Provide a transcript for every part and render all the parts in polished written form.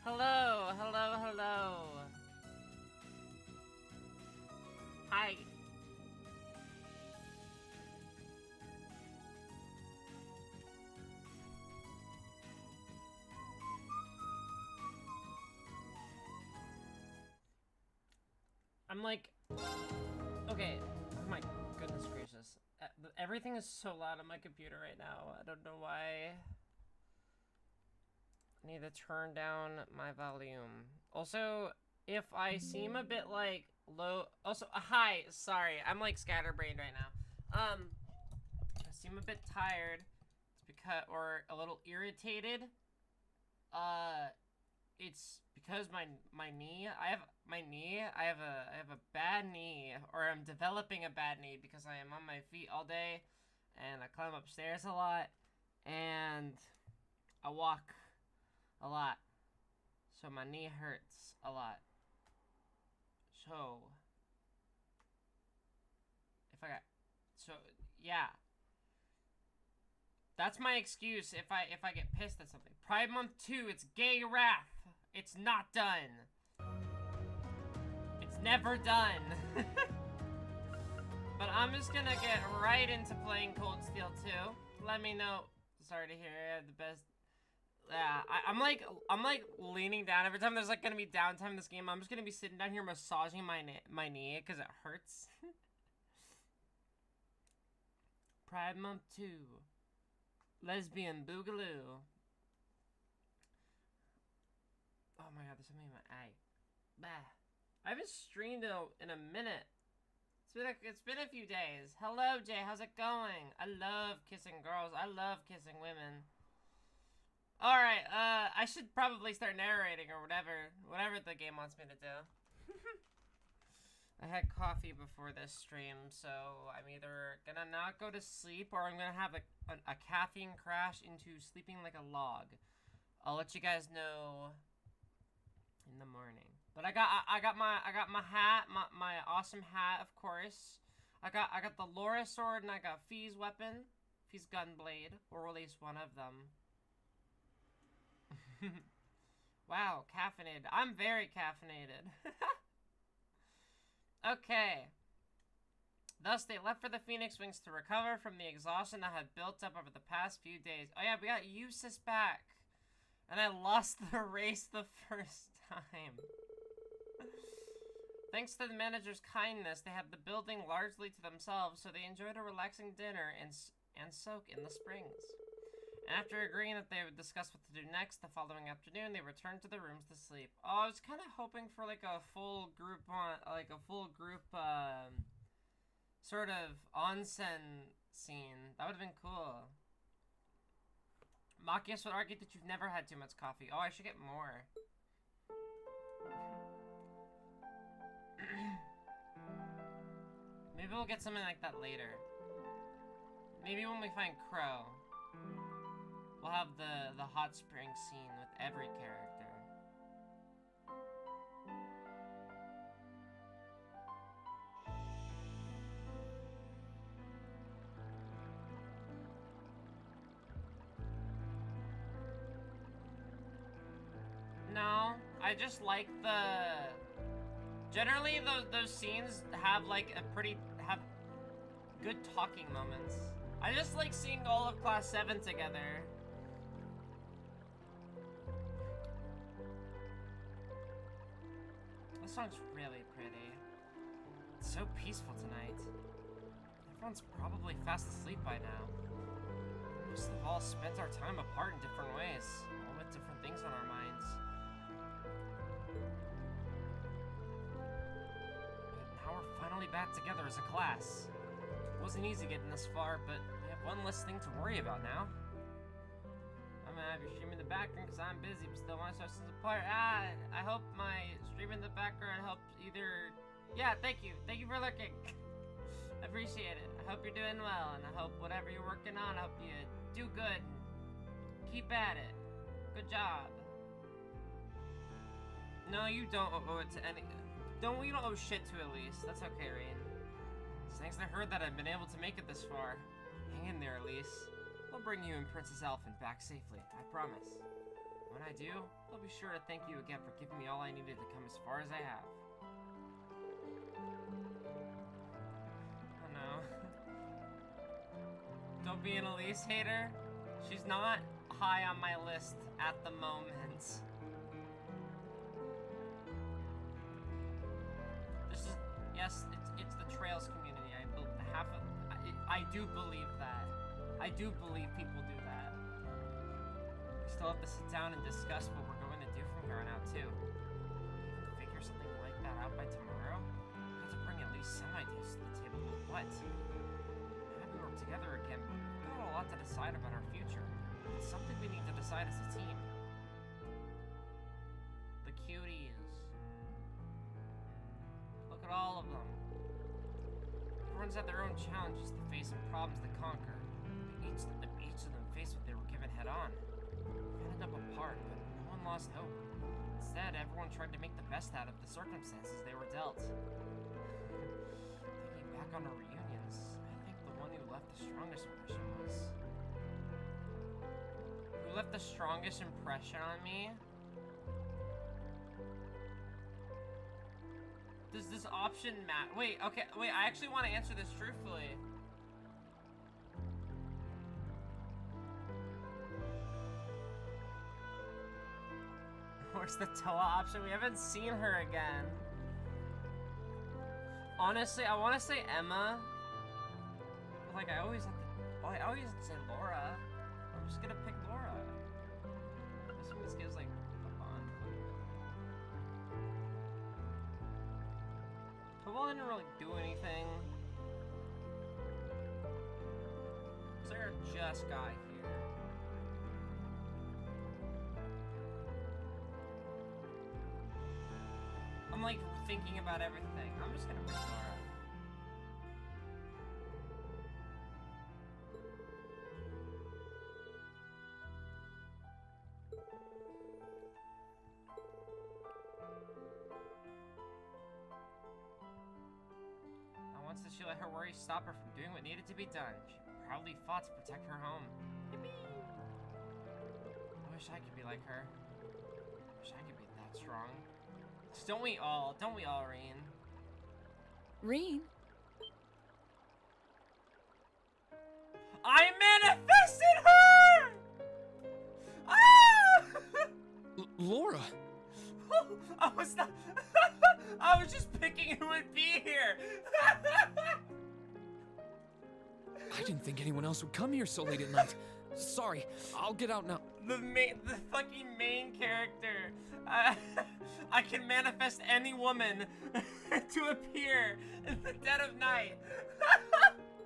Hello, hello, hello. Hi. I'm like, okay, oh my goodness gracious. Everything is so loud on my computer right now. I don't know why. I need to turn down my volume. Also, if I seem a bit like low, also, hi, sorry, I'm like scatterbrained right now. If I seem a bit tired, it's because, or a little irritated, it's because my knee, I have a bad knee, or I'm developing a bad knee because I am on my feet all day, and I climb upstairs a lot, and I walk a lot, so my knee hurts a lot. So, yeah. That's my excuse if I get pissed at something. Pride Month 2, it's gay wrath. It's not done. It's never done. But I'm just gonna get right into playing Cold Steel 2. Let me know. Sorry to hear I had the best. Yeah, I'm like leaning down every time there's like gonna be downtime in this game. I'm just gonna be sitting down here massaging my knee because it hurts. Pride Month 2. Lesbian Boogaloo. Oh my god, there's something in my eye. Bah. I haven't streamed in a minute. It's been a few days. Hello, Jay. How's it going? I love kissing girls. I love kissing women. Alright, I should probably start narrating or whatever the game wants me to do. I had coffee before this stream, so I'm either gonna not go to sleep or I'm gonna have a caffeine crash into sleeping like a log. I'll let you guys know in the morning. But I got my hat, my awesome hat, of course. I got the Laura sword and I got Fee's weapon, Fee's gunblade, or at least one of them. Wow, caffeinated. I'm very caffeinated. Okay. Thus, they left for the Phoenix Wings to recover from the exhaustion that had built up over the past few days. Oh yeah, we got Eustace back. And I lost the race the first time. Thanks to the manager's kindness, they had the building largely to themselves, so they enjoyed a relaxing dinner and soak in the springs. And after agreeing that they would discuss what to do next, the following afternoon, they returned to their rooms to sleep. Oh, I was kind of hoping for like a full group sort of onsen scene. That would have been cool. Machias would argue that you've never had too much coffee. Oh, I should get more. Maybe we'll get something like that later. Maybe when we find Crow. We'll have the hot spring scene with every character. No, I just like the... Generally, those scenes have like have good talking moments. I just like seeing all of Class 7 together. This song's really pretty. It's so peaceful tonight. Everyone's probably fast asleep by now. We must have all spent our time apart in different ways, all with different things on our minds. But now we're finally back together as a class. It wasn't easy getting this far, but we have one less thing to worry about now. I'm gonna have your stream in the background because I'm busy, but still want to start apart. I hope my stream in the background helped either... Yeah, thank you. Thank you for looking. I appreciate it. I hope you're doing well, and I hope whatever you're working on, I hope you do good. Keep at it. Good job. No, you don't owe it to any... You don't owe shit to Elise. That's okay, Rean. Thanks, I heard that I've been able to make it this far. Hang in there, Elise. I'll bring you and Princess Elfin back safely, I promise. When I do, I'll be sure to thank you again for giving me all I needed to come as far as I have. Oh no. Don't be an Elise hater. She's not high on my list at the moment. This is, yes, it's the Trails community. I do believe that. I do believe people do that. We still have to sit down and discuss what we're going to do from here on out too. Figure something like that out by tomorrow? We have to bring at least some ideas to the table, but what? Maybe we work together again, but we've got a lot to decide about our future. It's something we need to decide as a team. The cuties. Look at all of them. Everyone's had their own challenges to face and problems to conquer. Each of them faced what they were given head on. They ended up apart, but no one lost hope. Instead, everyone tried to make the best out of the circumstances they were dealt. Thinking back on our reunions, I think the one who left the strongest impression was... Who left the strongest impression on me? Does this option matter? Wait, okay, wait, I actually want to answer this truthfully. Where's the Toa option? We haven't seen her again. Honestly, I want to say Emma. But like, I always have to... I always have to say Laura. I'm just gonna pick Laura. This one just gives like a bond. Cobalt didn't really do anything. Sarah just got here. I'm like thinking about everything. I'm just gonna pick Laura. That she let her worries stop her from doing what needed to be done. She proudly fought to protect her home. Yippee! I wish I could be like her. I wish I could be that strong. Just don't we all, Rean? Rean? I manifested her! Ah! Laura! I was not... I was just picking who would be here! I didn't think anyone else would come here so late at night. Sorry, I'll get out now. The fucking main character. I can manifest any woman to appear in the dead of night.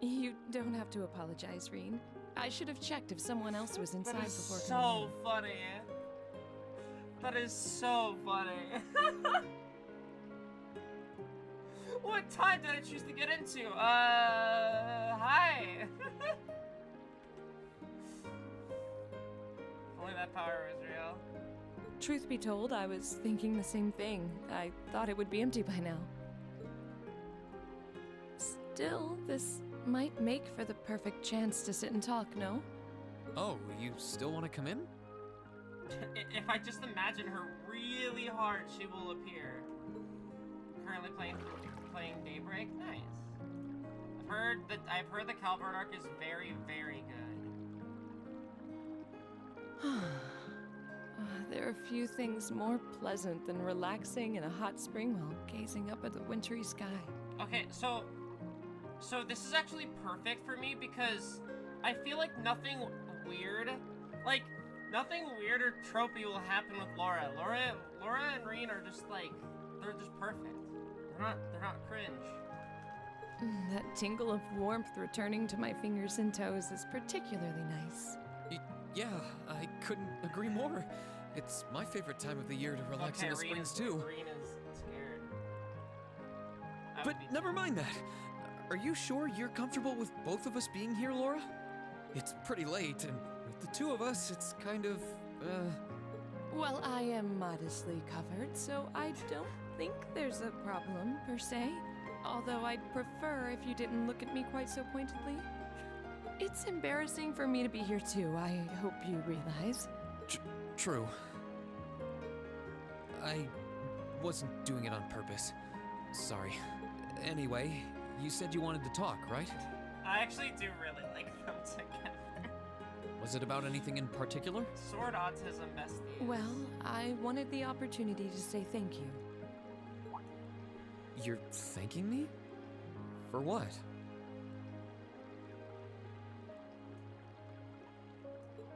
You don't have to apologize, Rean. I should have checked if someone else was inside That is before so coming in. funny. That is so funny. What time did I choose to get into? Hi. If only that power was real. Truth be told, I was thinking the same thing. I thought it would be empty by now. Still, this might make for the perfect chance to sit and talk, no? Oh, you still want to come in? If I just imagine her really hard, she will appear. Currently playing Daybreak. Nice. I've heard the Calvert arc is very, very good. There are few things more pleasant than relaxing in a hot spring while gazing up at the wintry sky. Okay, so this is actually perfect for me because I feel like nothing weird or tropey will happen with Laura. Laura and Rean are just like, they're just perfect. They're not cringe. That tingle of warmth returning to my fingers and toes is particularly nice. Yeah, I couldn't agree more. It's my favorite time of the year to relax in the springs too. Rean is scared. But never mind that. Are you sure you're comfortable with both of us being here, Laura? It's pretty late, and with the two of us, it's kind of, Well, I am modestly covered, so I don't think there's a problem, per se. Although I'd prefer if you didn't look at me quite so pointedly. It's embarrassing for me to be here too, I hope you realize. True. I wasn't doing it on purpose. Sorry. Anyway, you said you wanted to talk, right? I actually do really like them together. Was it about anything in particular? Sword autism besties. Well, I wanted the opportunity to say thank you. You're thanking me? For what?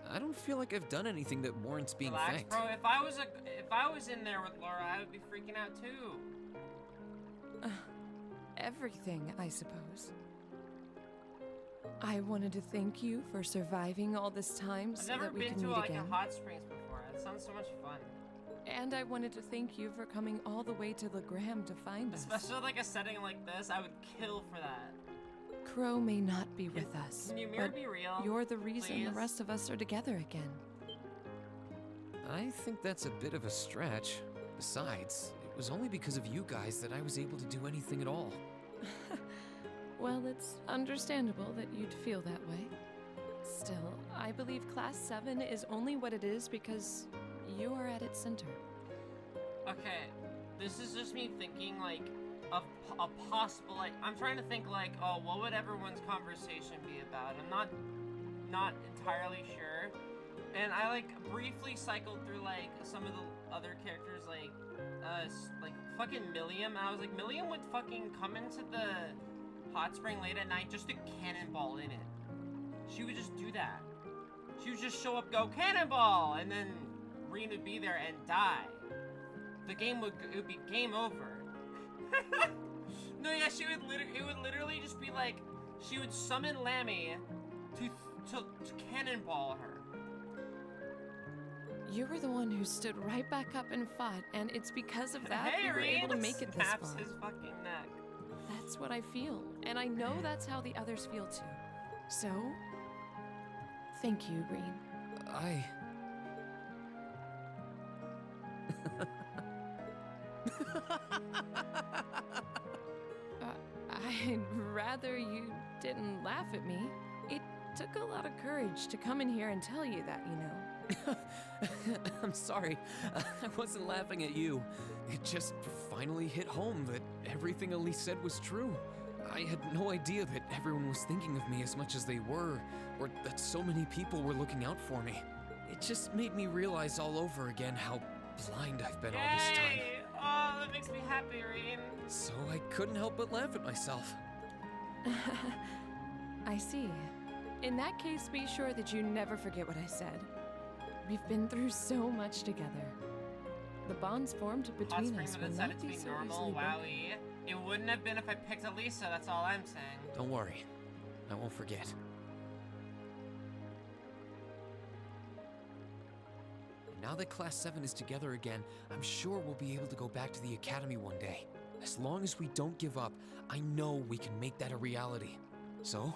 I don't feel like I've done anything that warrants being Relax, thanked. bro. If I was in there with Laura, I would be freaking out too. Everything, I suppose. I wanted to thank you for surviving all this time I've so never that we been can to meet like again. a hot springs before. That sounds so much fun. And I wanted to thank you for coming all the way to Legram to find us. Especially like a setting like this, I would kill for that. Crow may not be with us, Can Ymir but be real? you're the reason the Please? rest of us are together again. I think that's a bit of a stretch. Besides, it was only because of you guys that I was able to do anything at all. Well, it's understandable that you'd feel that way. Still, I believe Class 7 is only what it is because you are at its center. Okay, this is just me thinking like of a possible like I'm trying to think like, oh, what would everyone's conversation be about? I'm not entirely sure. And I like briefly cycled through like some of the other characters like fucking Milliam, and I was like, Milliam would fucking come into the hot spring late at night just to cannonball in it. She would just do that. She would just show up, go cannonball, and then Rean would be there and die. It would be game over. No, yeah, it would literally just be like, she would summon Lammy to cannonball her. You were the one who stood right back up and fought, and it's because of that Hey, we were able to Rean make it this snaps far. his fucking neck. That's what I feel, and I know that's how the others feel too. So, thank you, Rean. I'd rather you didn't laugh at me. It took a lot of courage to come in here and tell you that, you know. I'm sorry. I wasn't laughing at you. It just finally hit home that everything Elise said was true. I had no idea that everyone was thinking of me as much as they were, or that so many people were looking out for me. It just made me realize all over again how blind I've been all this time. Yay! Oh, that makes me happy, Rean. So I couldn't help but laugh at myself. I see. In that case, be sure that you never forget what I said. We've been through so much together. The bonds formed Hot between spring us that will decided not to be be so normal, easily broken. wowie. It wouldn't have been if I picked Elisa, that's all I'm saying. Don't worry. I won't forget. Now that Class 7 is together again, I'm sure we'll be able to go back to the Academy one day. As long as we don't give up, I know we can make that a reality. So,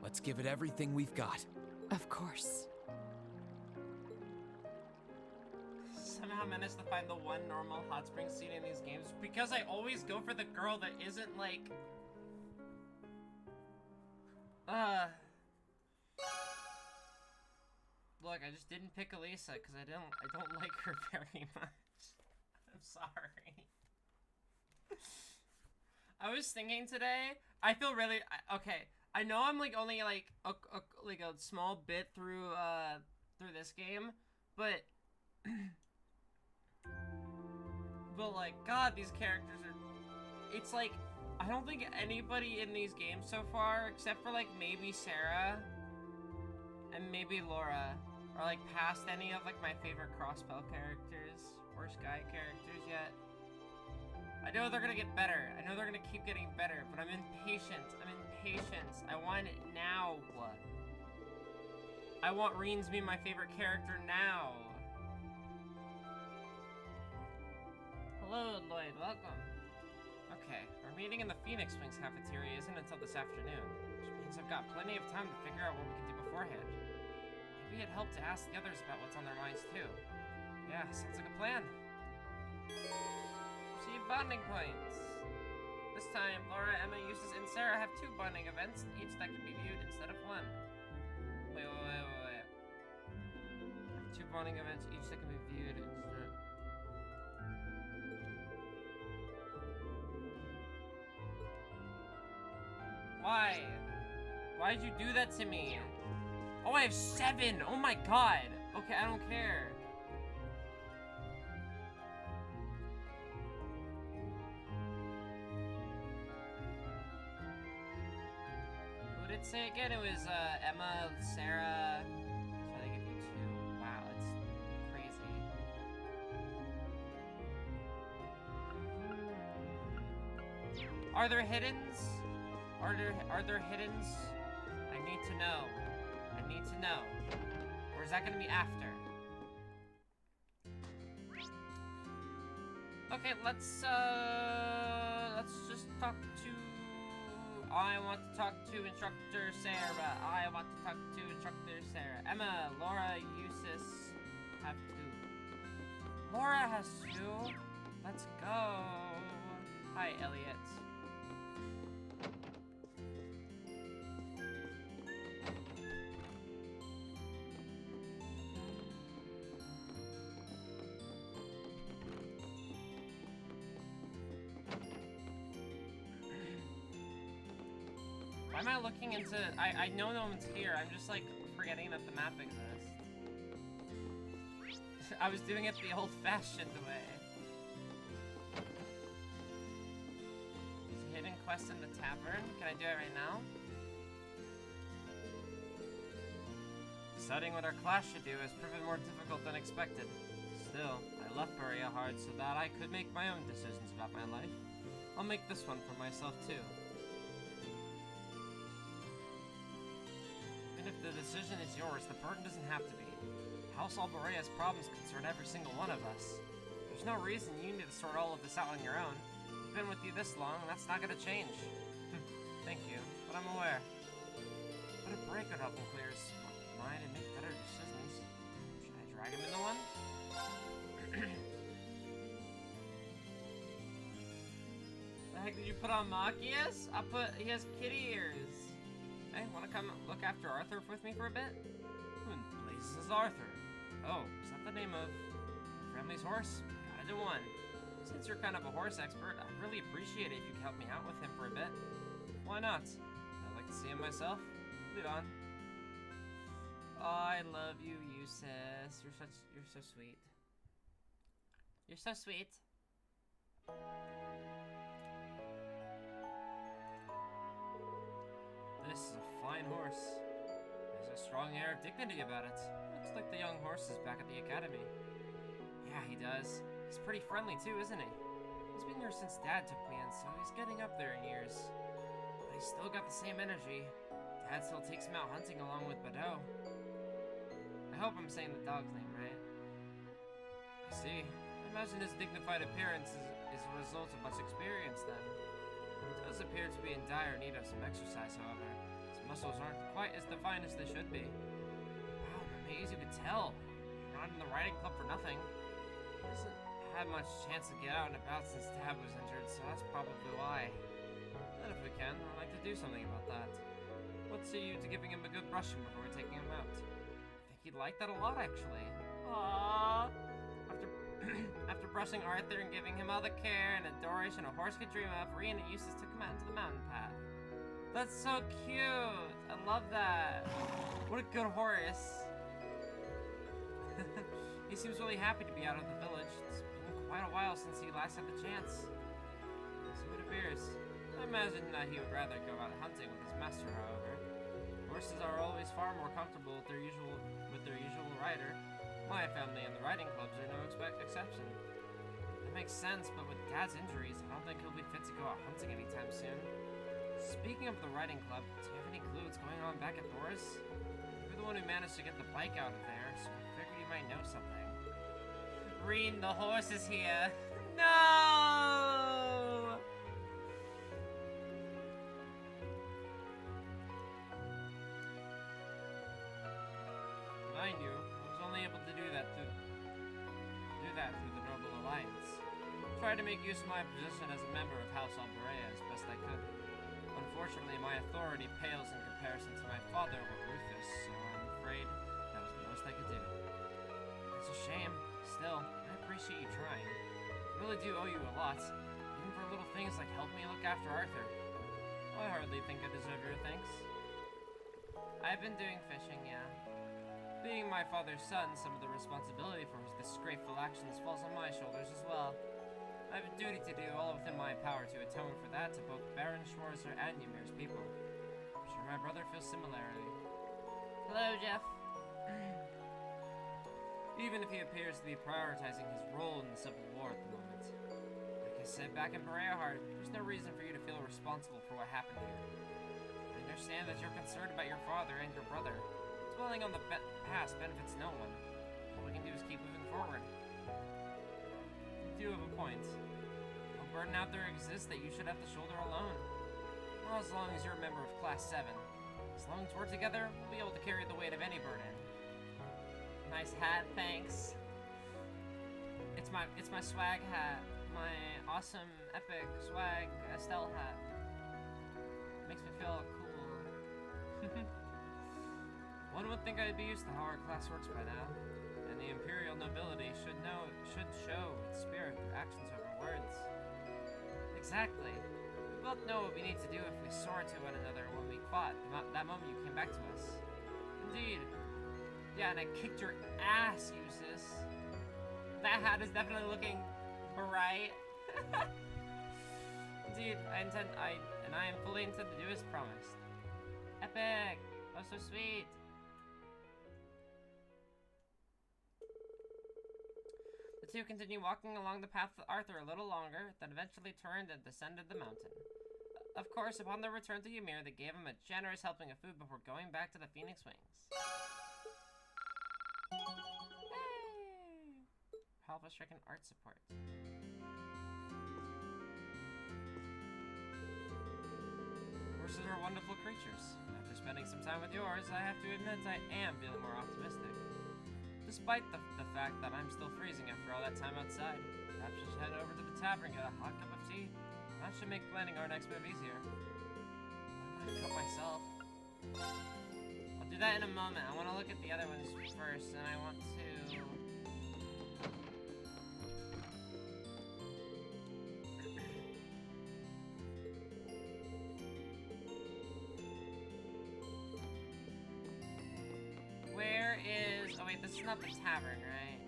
let's give it everything we've got. Of course. Somehow managed to find the one normal hot spring scene in these games because I always go for the girl that isn't like... Look, I just didn't pick Elisa because I don't like her very much. I'm sorry. I was thinking today, I feel really, okay, I know I'm like only like a small bit through this game, but like, God, these characters are, it's like, I don't think anybody in these games so far, except for like maybe Sarah and maybe Laura, are like past any of like my favorite cross-spell characters or Sky characters yet. I know they're gonna get better. I know they're gonna keep getting better, but I'm impatient. I want it now. I want Rean to be my favorite character now. Hello, Lloyd. Welcome. Okay, our meeting in the Phoenix Wings cafeteria isn't until this afternoon, which means I've got plenty of time to figure out what we can do beforehand. Maybe it'd help to ask the others about what's on their minds, too. Yeah, sounds like a plan. See bonding points. This time, Laura, Emma, Eustace, and Sarah have 2 bonding events, each that can be viewed instead of 1. Wait. 2 bonding events, each that can be viewed instead. Why? Why'd you do that to me? Oh, I have 7! Oh my god! Okay, I don't care. Who did it say again? It was Emma, Sarah. So they give you 2. Wow, it's crazy. Are there hiddens? Are there hiddens? I need to know. I need to know. Or is that gonna be after? Okay, let's just talk to... I want to talk to Instructor Sara. I want to talk to Instructor Sara. Emma, Laura, Eustace have 2. Laura has 2? Let's go. Hi, Elliot. Why am I looking into... I know no one's here. I'm just, like, forgetting that the map exists. I was doing it the old-fashioned way. There's a hidden quest in the tavern. Can I do it right now? Deciding what our class should do has proven more difficult than expected. Still, I left Berea hard so that I could make my own decisions about my life. I'll make this one for myself, too. If the decision is yours, the burden doesn't have to be. House Alborea's problems concern every single one of us. There's no reason you need to sort all of this out on your own. I've been with you this long, and that's not gonna change. Thank you, but I'm aware. But a break would help him clear his mind and make better decisions. Should I drag him into one? The heck did you put on Machias? He has kitty ears. Hey, wanna come look after Arthur with me for a bit? Who in blazes is Arthur? Oh, is that the name of your family's horse? Gotta do one. Since you're kind of a horse expert, I'd really appreciate it if you could help me out with him for a bit. Why not? I'd like to see him myself. Lead on. Oh, I love you, Eustace. You're so sweet. You're so sweet. This is a fine horse. There's a strong air of dignity about it. Looks like the young horse is back at the academy. Yeah, he does. He's pretty friendly too, isn't he? He's been here since Dad took me in, so he's getting up there in years. But he's still got the same energy. Dad still takes him out hunting along with Badeau. I hope I'm saying the dog's name right. I see. I imagine his dignified appearance is a result of much experience then. He does appear to be in dire need of some exercise, however. His muscles aren't quite as defined as they should be. Wow, I'm amazed you could tell. You're not in the riding club for nothing. He hasn't had much chance to get out and about since Tab was injured, so that's probably why. Then if we can, I'd like to do something about that. What say you to giving him a good brushing before we're taking him out? I think he'd like that a lot, actually. Aww. After brushing Arthur and giving him all the care and adoration a horse could dream of, Rean and Eustace took him out into the mountain path. That's so cute! I love that! What a good horse! He seems really happy to be out of the village. It's been quite a while since he last had the chance. So it appears. I imagine that he would rather go out hunting with his master, however. Horses are always far more comfortable with their usual rider. My family and the riding clubs are no exception. That makes sense, but with Dad's injuries, I don't think he'll be fit to go out hunting anytime soon. Speaking of the riding club, do you have any clue what's going on back at Thor's? You're the one who managed to get the bike out of there, so I figured you might know something. Rean, the horse is here! No! Mind you, able to do that through the Noble Alliance. Tried to make use of my position as a member of House Alborea as best I could. Unfortunately, my authority pales in comparison to my father or Rufus, so I'm afraid that was the most I could do. It's a shame. Still, I appreciate you trying. I really do owe you a lot, even for little things like helping me look after Arthur. I hardly think I deserve your thanks. I've been doing fishing, yeah. Being my father's son, some of the responsibility for his disgraceful actions falls on my shoulders as well. I have a duty to do all within my power to atone for that to both Baron Schwarzer and Ymir's people. I'm sure my brother feels similarly. Hello, Jeff. Even if he appears to be prioritizing his role in the Civil War at the moment. Like I said back in Bereahard, there's no reason for you to feel responsible for what happened here. I understand that you're concerned about your father and your brother. Dwelling on the past benefits no one. All we can do is keep moving forward. You do have a point. No burden out there exists that you should have to shoulder alone. Well, as long as you're a member of Class 7. As long as we're together, we'll be able to carry the weight of any burden. Nice hat, thanks. It's my swag hat. My awesome, epic swag Estelle hat. Makes me feel cool. One would think I'd be used to how our class works by now. And the Imperial nobility should show its spirit through actions over words. Exactly. We both know what we need to do if we soar to one another when we fought, that moment you came back to us. Indeed. Yeah, and I kicked your ass, Usis. That hat is definitely looking bright. Indeed, I am fully intent to do as promised. Epic! Oh, so sweet. The two continued walking along the path with Arthur a little longer, then eventually turned and descended the mountain. Of course, upon their return to Ymir, they gave him a generous helping of food before going back to the Phoenix Wings. Yay! Palpa-stricken art support. Horses are wonderful creatures. After spending some time with yours, I have to admit I am feeling more optimistic. Despite the fact that I'm still freezing after all that time outside. Perhaps we should head over to the tavern and get a hot cup of tea. That should make planning our next move easier. I might cook myself. I'll do that in a moment. I want to look at the other ones first, and I want to... Where is... Oh wait, this is not the tavern, right?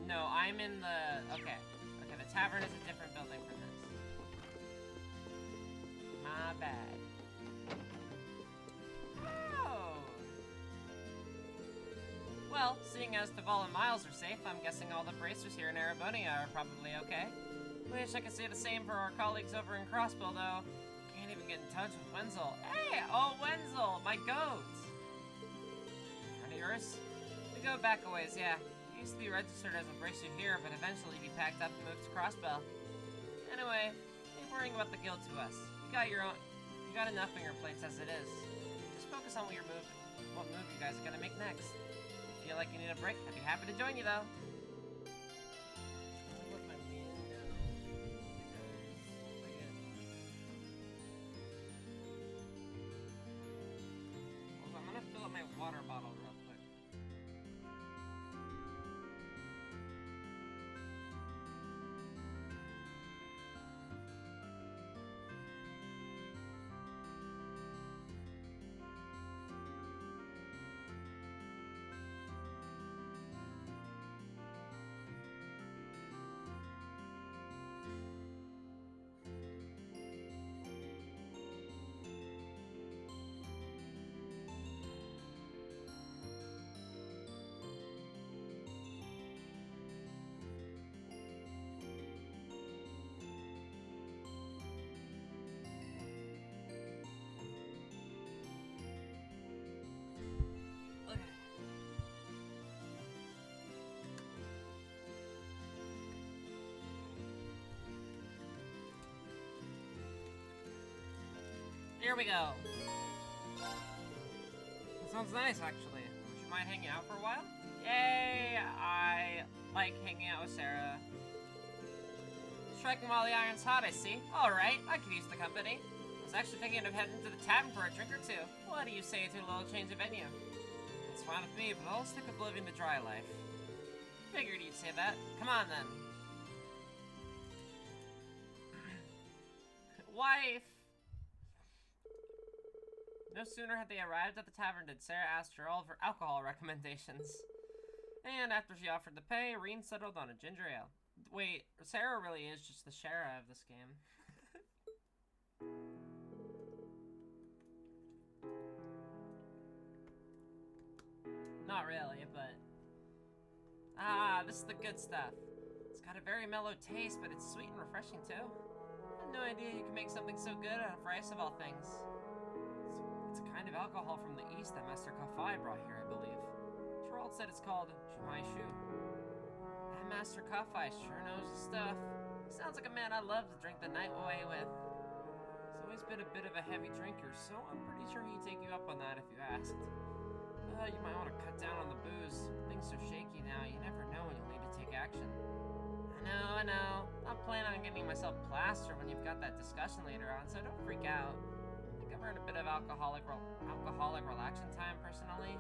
No, I'm in the... Okay. Okay, the tavern is a different building from this. My bad. Oh! Well, seeing as Taval and Miles are safe, I'm guessing all the bracers here in Erebonia are probably okay. Wish I could say the same for our colleagues over in Crossbill, though. Can't even get in touch with Wenzel. Hey! Oh, Wenzel! My goat! Friend of yours? We go back a ways, yeah. He used to be registered as a bracer here, but eventually he packed up and moved to Crossbill. Anyway, ain't worrying about the guild to us. You got your own... You got enough on your plates as it is. Just focus on what move you guys are gonna make next. If you feel like you need a break, I'd be happy to join you, though. I'm gonna fill up my water bottle real quick. Here we go. That sounds nice, actually. Would you mind hanging out for a while? Yay! I like hanging out with Sara. Striking while the iron's hot, I see. Alright, I could use the company. I was actually thinking of heading to the tavern for a drink or two. What do you say to a little change of venue? It's fine with me, but I'll stick with living the dry life. Figured you'd say that. Come on, then. Wife! No sooner had they arrived at the tavern did Sara ask Gerald for alcohol recommendations. And after she offered to pay, Rean settled on a ginger ale. Wait, Sara really is just the Sara of this game. Not really, but... Ah, this is the good stuff. It's got a very mellow taste, but it's sweet and refreshing too. I had no idea you could make something so good out of rice of all things. It's a kind of alcohol from the east that Master Kafai brought here, I believe. Gerald said it's called Shumaishu. That Master Kafai sure knows his stuff. He sounds like a man I'd love to drink the night away with. He's always been a bit of a heavy drinker, so I'm pretty sure he'd take you up on that if you asked. You might want to cut down on the booze. Things are shaky now, you never know when you'll need to take action. I know. Not planning on getting myself plastered when you've got that discussion later on, so don't freak out. I think I've earned a bit of alcoholic relaxing time, personally.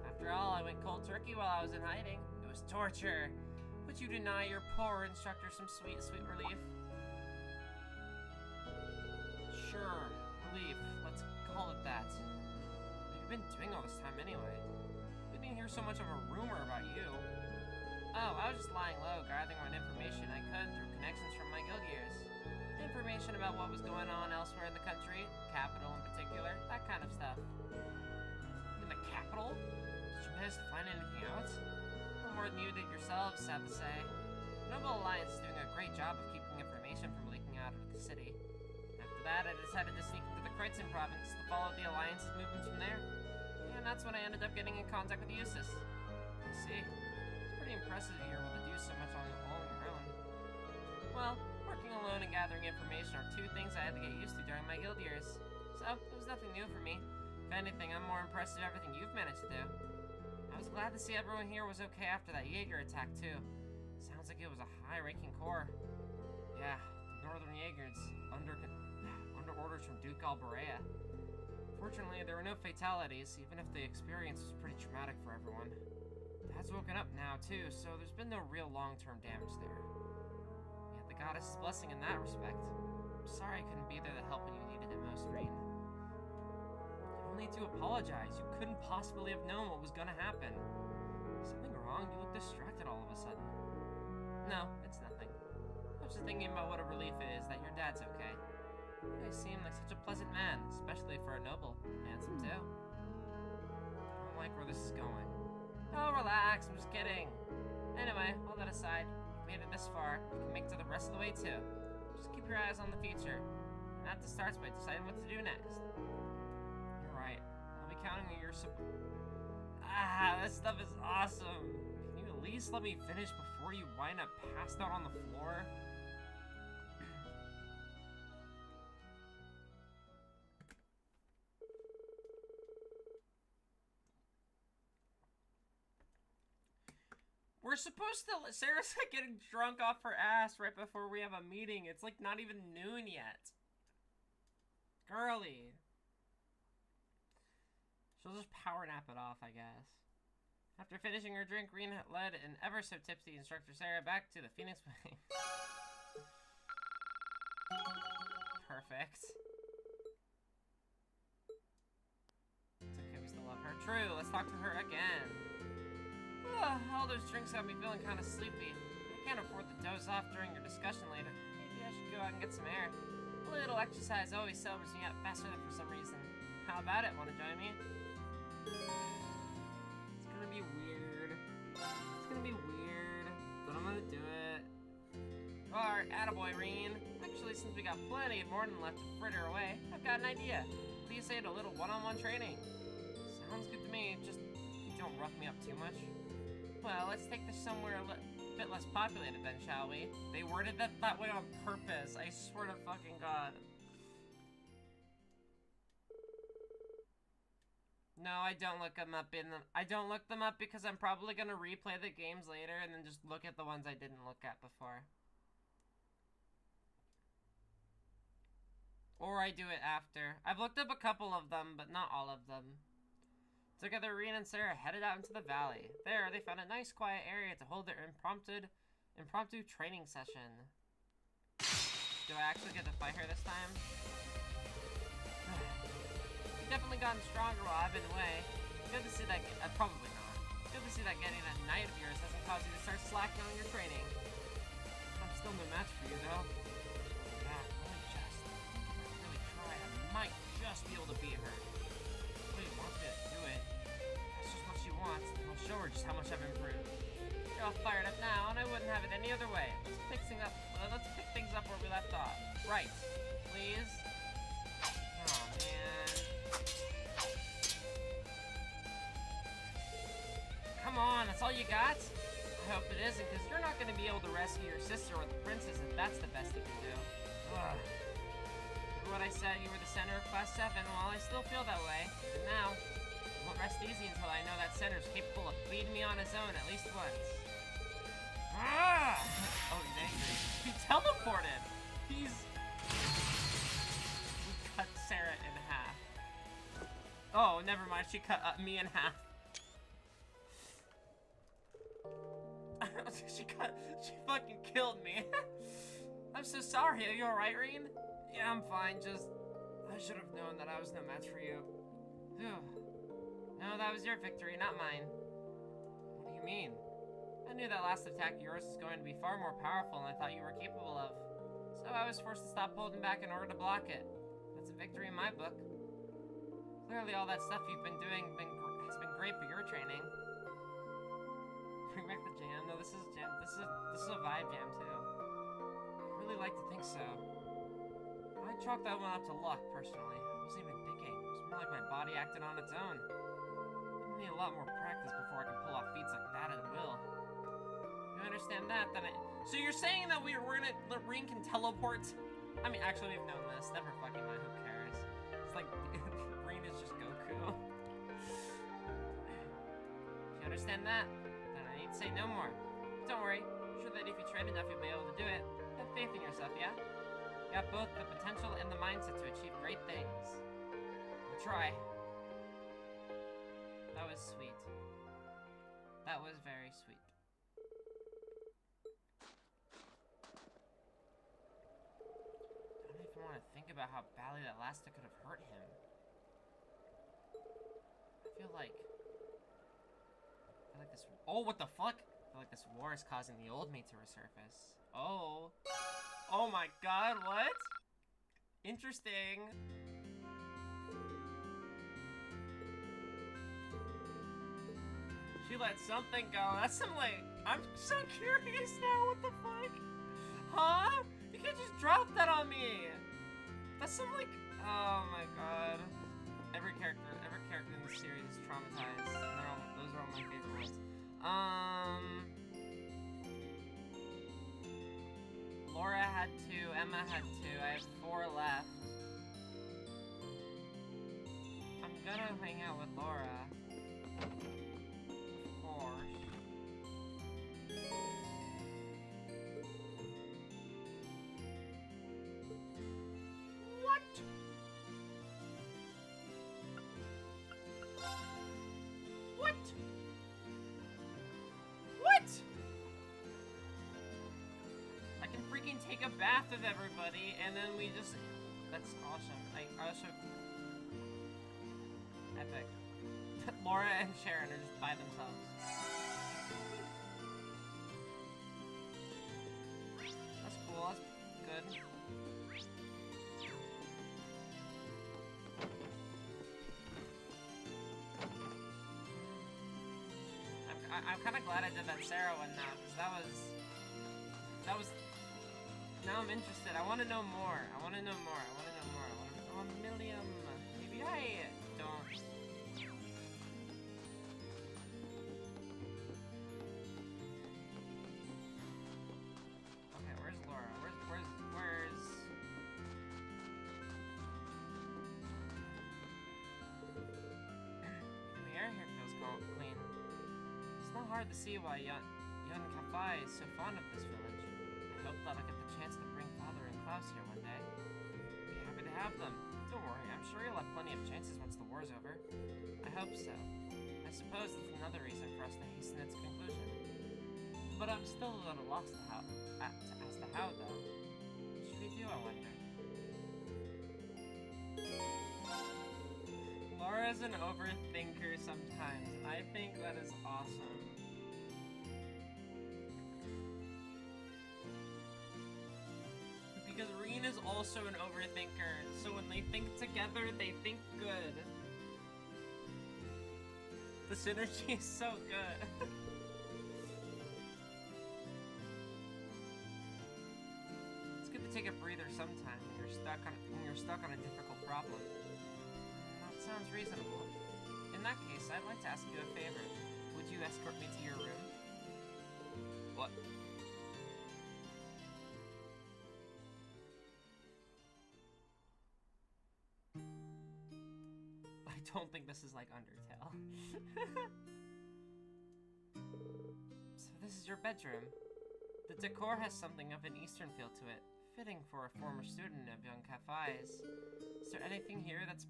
After all, I went cold turkey while I was in hiding. It was torture. Would you deny your poor instructor some sweet, sweet relief? Sure, relief. Let's call it that. What have you been doing all this time anyway? We didn't hear so much of a rumor about you. Oh, I was just lying low, gathering what information I could through connections from my guild years. Information about what was going on elsewhere in the country, capital in particular, that kind of stuff. In the capital? Did you manage to find anything out? No more than you did yourselves, sad to say. The Noble Alliance is doing a great job of keeping information from leaking out of the city. After that, I decided to sneak into the Kreutzen province to follow the Alliance's movements from there. And that's when I ended up getting in contact with Eustace. I see. It's pretty impressive you're able to do so much all on your own. Well, working alone and gathering information are two things I had to get used to during my guild years. So, it was nothing new for me. If anything, I'm more impressed at everything you've managed to do. I was glad to see everyone here was okay after that Jaeger attack, too. Sounds like it was a high-ranking corps. Yeah, the Northern Jaegers, under orders from Duke Alberea. Fortunately, there were no fatalities, even if the experience was pretty traumatic for everyone. Dad's woken up now, too, so there's been no real long-term damage there. We had the goddess's blessing in that respect. I'm sorry I couldn't be there to help when you needed it most, Rean. You don't need to apologize. You couldn't possibly have known what was gonna happen. Something wrong? You look distracted all of a sudden. No, it's nothing. I was just thinking about what a relief it is that your dad's okay. You guys seem like such a pleasant man, especially for a noble. Handsome, too. I don't like where this is going. Oh, relax, I'm just kidding. Anyway, all that aside, you've made it this far. You can make it to the rest of the way, too. Just keep your eyes on the future. And that starts by deciding what to do next. You're right. I'll be counting on your support. Ah, this stuff is awesome. Can you at least let me finish before you wind up passed out on the floor? We're supposed to... Sarah's like getting drunk off her ass right before we have a meeting. It's like not even noon yet. Girly. She'll just power nap it off, I guess. After finishing her drink, Rean led an ever so tipsy Instructor Sara back to the Phoenix Wing. Perfect. It's okay, we still love her. True, let's talk to her again. All those drinks got me feeling kind of sleepy. I can't afford to doze off during your discussion later. Maybe I should go out and get some air. A little exercise always sobers me up faster than for some reason. How about it? Want to join me? It's gonna be weird. It's gonna be weird, but I'm gonna do it. Alright, attaboy, Rean. Actually, since we got plenty of morning left to fritter away, I've got an idea. What do you say to a little one-on-one training? Sounds good to me, just don't rough me up too much. Well, let's take this somewhere a bit less populated then, shall we? They worded that way on purpose, I swear to fucking God. No, I don't look them up I don't look them up because I'm probably gonna replay the games later and then just look at the ones I didn't look at before. Or I do it after. I've looked up a couple of them, but not all of them. Together, Rean and Sara headed out into the valley. There, they found a nice quiet area to hold their impromptu training session. Do I actually get to fight her this time? You've definitely gotten stronger while I've been away. Good to see that. Probably not. Good to see that getting that knight of yours hasn't caused you to start slacking on your training. I'm still no match for you, though. Yeah, if I really tried, I might just be able to beat her. Wait, wants me to do it. That's just what she wants. I'll show her just how much I've improved. You're all fired up now, and I wouldn't have it any other way. Let's pick things up where we left off. Right, please. Oh man. Come on, that's all you got? I hope it isn't, because you're not going to be able to rescue your sister or the princess if that's the best you can do. Ugh. Remember what I said, you were the center of Class 7? Well, I still feel that way, even now. I won't rest easy until I know that center's capable of beating me on his own at least once. Ah! Oh, he's angry. He teleported! We cut Sara in half. Oh, never mind, she cut me in half. She fucking killed me. I'm so sorry. Are you alright, Rean? Yeah, I'm fine. I should have known that I was no match for you. Phew. No, that was your victory, not mine. What do you mean? I knew that last attack of yours was going to be far more powerful than I thought you were capable of. So I was forced to stop holding back in order to block it. That's a victory in my book. Clearly all that stuff you've been doing has been great for your training. Bring back the jam. No, this is a jam. This is a vibe jam too. I really like to think so. I chalked that one up to luck, personally. I wasn't even thinking. It was more like my body acted on its own. I need a lot more practice before I can pull off feats like that at will. You understand that? Then so you're saying that we're gonna Rean can teleport? I mean, actually, we've known this. Never fucking mind. Who cares? It's like Rean is just Goku. If you understand that, then I need to say no more. Don't worry. I'm sure that if you train enough, you'll be able to do it. Have faith in yourself, yeah? You have both the potential and the mindset to achieve great things. We'll try. That was sweet. That was very sweet. I don't even want to think about how badly that Lasta could have hurt him. I feel like this. Oh, what the fuck? I feel like this war is causing the old me to resurface. Oh. Oh my god, what? Interesting. She let something go. That's some like, I'm so curious now, what the fuck? Huh? You can't just drop that on me. That's some like, oh my god. Every character in the series is traumatized. And those are all my favorite ones. Laura had 2, Emma had 2, I have 4 left. I'm gonna hang out with Laura. Of course. What? What? What? I can freaking take a bath with everybody, and then we just... That's awesome. Like, also... Epic. Laura and Sharon are just by themselves. That's cool, that's good. I'm kind of glad I did that Sara one now, because that was... Now I'm interested. I want to know more. I want to know more. I want to know more. I want to know a million. Maybe I don't. Okay, where's Laura? Where's... The air here feels clean. It's not hard to see why Yun Kafai is so fond of this village. I hope that I get the chance to bring Father and Klaus here one day. Be happy to have them. Don't worry, I'm sure you'll have plenty of chances once the war's over. I hope so. I suppose it's another reason for us to hasten its conclusion. But I'm still a little lost as to how, though. What should we do, I wonder? Laura's an overthinker sometimes. I think that is awesome. Because Rean is also an overthinker, so when they think together, they think good. The synergy is so good. It's good to take a breather sometime when you're stuck on a difficult problem. That sounds reasonable. In that case, I'd like to ask you a favor. Would you escort me to your room? What? I don't think this is like Undertale. So this is your bedroom. The decor has something of an Eastern feel to it, fitting for a former student of young Kafai's. Is there anything here that's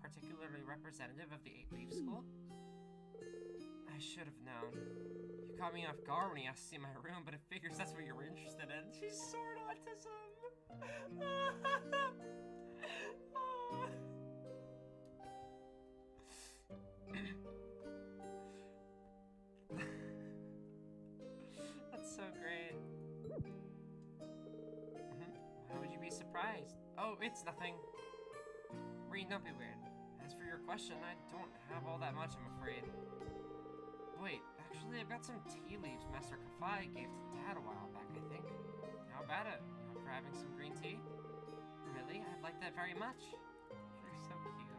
particularly representative of the Eight-Leaf School? I should have known. You caught me off guard when you asked to see my room, but it figures that's what you were interested in. She's sword autism! That's so great. Why would you be surprised? Oh, it's nothing. Rean, don't be weird. As for your question, I don't have all that much, I'm afraid. Wait, actually, I've got some tea leaves Master Kafai gave to Dad a while back, I think. How about it? You up for having some green tea? Really? I'd like that very much. You're so cute.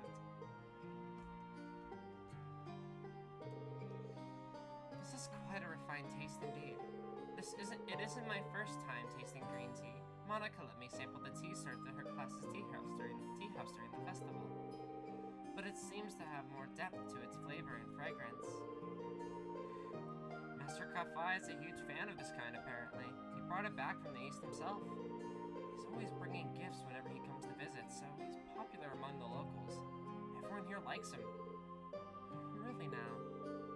This is quite a refined taste indeed. It isn't my first time tasting green tea. Monica let me sample the tea served at her class's tea house during the festival. But it seems to have more depth to its flavor and fragrance. Master Kafai is a huge fan of this kind, apparently. He brought it back from the East himself. He's always bringing gifts whenever he comes to visit, so he's popular among the locals. Everyone here likes him. Really now,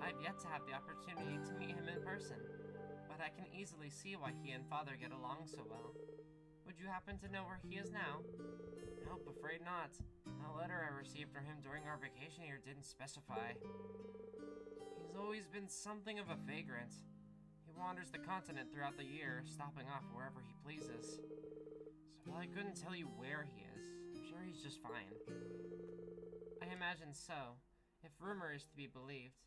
I've yet to have the opportunity to meet him in person, but I can easily see why he and Father get along so well. Would you happen to know where he is now? Nope, afraid not. The letter I received from him during our vacation here didn't specify. He's always been something of a vagrant. He wanders the continent throughout the year, stopping off wherever he pleases. So while I couldn't tell you where he is, I'm sure he's just fine. I imagine so, if rumor is to be believed.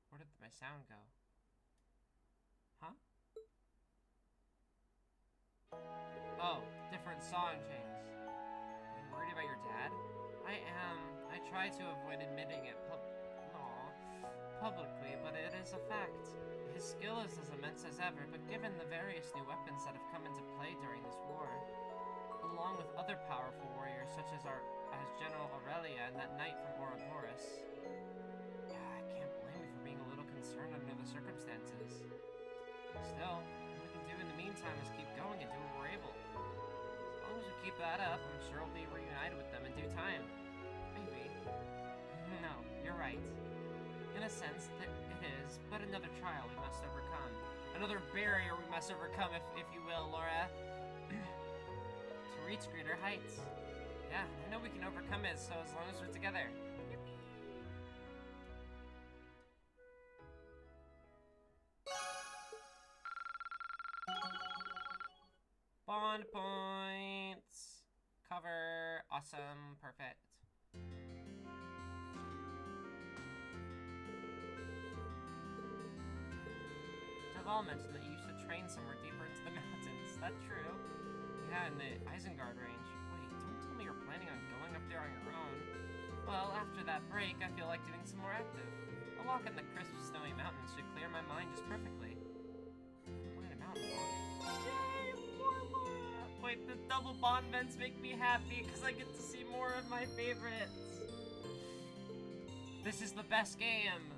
Where did my sound go? Huh? Oh, different song change. Are you worried about your dad? I am. I try to avoid admitting it publicly, but it is a fact. His skill is as immense as ever, but given the various new weapons that have come into play during this war, along with other powerful warriors such as General Aurelia and that knight from Ouroboros, I can't blame you for being a little concerned under the circumstances. Still, all we can do in the meantime is keep going and do what we're able. As long as we keep that up, I'm sure we'll be reunited with them in due time. Maybe. No, you're right. In a sense, that it is, but another trial we must overcome. Another barrier we must overcome, if you will, Laura. To reach greater heights. Yeah, I know we can overcome it, so as long as we're together. Bond points. Cover. Awesome. Perfect. All mentioned that you should train somewhere deeper into the mountains. That's true. Yeah, in the Isengard range. Wait, don't tell me you're planning on going up there on your own. Well, after that break, I feel like getting some more active. A walk in the crisp, snowy mountains should clear my mind just perfectly. What a mountain walk. Yay, more Laura! Wait, the double bond vents make me happy because I get to see more of my favorites. This is the best game.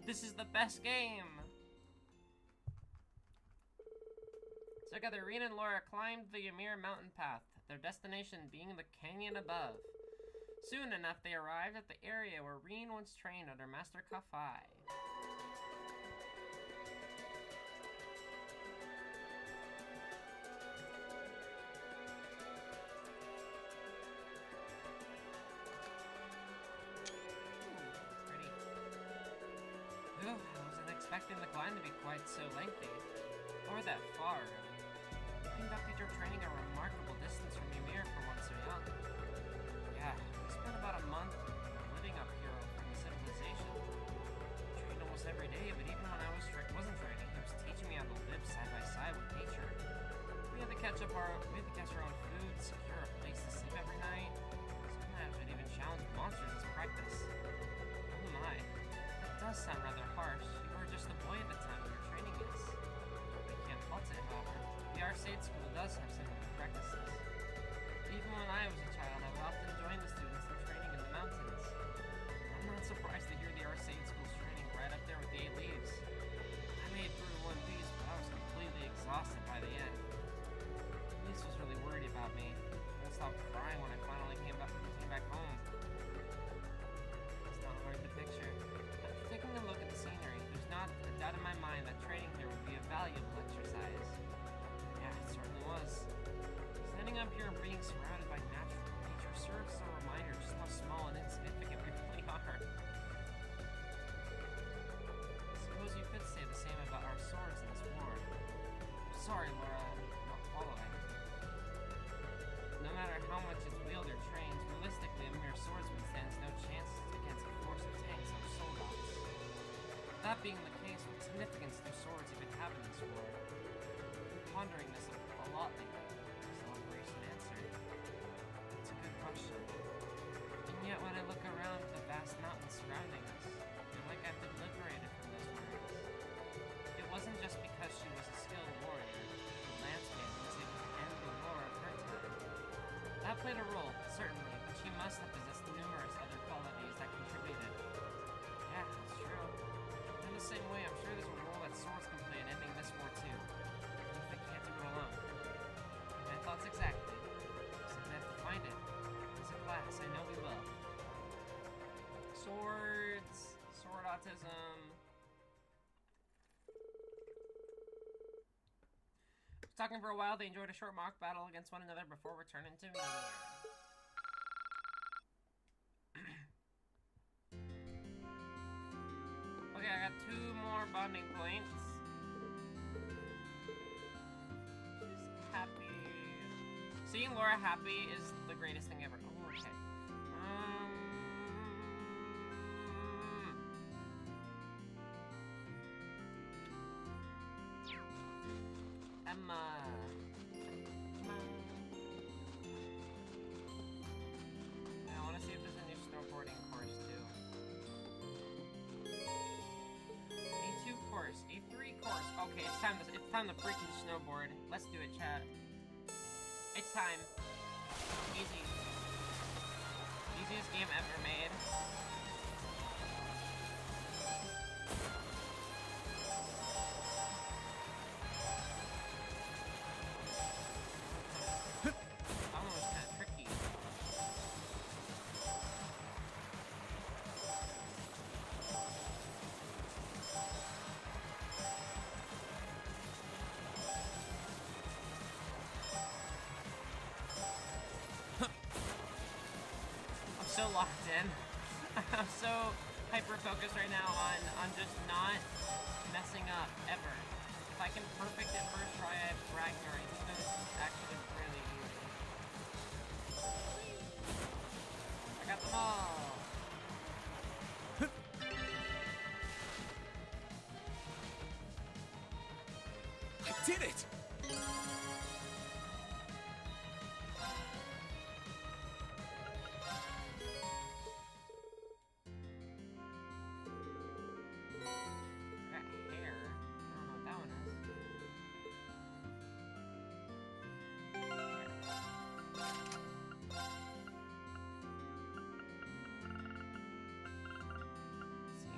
This is the best game. Together, Rean and Laura climbed the Ymir mountain path, their destination being the canyon above. Soon enough, they arrived at the area where Rean once trained under Master Kafai. expecting the climb to be quite so lengthy. Or that far. You conducted your training a remarkable distance from Ymir for one so young. Yeah, we spent about a month living up here from the civilization. I trained almost every day, but even when I wasn't training, he was teaching me how to live side by side with nature. We had to catch our own food, secure a place to sleep every night. Sometimes we'd even challenge monsters as practice. Oh my, that does sound rather harsh. You were just a boy at the time we were training us. We can't fault it, however. The Arcade School does have similar practices. Even when I was a child, I would often join the students in training in the mountains. I'm not surprised to hear the Arcade School's training right up there with the 8 leaves. I made it through one piece, but I was completely exhausted by the end. Elise was really worried about me. I wouldn't stop crying when I finally came back home. It's not hard to picture. After taking a look at the scenery, there's not a doubt in my mind that training here would be a valuable exercise. Yeah, it certainly was. Standing up here and being surrounded by natural nature serves as a reminder just how small and insignificant we really are. I suppose you could say the same about our swords in this war. Sorry, Laura, I'm not following. No matter how much it's wielded or trained, realistically, a mere swordsman stands no chance against a force of tanks or soldats. That being the case, what significance do swords even have in this war? I'm pondering this a lot lately. Celebration answered. It's a good question. And yet, when I look around at the vast mountains surrounding us, I feel like I've been liberated from those worries. It wasn't just because she was a skilled warrior. The landscape was able to end the lore of her time. That played a role, certainly, but she must have possessed numerous other qualities that contributed. Yeah, that's true. In the same way, I'm sure there's a role that swords can play in ending this war too. Even if they can't do it alone. My thoughts exactly. So we have to find it. As a class, I know we will. Swords. Sword autism. Talking for a while, they enjoyed a short mock battle against one another before returning to Ymir. Okay, I got 2 more bonding points. She's happy. Seeing Laura happy is the greatest thing ever. Oh, okay. Emma. Yeah, I want to see if there's a new snowboarding course too. A2 course, A3 course. Okay, it's time to freaking snowboard. Let's do it, chat. It's time. Easy. Easiest game ever made. So locked in. I'm so hyper-focused right now on just not messing up, ever. If I can perfect it first try at Ragnar, I think this is actually really easy. I got them all! I did it!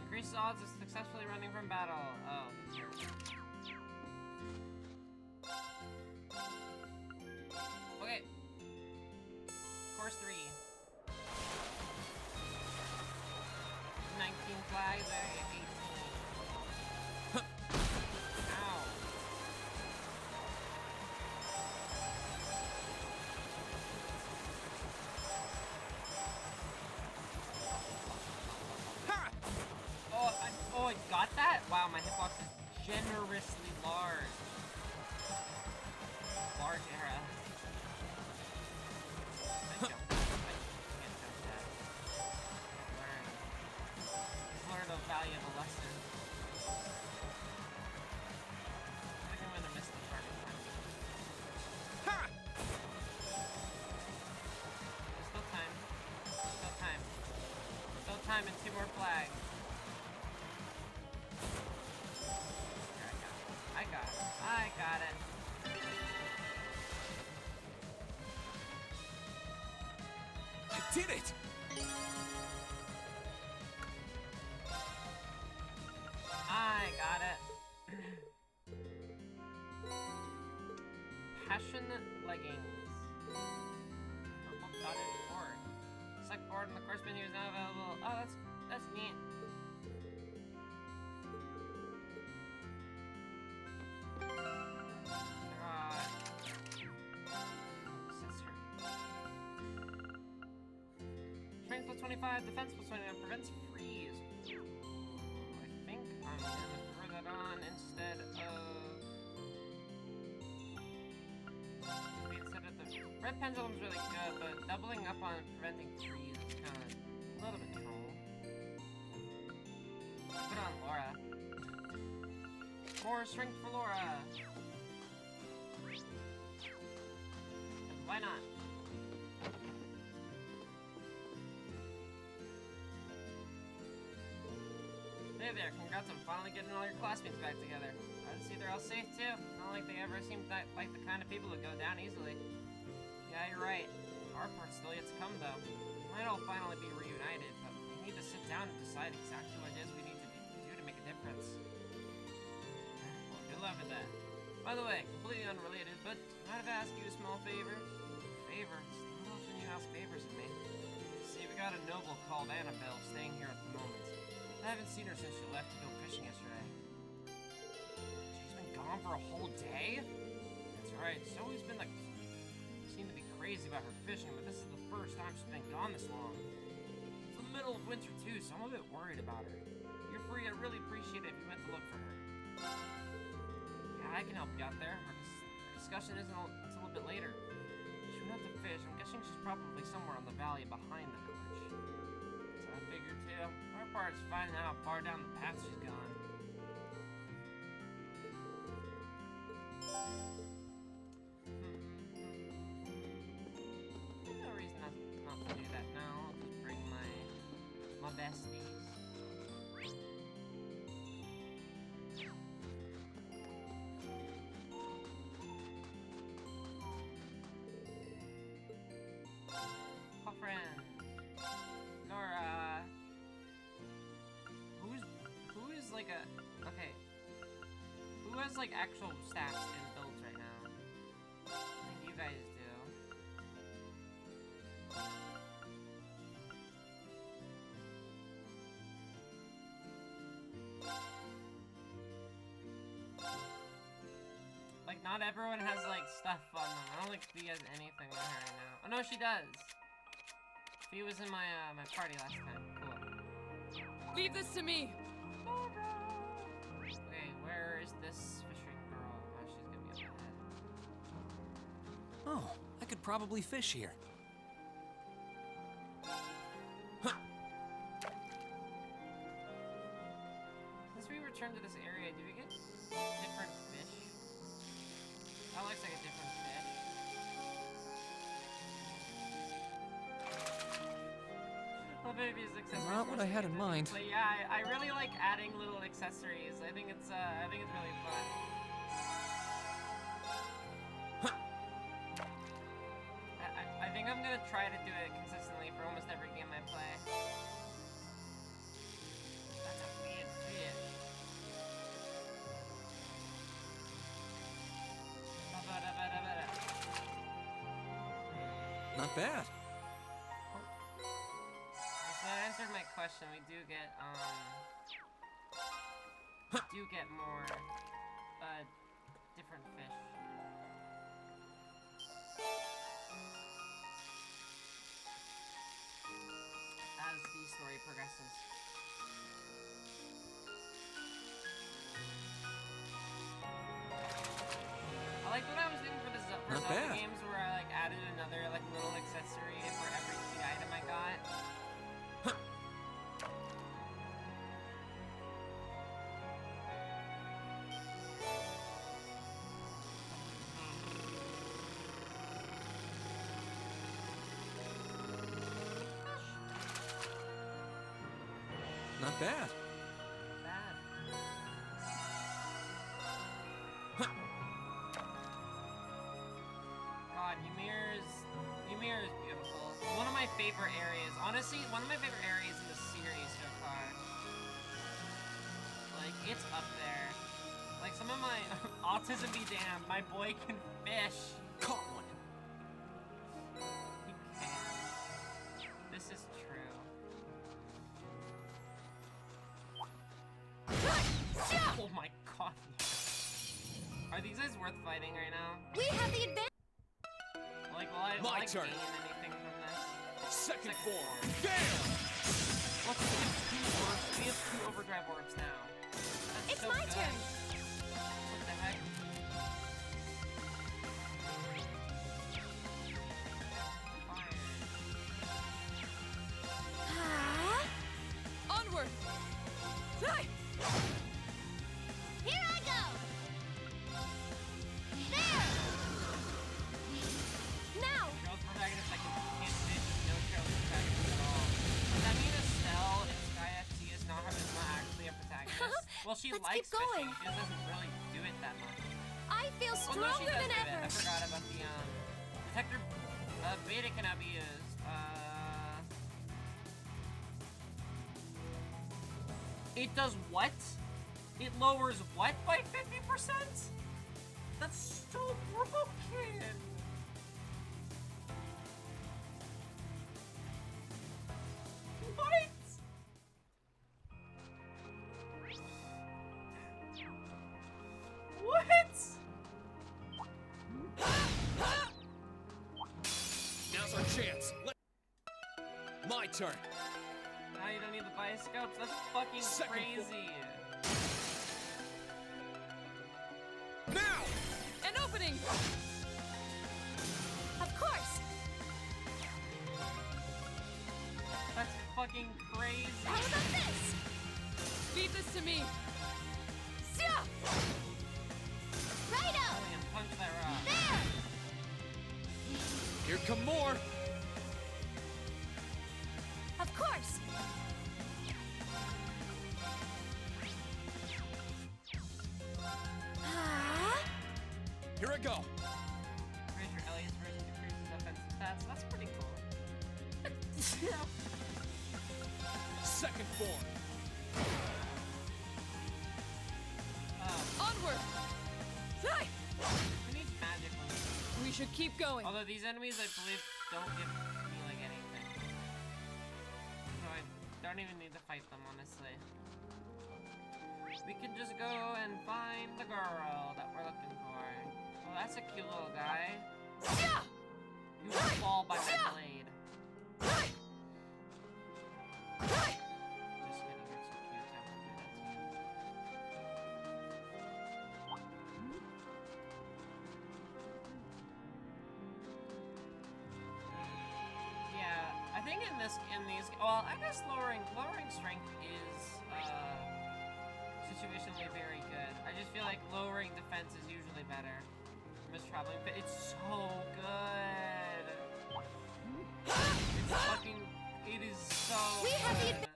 Increases odds of successfully running from battle. Oh. Okay. Course 3. 19 flags, 18. Ow. Oh, I got that? Wow, my hitbox more flag. I got it. I got it. I did it! I got it. Passion leggings. Purple dotted board. Select board in the course menu is now available. Oh, that's neat. Strength plus 25, defense plus 29, prevents freeze. I think I'm gonna throw that on instead of the red pendulum's really good, but doubling up on preventing freeze is kind of a little bit troll. Put on Laura. More strength for Laura. And why not? Hey there, congrats on finally getting all your classmates back together. I see they're all safe too. Not like they ever seemed like the kind of people who go down easily. Yeah, you're right. Our part's still yet to come though. We might all finally be reunited, but we need to sit down and decide exactly what it is we need to do to make a difference. Well, good luck with that. By the way, completely unrelated, but mind if I ask you a small favor? Favor? It's not often you ask favors of me. See, we got a noble called Annabelle staying here at the moment. I haven't seen her since she left to go fishing yesterday. She's been gone for a whole day? That's right, she's always been like, seemed to be crazy about her fishing, but this is the first time she's been gone this long. It's the middle of winter too, so I'm a bit worried about her. If you're free, I'd really appreciate it if you went to look for her. Yeah, I can help you out there. Our discussion isn't until a little bit later. She went out to fish. I'm guessing she's probably somewhere in the valley behind the village. So I figured too. Our part's finding out how far down the path she's gone. There's no reason not to do that now. I'll just bring my besties. Oh, friend. Nora. Who's like a... Okay. Who has like actual stats and builds right now? I think you guys do. Like, not everyone has like stuff on them. I don't think Fee has anything on her right now. Oh no, she does. Fee was in my my party last time. Cool. Leave this to me! Okay, where is this fishing girl? Oh, she's gonna be up ahead. Oh, I could probably fish here. Huh. Since we returned to this area, do we get different fish? That looks like a different fish. Well, baby's accessories. Not what I had in mind. But yeah, I really like adding little accessories. I think it's really fun. I think I'm gonna try to do it consistently for almost every game I play. That's a weird fish. Not bad. So that answered my question. We do get more different fish. As the story progresses. I like what I was doing for the Not Zelda bad. games where I like added another like little accessory for every key item I got. Not bad. Bad. God, Ymir is beautiful. One of my favorite areas. Honestly, one of my favorite areas in the series so far. Like, it's up there. Like, some of my autism be damned, my boy can fish. Caught one. He can. This is true. Oh my god. Are these guys worth fighting right now? We have the advantage. Like, will I My gain turn. anything from this? Second form. Damn! Look, we have two overdrive orbs now. That's It's so my good. turn. What the heck? Fire. Onward. Hi. Here I go! There! Now. Trail's protagonist, I can't finish with no trail's protagonist at all. Does that mean Estelle in Sky FC is not actually a protagonist? Well, she Let's likes keep going. fishing, she just doesn't really do it that much. I feel Well, no, she stronger does than do it. ever. I forgot about the, detector, beta cannot be used. It does what? It lowers what by 50%? That's so broken! What? What? Now's our chance. My turn. Now you don't need the bioscopes? That's fucking Second crazy. Now! An opening. Of course. That's fucking crazy. How about this? Leave this to me. Sia! Righto! William, punch that rock. There! Here come more. Of course. Here I go. Raise your Elliot's version decreases offensive stats. That's pretty cool. Second form. Onward. Hi. Who needs magic ones? We should keep going. Although these enemies, I believe, don't give me like anything. So I don't even need to fight them, honestly. We can just go and find the girl that we're looking for. Oh, that's a cute little guy. Sia! You will fall by my blade. Hi. Hi. Just kidding, you're so cute. I won't do that to you. Yeah, I think in these, well, I guess lowering strength is situationally very good. I just feel like lowering defense is usually better. Miss traveling, but it's so good. It's fucking, it is so We have the good.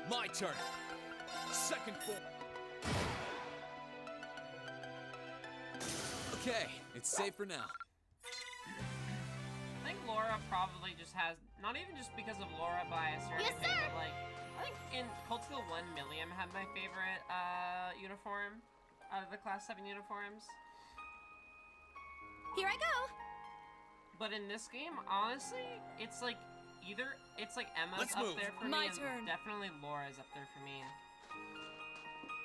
My turn. Second form. Okay, it's safe for now. I think Laura probably just has, not even just because of Laura bias or Yes, anything, sir. but like, I think in Cultural 1 Millium had my favorite uniform out of the Class 7 uniforms. Here I go. But in this game, honestly, it's like either, it's like Emma's Let's up move. there for My me, turn. and definitely Laura's up there for me.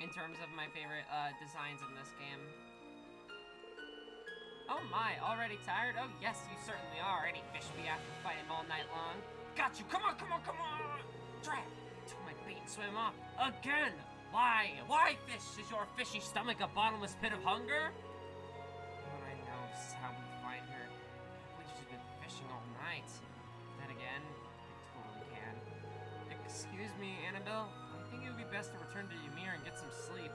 In terms of my favorite designs in this game. Oh my, already tired? Oh yes, you certainly are. Any fish me after fighting all night long. Got you, come on, come on, come on! Drag! Took my bait and swim off. Again! Why? Why, fish? Is your fishy stomach a bottomless pit of hunger? Oh, I know, this is how we find her. We've just been fishing all night. Then again, we totally can. Excuse me, Annabelle. I think it would be best to return to Ymir and get some sleep.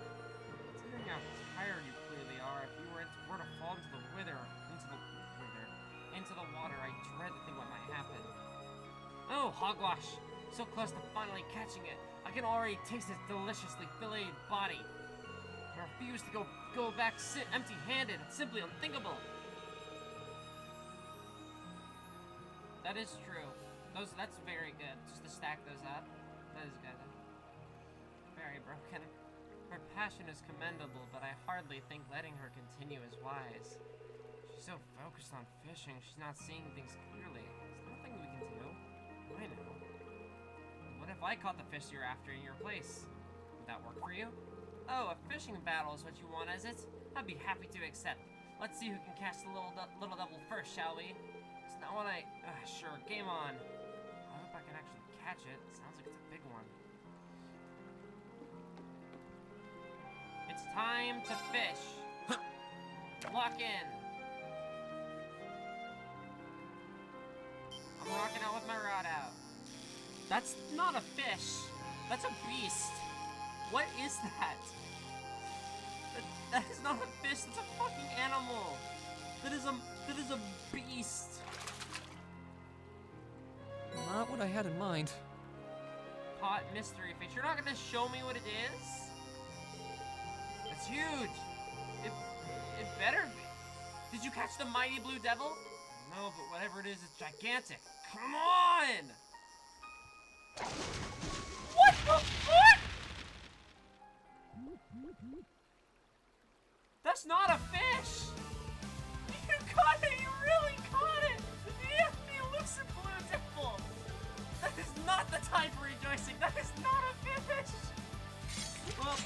Considering how tired you clearly are, if you were to fall into the water, I dread to think what might happen. Oh, hogwash! So close to finally catching it. I can already taste its deliciously filleted body. I refuse to go back empty-handed. It's simply unthinkable. That is true. That's very good. Just to stack those up. That is good. Very broken. Her passion is commendable, but I hardly think letting her continue is wise. She's so focused on fishing, she's not seeing things clearly. There's nothing we can do. I know. What if I caught the fish you're after in your place? Would that work for you? Oh, a fishing battle is what you want, is it? I'd be happy to accept. Let's see who can catch the little devil first, shall we? It's not what I... sure, game on. I hope I can actually catch it. Sounds like it's a big one. It's time to fish. Lock in. I'm rocking out with my rod out. That's not a fish. That's a beast. What is that? That is not a fish. That's a fucking animal. That is a beast. Not what I had in mind. Caught mystery fish. You're not gonna show me what it is? It's huge. It better be. Did you catch the mighty blue devil? No, but whatever it is, it's gigantic. Come on! What the fuck? That's not a fish! You caught it! You really caught it! Yeah, he looks beautiful! That is not the time for rejoicing! That is not a fish! Well...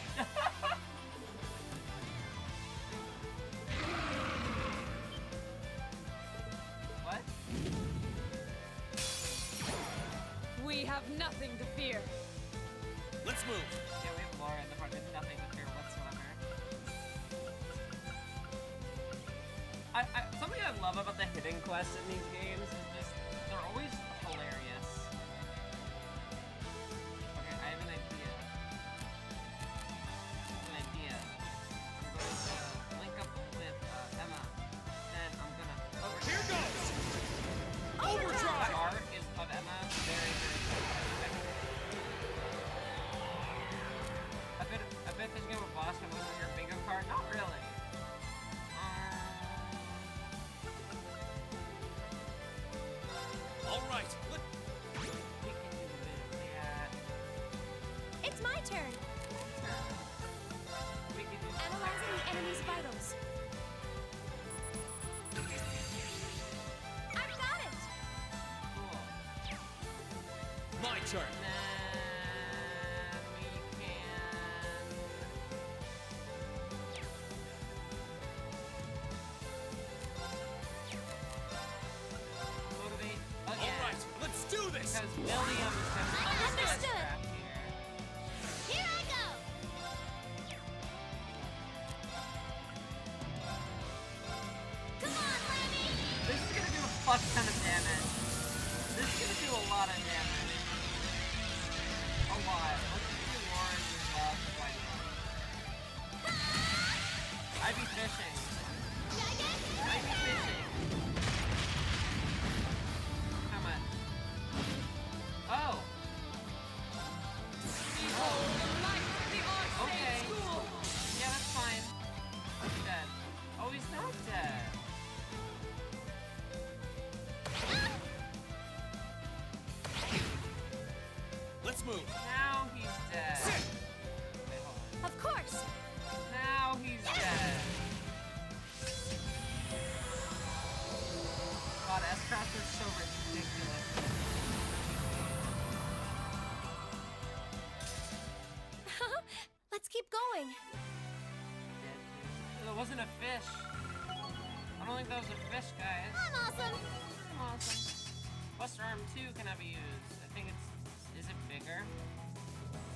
What? We have nothing to fear. Let's move. Yeah, we have Laura in the front with nothing to fear whatsoever. Something I love about the hidden quests in these games is just, they're always hilarious. Okay, I have an idea. I'm going to link up with Emma, and I'm gonna... Oh, Here goes! Overdrive! The art is of Emma, very, very good. I bet there's gonna be a boss from looking at your bingo card. Not really. All right. It's my turn. Analyzing the enemy's vitals. I've got it. Cool. My turn. And then we can... motivate again. All right, let's do this. Because William has Understood. trapped here. Here I go. Come on, Lemmy. This is gonna do a fuck ton of damage. This is gonna do a lot of damage. A lot. Let's do Lauren buff. Why not? I'd be fishing. I'd be fishing. How much? Oh! Okay. Yeah, that's fine. He's dead. Oh, he's not dead. Let's move. Now he's dead. Wait, hold on. Of course. Now he's dead. God, S-Craft is so ridiculous. Let's keep going. That wasn't a fish. I don't think that was a fish, guys. I'm awesome. Awesome. Buster Arm 2 can I be used? I think it's... Is it bigger?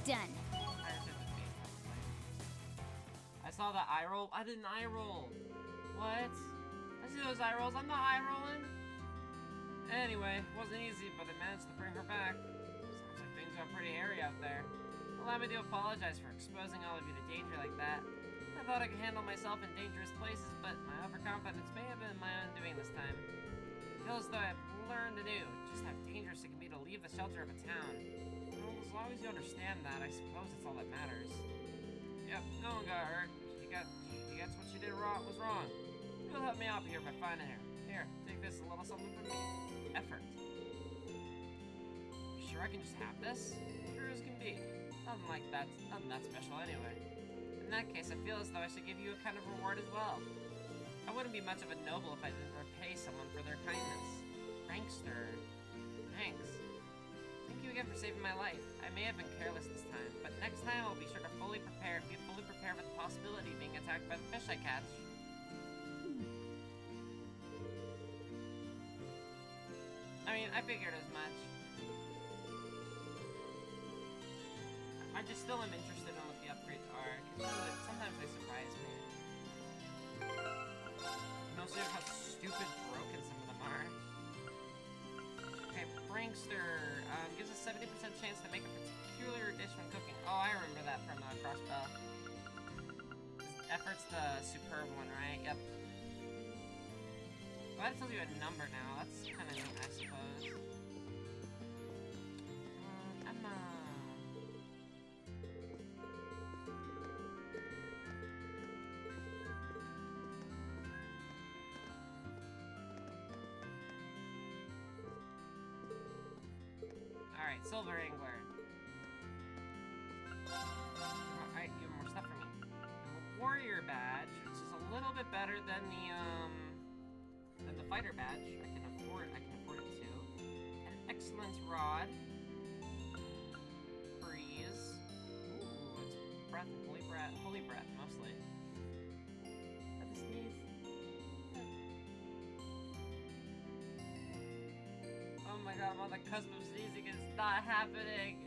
Done. I saw the eye roll. I did an eye roll. What? I see those eye rolls. I'm not eye rolling. Anyway, it wasn't easy, but I managed to bring her back. Sounds like things are pretty hairy out there. Allow me to apologize for exposing all of you to danger like that. I thought I could handle myself in dangerous places, but my overconfidence may have been my undoing this time. I feel as though I've learned anew just how dangerous it can be to leave the shelter of a town. Rules long as you understand that, I suppose that's all that matters. Yep, no one got hurt. She gets what she did was wrong. You'll help me out here by finding her. Here, take this, a little something from me. Effort. Sure I can just have this? Sure as can be. Nothing that special anyway. In that case, I feel as though I should give you a kind of reward as well. I wouldn't be much of a noble if I didn't repay someone for their kindness. Prankster. Thanks. Thank you again for saving my life. I may have been careless this time, but next time I'll be sure to be fully prepared for the possibility of being attacked by the fish I catch. I mean, I figured as much. I just still am interested in what the upgrades are, because sometimes they surprise me. Mostly how stupid broken some of them are. Okay, Prankster gives a 70% chance to make a particular dish when cooking. Oh, I remember that from Crossbell. Effort's the superb one, right? Yep. Glad it tells you a number now. That's kind of neat, I suppose. Emma. Alright, Silver Angler. Alright, you have more stuff for me. Warrior badge, which is a little bit better than the fighter badge. I can afford it too. An excellence rod. Breeze. Ooh, it's breath, holy breath mostly. Have to sneeze. Oh my god, I'm on the cusp of sneezing. It's not happening.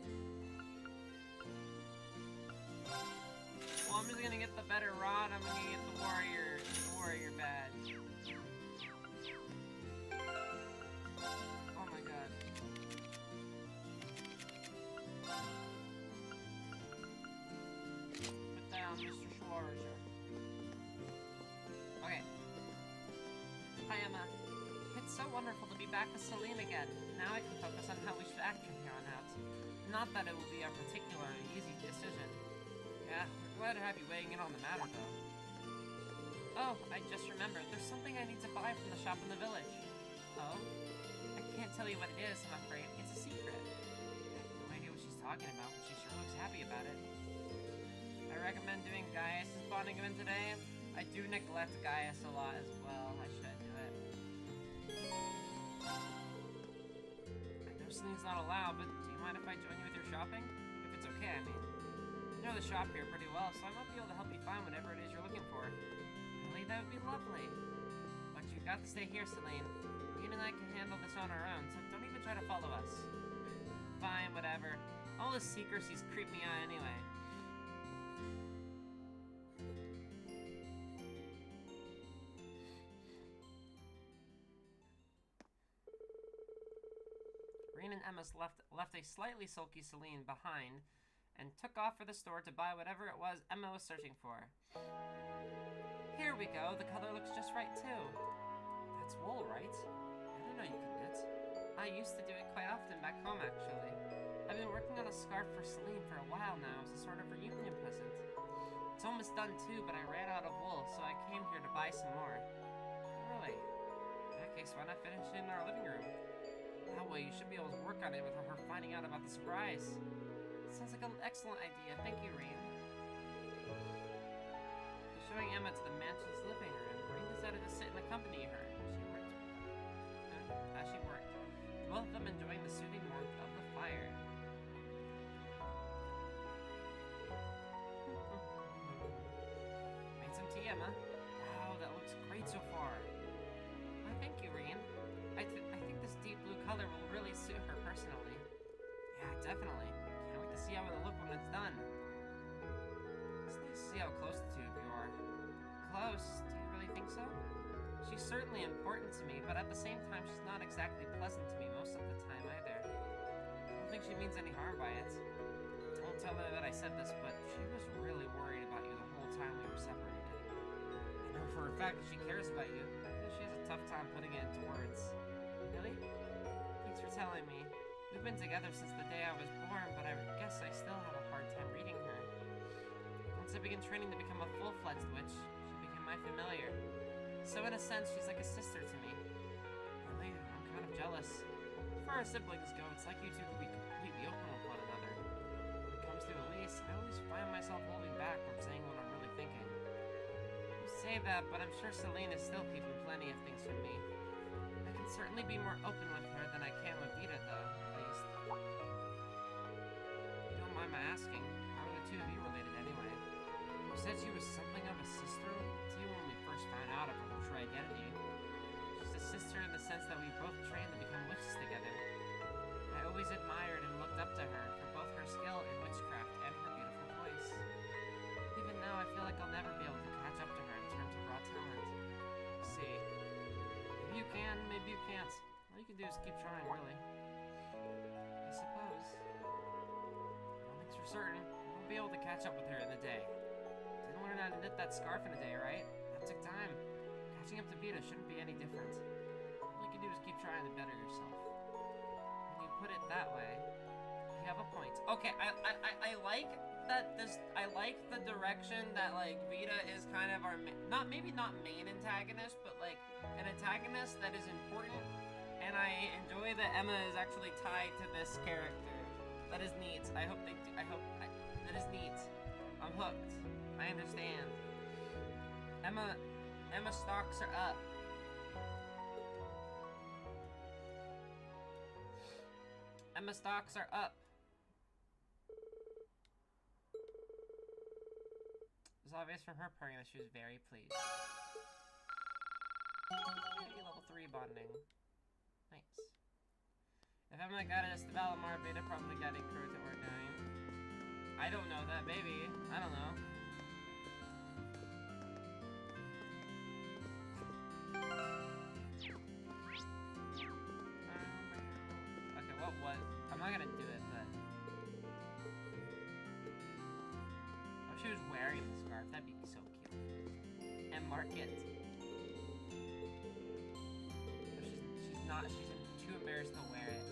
Well, I'm just gonna get the better rod. I'm gonna get the warrior badge. Oh my god. Put down Mr. Schwarzer. Okay. Hi, Emma. It's so wonderful to be back with Celine again. Now I can focus on how we should act from here on out. Not that it will be a particularly easy decision. Yeah, we're glad to have you weighing in on the matter, though. Oh, I just remembered. There's something I need to buy from the shop in the village. Oh? I can't tell you what it is, I'm afraid. It's a secret. I have no idea what she's talking about, but she sure looks happy about it. I recommend doing Gaius' bonding event today. I do neglect Gaius a lot as well. I should do it. I know Celine's not allowed, but do you mind if I join you with your shopping? If it's okay, I mean. I know the shop here pretty well, so I might be able to help you find whatever it is you're looking for. Really, that would be lovely. But you've got to stay here, Celine. Rean and I can handle this on our own, so don't even try to follow us. Fine, whatever. All this secrecy's creep me out anyway. Rean and Emma left a slightly sulky Celine behind and took off for the store to buy whatever it was Emma was searching for. Here we go. The color looks just right, too. That's wool, right? I didn't know you could knit. I used to do it quite often back home, actually. I've been working on a scarf for Celine for a while now as a sort of reunion present. It's almost done, too, but I ran out of wool, so I came here to buy some more. Really? In that case, why not finish it in our living room? That way, you should be able to work on it without her finding out about the surprise. Sounds like an excellent idea. Thank you, Rean. Showing Emma to the mansion's living room, Rean decided to sit and accompany her. She worked. Both of them enjoying the soothing warmth of the fire. Made some tea, Emma. Wow, that looks great so far. Why, thank you, Rean. I think this deep blue color will really suit her personally. Yeah, definitely. Can't wait to see how it'll look when it's done. It's nice to see how close the two of you are. Close? Do you really think so? She's certainly important to me, but at the same time, she's not exactly pleasant to me most of the time either. I don't think she means any harm by it. Don't tell her that I said this, but she was really worried about you the whole time we were separated. I know for a fact that she cares about you. I think she has a tough time putting it into words. Really? Thanks for telling me. We've been together since the day I was born, but I guess I still have a hard time reading her. Once I began training to become a full-fledged witch, she became my familiar. So in a sense, she's like a sister to me. Really, I'm kind of jealous. As far as siblings go, it's like you two could be completely open with one another. When it comes to Elise, I always find myself holding back from saying what I'm really thinking. You say that, but I'm sure Celine is still keeping plenty of things from me. I can certainly be more open with her than I can with Vita, though, at least. You don't mind my asking, how are the two of you related anyway? You said she was something of a sister to you when we first found out of her true identity. She's a sister in the sense that we both trained to become witches together. I always admired and looked up to her for both her skill in witchcraft and her beautiful voice. Even now, I feel like I'll never be able to catch up to her in terms of raw talent. We'll see. Maybe you can, maybe you can't. All you can do is keep trying, really. I suppose. One thing's for certain, I won't be able to catch up with her in a day. Didn't learn how to knit that scarf in a day, right? That took time. Catching up to Vita shouldn't be any different. All you can do is keep trying to better yourself. When you put it that way, you have a point. Okay, I like that I like the direction that, like, Vita is kind of our, maybe not main antagonist, but, like, an antagonist that is important, and I enjoy that Emma is actually tied to this character. That is neat. That is neat. I'm hooked. I understand. Emma stocks are up. Emma stocks are up. It was obvious from her purring that she was very pleased. Okay, level 3 bonding. Nice. If Emma got us to Valimar, Vita probably got a crew to Ordine. I don't know that, maybe. I don't know. Okay, what was... I'm not gonna do it, but... If she was wearing the scarf, that'd be so cute. And mark it. She's not, she's too embarrassed to wear it.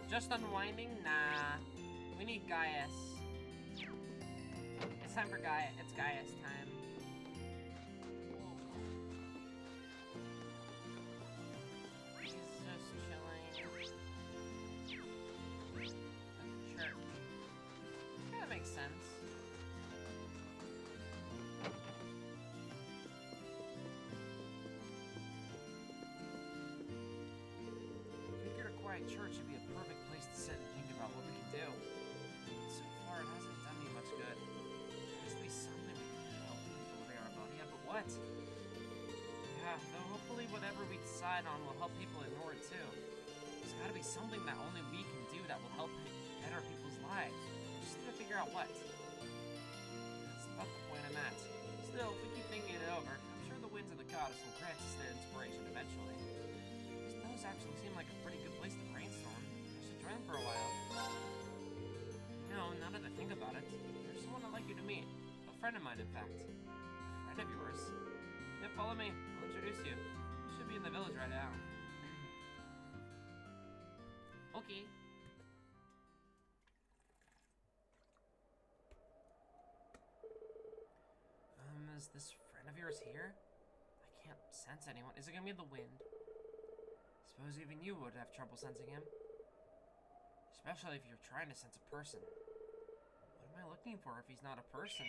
Just unwinding? Nah. We need Gaius. It's time for Gaius. It's Gaius time. He's just chilling. Sure. Kinda makes sense. Figured a quiet church would be a perfect place to sit and think about what we can do. So far, it hasn't done me much good. There has to be something we can do to help people where they are about. Yeah, but what? Yeah, though hopefully whatever we decide on will help people in Nord too. There's gotta be something that only we can do that will help better people's lives. We just need to figure out what. That's about the point I'm at. Still, if we keep thinking it over, I'm sure the winds of the goddess will grant us their inspiration eventually. These those actually seem like a pretty good place to brainstorm. I should join for a while. No, now that I think about it, there's someone I'd like you to meet. A friend of mine, in fact. A friend of yours? Yeah, follow me. I'll introduce you. You should be in the village right now. Okay. Is this friend of yours here? I can't sense anyone. Is it gonna be the wind? Suppose even you would have trouble sensing him. Especially if you're trying to sense a person. What am I looking for if he's not a person?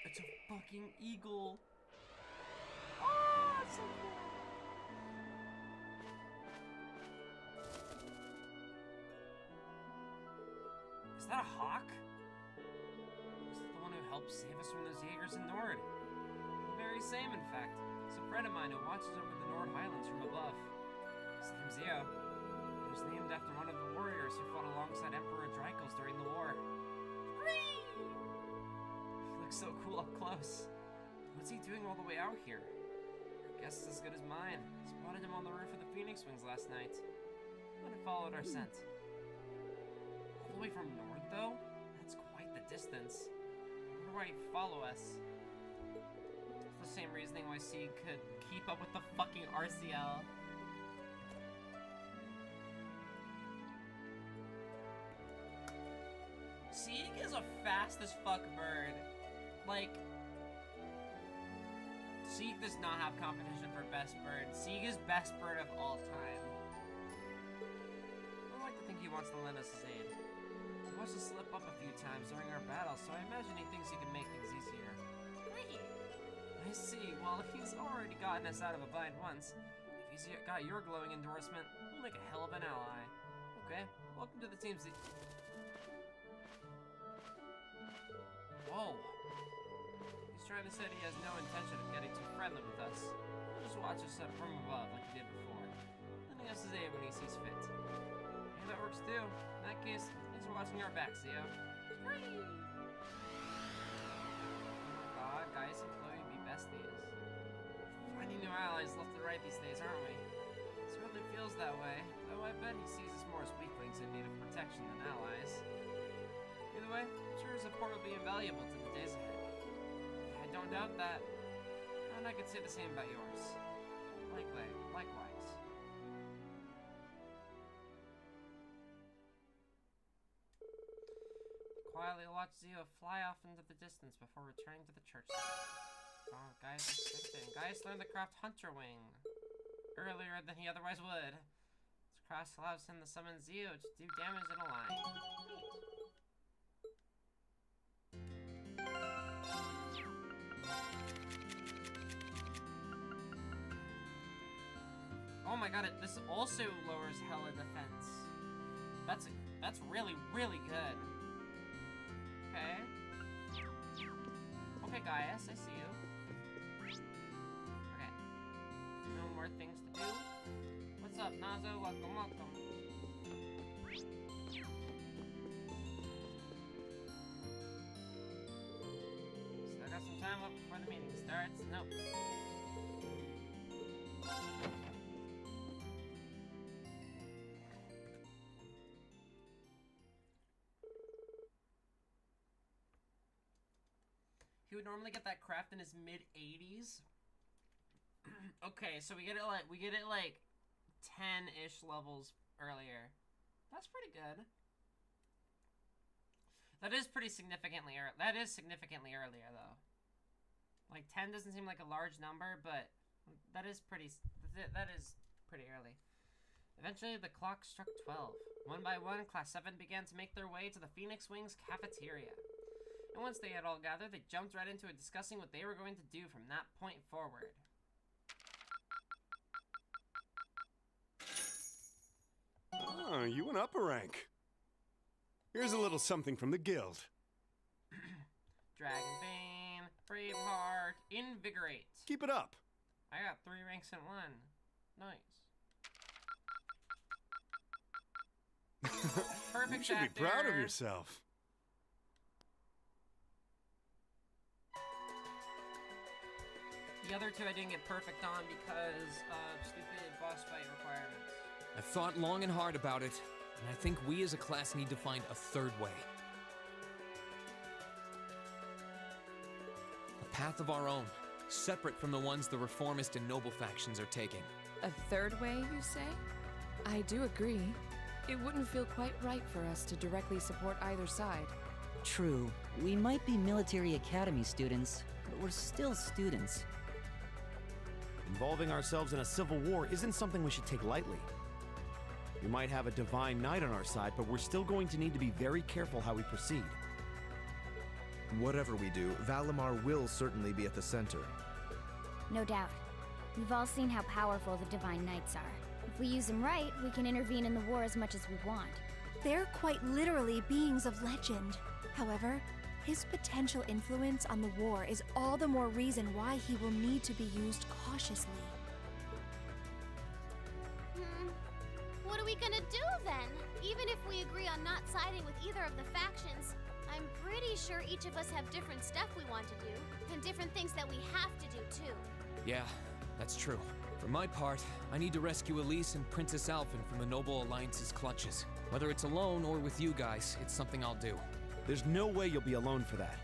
It's a fucking eagle! Oh, that's so cool! Is that a hawk? Is it the one who helped save us from those Jaegers in Nord? The very same, in fact. It's a friend of mine who watches over the Nord Highlands from above. His name's Zio. He was named after one of the warriors who fought alongside Emperor Drykos during the war. He looks so cool up close. What's he doing all the way out here? Your guess is as good as mine. Spotted him on the roof of the Phoenix Wings last night. But it followed our scent. All the way from Nord, though? That's quite the distance. Where do I follow us? If the same reasoning why Sieg could keep up with the fucking RCL. Sieg is a fast as fuck bird. Like, Sieg does not have competition for best bird. Sieg is best bird of all time. I like to think he wants to lend us his aid. He wants to slip up a few times during our battles, so I imagine he thinks he can make things easier. Great. I see. Well, if he's already gotten us out of a bind once, if he's got your glowing endorsement, we'll make a hell of an ally. Okay, welcome to the team, Sieg. Whoa. He's trying to say he has no intention of getting too friendly with us. He'll just watch us from above like he did before, lending us his aid when he sees fit. Maybe that works too. In that case, thanks for watching our backs, Theo. Free! Oh my god, Gaius and Chloe be besties. Finding new allies left and right these days, aren't we? It certainly feels that way, though I bet he sees us more as weaklings in need of protection than allies. Either way, I'm sure his support will be invaluable to the days ahead. I don't doubt that. And I could say the same about yours. Likewise. Quietly watch Zio fly off into the distance before returning to the church site. Oh, Gaius is thinking. Gaius learned the craft Hunter Wing earlier than he otherwise would. This craft allows him to summon Zio to do damage in a line. Neat. Oh my god, this also lowers Hella defense. That's really, really good. Okay. Okay, Gaius, I see you. Okay. No more things to do. What's up, Nazo? Welcome. Still got some time left before the meeting starts. Nope. He would normally get that craft in his mid-80s. Okay, so we get it like 10-ish levels earlier. That's pretty good. That is significantly earlier though. Like 10 doesn't seem like a large number, but that is pretty early. Eventually the clock struck 12. One by one, Class 7 began to make their way to the Phoenix Wings cafeteria. And once they had all gathered, they jumped right into it, discussing what they were going to do from that point forward. Ah, you went up a rank. Here's a little something from the guild. Dragonbane, Braveheart, Invigorate. Keep it up. I got 3 ranks in 1. Nice. Perfect. You should be proud of yourself. The other 2 I didn't get perfect on because of stupid boss fight requirements. I've thought long and hard about it, and I think we as a class need to find a third way. A path of our own, separate from the ones the reformist and noble factions are taking. A third way, you say? I do agree. It wouldn't feel quite right for us to directly support either side. True. We might be military academy students, but we're still students. Involving ourselves in a civil war isn't something we should take lightly. We might have a divine knight on our side, but we're still going to need to be very careful how we proceed. Whatever we do, Valimar will certainly be at the center. No doubt. We've all seen how powerful the Divine Knights are. If we use them right, we can intervene in the war as much as we want. They're quite literally beings of legend. However, his potential influence on the war is all the more reason why he will need to be used cautiously. What are we gonna do then? Even if we agree on not siding with either of the factions, I'm pretty sure each of us have different stuff we want to do, and different things that we have to do too. Yeah, that's true. For my part, I need to rescue Elise and Princess Alphen from the Noble Alliance's clutches. Whether it's alone or with you guys, it's something I'll do. There's no way you'll be alone for that.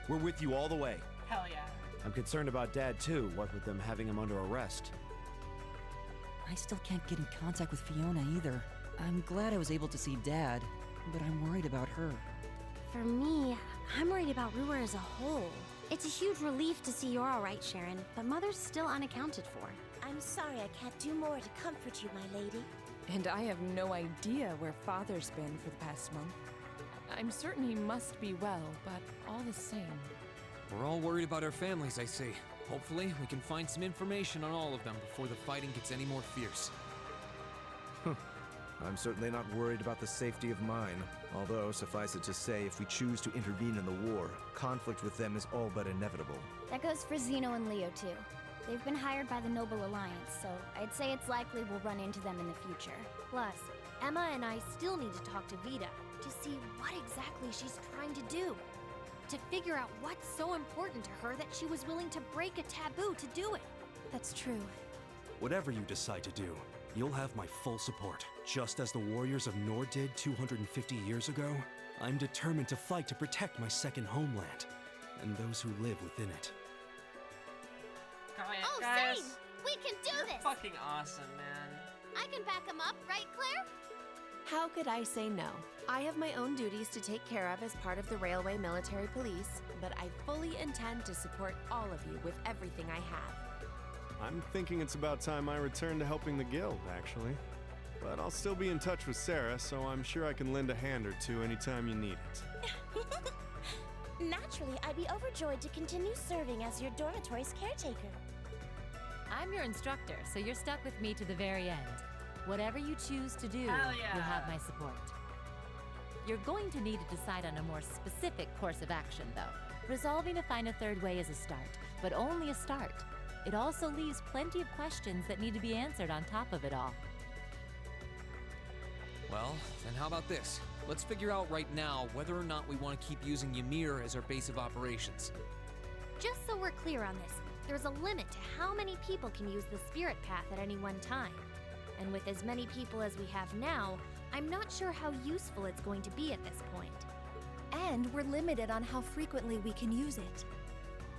We're with you all the way. Hell yeah. I'm concerned about Dad too, what with them having him under arrest. I still can't get in contact with Fiona either. I'm glad I was able to see Dad, but I'm worried about her. For me, I'm worried about Ruhr as a whole. It's a huge relief to see you're alright, Sharon, but Mother's still unaccounted for. I'm sorry I can't do more to comfort you, my lady. And I have no idea where Father's been for the past month. I'm certain he must be well, but all the same. We're all worried about our families, I see. Hopefully, we can find some information on all of them before the fighting gets any more fierce. I'm certainly not worried about the safety of mine. Although, suffice it to say, if we choose to intervene in the war, conflict with them is all but inevitable. That goes for Zeno and Leo, too. They've been hired by the Noble Alliance, so I'd say it's likely we'll run into them in the future. Plus, Emma and I still need to talk to Vita to see what exactly she's trying to do. To figure out what's so important to her that she was willing to break a taboo to do it. That's true. Whatever you decide to do, you'll have my full support. Just as the warriors of Nord did 250 years ago, I'm determined to fight to protect my second homeland, and those who live within it. Guys, Zane! We can do you're this! fucking awesome, man. I can back him up, right, Claire? How could I say no? I have my own duties to take care of as part of the Railway Military Police, but I fully intend to support all of you with everything I have. I'm thinking it's about time I return to helping the guild, actually. But I'll still be in touch with Sara, so I'm sure I can lend a hand or two anytime you need it. Naturally, I'd be overjoyed to continue serving as your dormitory's caretaker. I'm your instructor, so you're stuck with me to the very end. Whatever you choose to do, Hell yeah. you'll have my support. You're going to need to decide on a more specific course of action, though. Resolving to find a third way is a start, but only a start. It also leaves plenty of questions that need to be answered on top of it all. Well, then how about this? Let's figure out right now whether or not we want to keep using Ymir as our base of operations. Just so we're clear on this, there's a limit to how many people can use the spirit path at any one time. And with as many people as we have now, I'm not sure how useful it's going to be at this point. And we're limited on how frequently we can use it.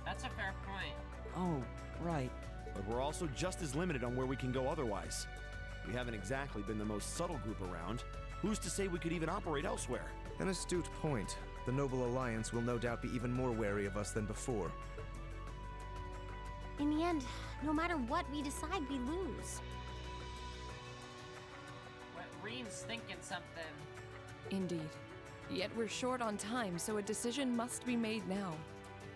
That's a fair point. Oh, right. But we're also just as limited on where we can go otherwise. We haven't exactly been the most subtle group around. Who's to say we could even operate elsewhere? An astute point. The Noble Alliance will no doubt be even more wary of us than before. In the end, no matter what we decide, we lose. Rean's thinking something. Indeed. Yet we're short on time, so a decision must be made now.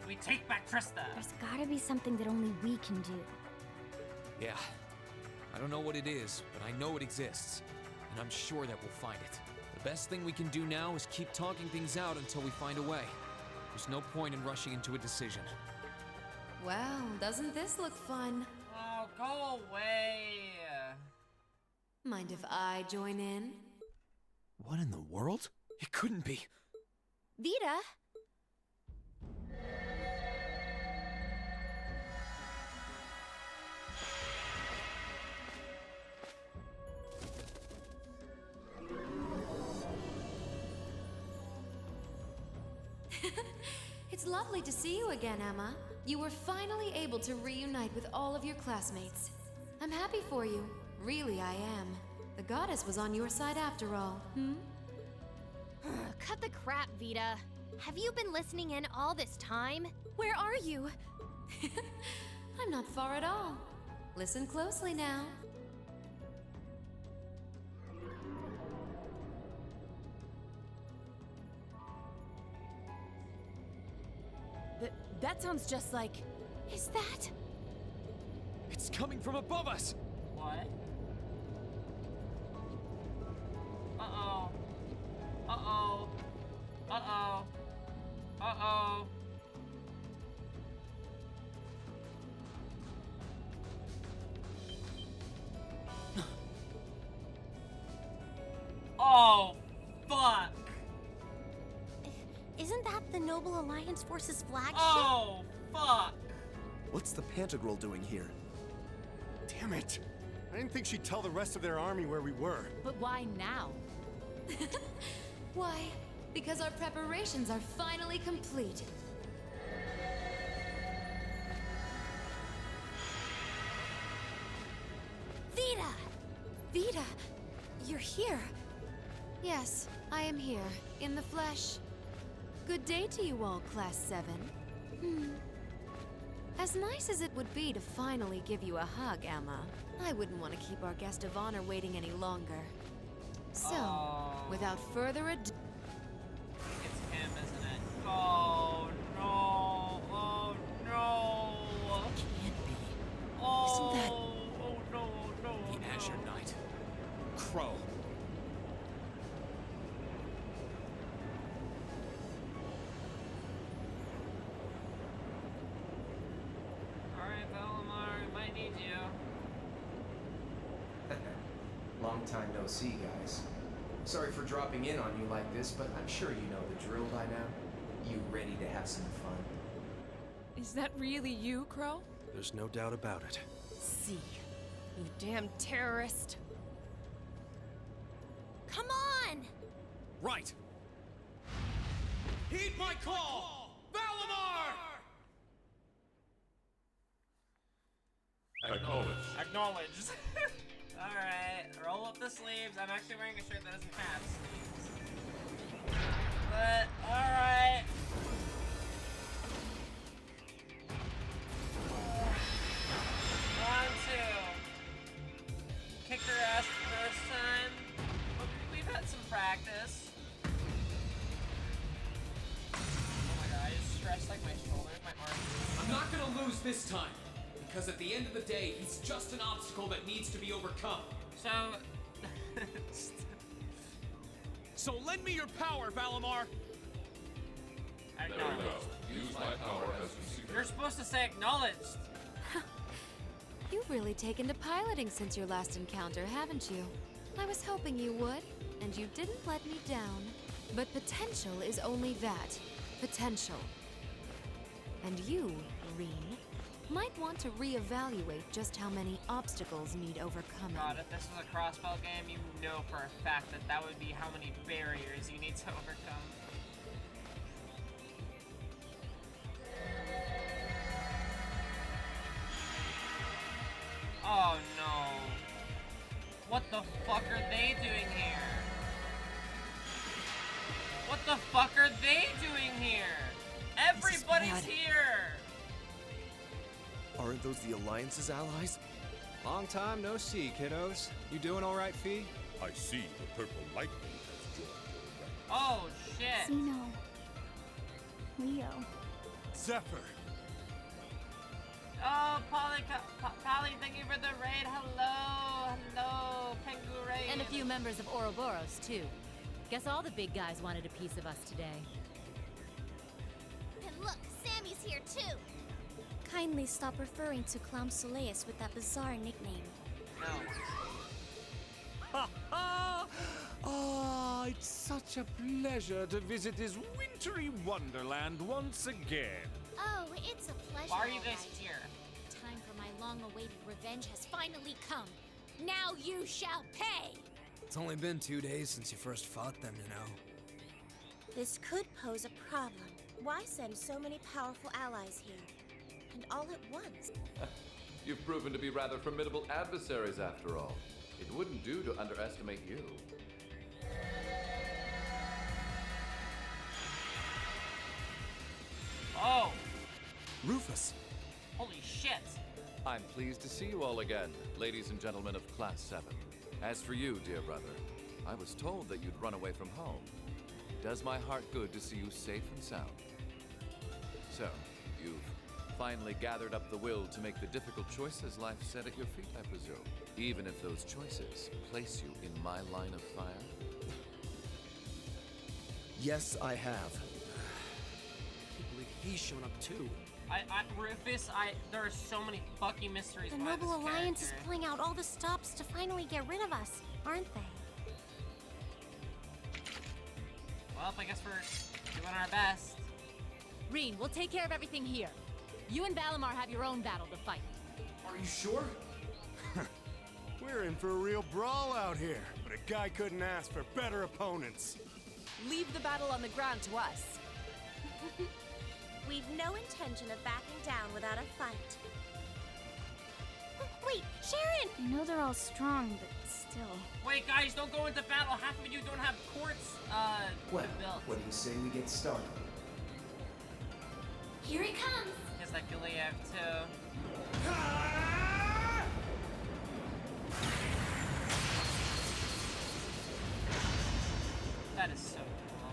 We take back Trista. There's gotta be something that only we can do. Yeah. I don't know what it is, but I know it exists. And I'm sure that we'll find it. The best thing we can do now is keep talking things out until we find a way. There's no point in rushing into a decision. Well, doesn't this look fun? Oh, go away. Mind if I join in? What in the world? It couldn't be. Vita? It's lovely to see you again, Emma. You were finally able to reunite with all of your classmates. I'm happy for you. Really, I am. The goddess was on your side after all, Cut the crap, Vita. Have you been listening in all this time? Where are you? I'm not far at all. Listen closely now. That sounds just like... Is that? It's coming from above us! What? Uh-oh. Uh-oh. Uh-oh. Uh-oh. Oh, fuck! Isn't that the Noble Alliance Force's flagship? Oh, fuck! What's the Pantagruel doing here? Damn it! I didn't think she'd tell the rest of their army where we were. But why now? Why? Because our preparations are finally complete. Ada, you're here. Yes, I am here, in the flesh. Good day to you all, Class 7. As nice as it would be to finally give you a hug, Emma, I wouldn't want to keep our guest of honor waiting any longer. So, without further ado... It's him, isn't it? Oh, no. Oh, no. Can't be. Oh, Isn't that... oh, no, no, The no. Azure Knight. Crow. Alright, Valimar, we might need you. Long time no see, guys. Sorry for dropping in on you like this, but I'm sure you know the drill by now. You ready to have some fun? Is that really you, Crow? There's no doubt about it. See, you damn terrorist. Come on! Right. Heed my call! Valimar! Acknowledged. Alright, roll up the sleeves. I'm actually wearing a shirt that doesn't have sleeves. But, alright. Round 2. Kicked her ass the first time. But we've had some practice. Oh my god, I just stretched like my shoulders, my arms. I'm not gonna lose this time. Because at the end of the day, he's just an obstacle that needs to be overcome. So... So lend me your power, Valimar! Acknowledged. Use my power as we see. You're supposed to say acknowledged. You've really taken to piloting since your last encounter, haven't you? I was hoping you would, and you didn't let me down. But potential is only that. Potential. And you, Rean, might want to reevaluate just how many obstacles need overcoming. God, if this was a crossbow game, you know for a fact that that would be how many barriers you need to overcome. Oh no. What the fuck are they doing here? What the fuck are they doing here? Everybody's here! Aren't those the Alliance's allies? Long time no see, kiddos. You doing all right, Fee? I see the purple lightning has joined your ranks. Oh shit. Zeno. Leo. Zephyr. Oh, Polly, thank you for the raid. Hello, hello, Pengu raid. And a few members of Ouroboros, too. Guess all the big guys wanted a piece of us today. And look, Sammy's here too. Kindly stop referring to Clown Soleus with that bizarre nickname. No. Ha ha! Ah, it's such a pleasure to visit this wintry wonderland once again. Oh, it's a pleasure. Why are you all guys right. here? Time for my long-awaited revenge has finally come. Now you shall pay! It's only been 2 days since you first fought them, you know. This could pose a problem. Why send so many powerful allies here? And all at once? You've proven to be rather formidable adversaries after all. It wouldn't do to underestimate you. Oh! Rufus! Holy shit! I'm pleased to see you all again, ladies and gentlemen of Class 7. As for you, dear brother, I was told that you'd run away from home. It does my heart good to see you safe and sound. So, you've finally gathered up the will to make the difficult choices life set at your feet, I presume. Even if those choices place you in my line of fire? Yes, I have. I can't believe he's shown up too. Rufus, there are so many fucking mysteries The behind Noble this Alliance is character. pulling out all the stops to finally get rid of us, aren't they? Well, I guess we're doing our best. Rean, we'll take care of everything here. You and Valimar have your own battle to fight. Are you sure? We're in for a real brawl out here, but a guy couldn't ask for better opponents. Leave the battle on the ground to us. We've no intention of backing down without a fight. Wait, Sharon! I know they're all strong, but still. Wait, guys, don't go into battle. Half of you don't have quartz, Well, built. what do you say we get started? Here he comes. Guess I feel like I have to. That is so cool.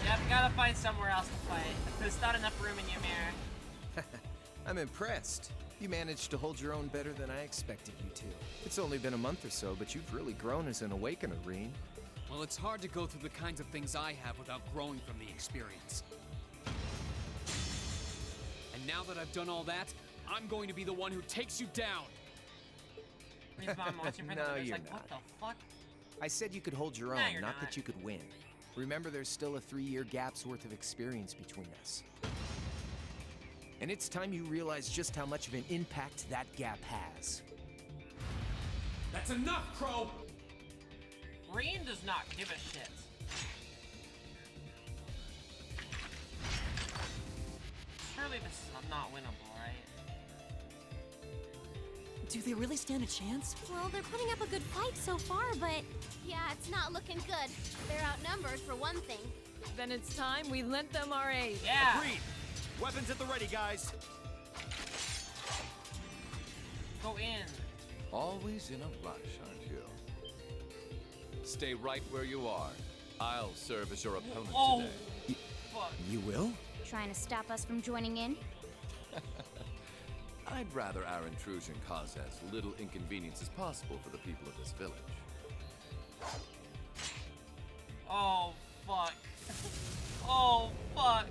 Yep, gotta find somewhere else to fight. There's not enough room in Ymir. I'm impressed. You managed to hold your own better than I expected you to. It's only been a month or so, but you've really grown as an Awakener, Rean. Well, it's hard to go through the kinds of things I have without growing from the experience. And now that I've done all that, I'm going to be the one who takes you down. His mom watching for No, the you're like, what not. the fuck? I said you could hold your No, own, you're not not. that you could win. Remember, there's still a 3-year gap's worth of experience between us. And it's time you realize just how much of an impact that gap has. That's enough, Crow! Rean does not give a shit. Surely this is not winnable, right? Do they really stand a chance? Well, they're putting up a good fight so far, but... Yeah, it's not looking good. They're outnumbered for one thing. Then it's time we lent them our aid. Yeah! Agreed. Weapons at the ready, guys. Go in. Always in a rush, aren't you? Stay right where you are. I'll serve as your opponent today. Fuck. You will? Trying to stop us from joining in? I'd rather our intrusion cause as little inconvenience as possible for the people of this village. Oh, fuck. Oh, fuck.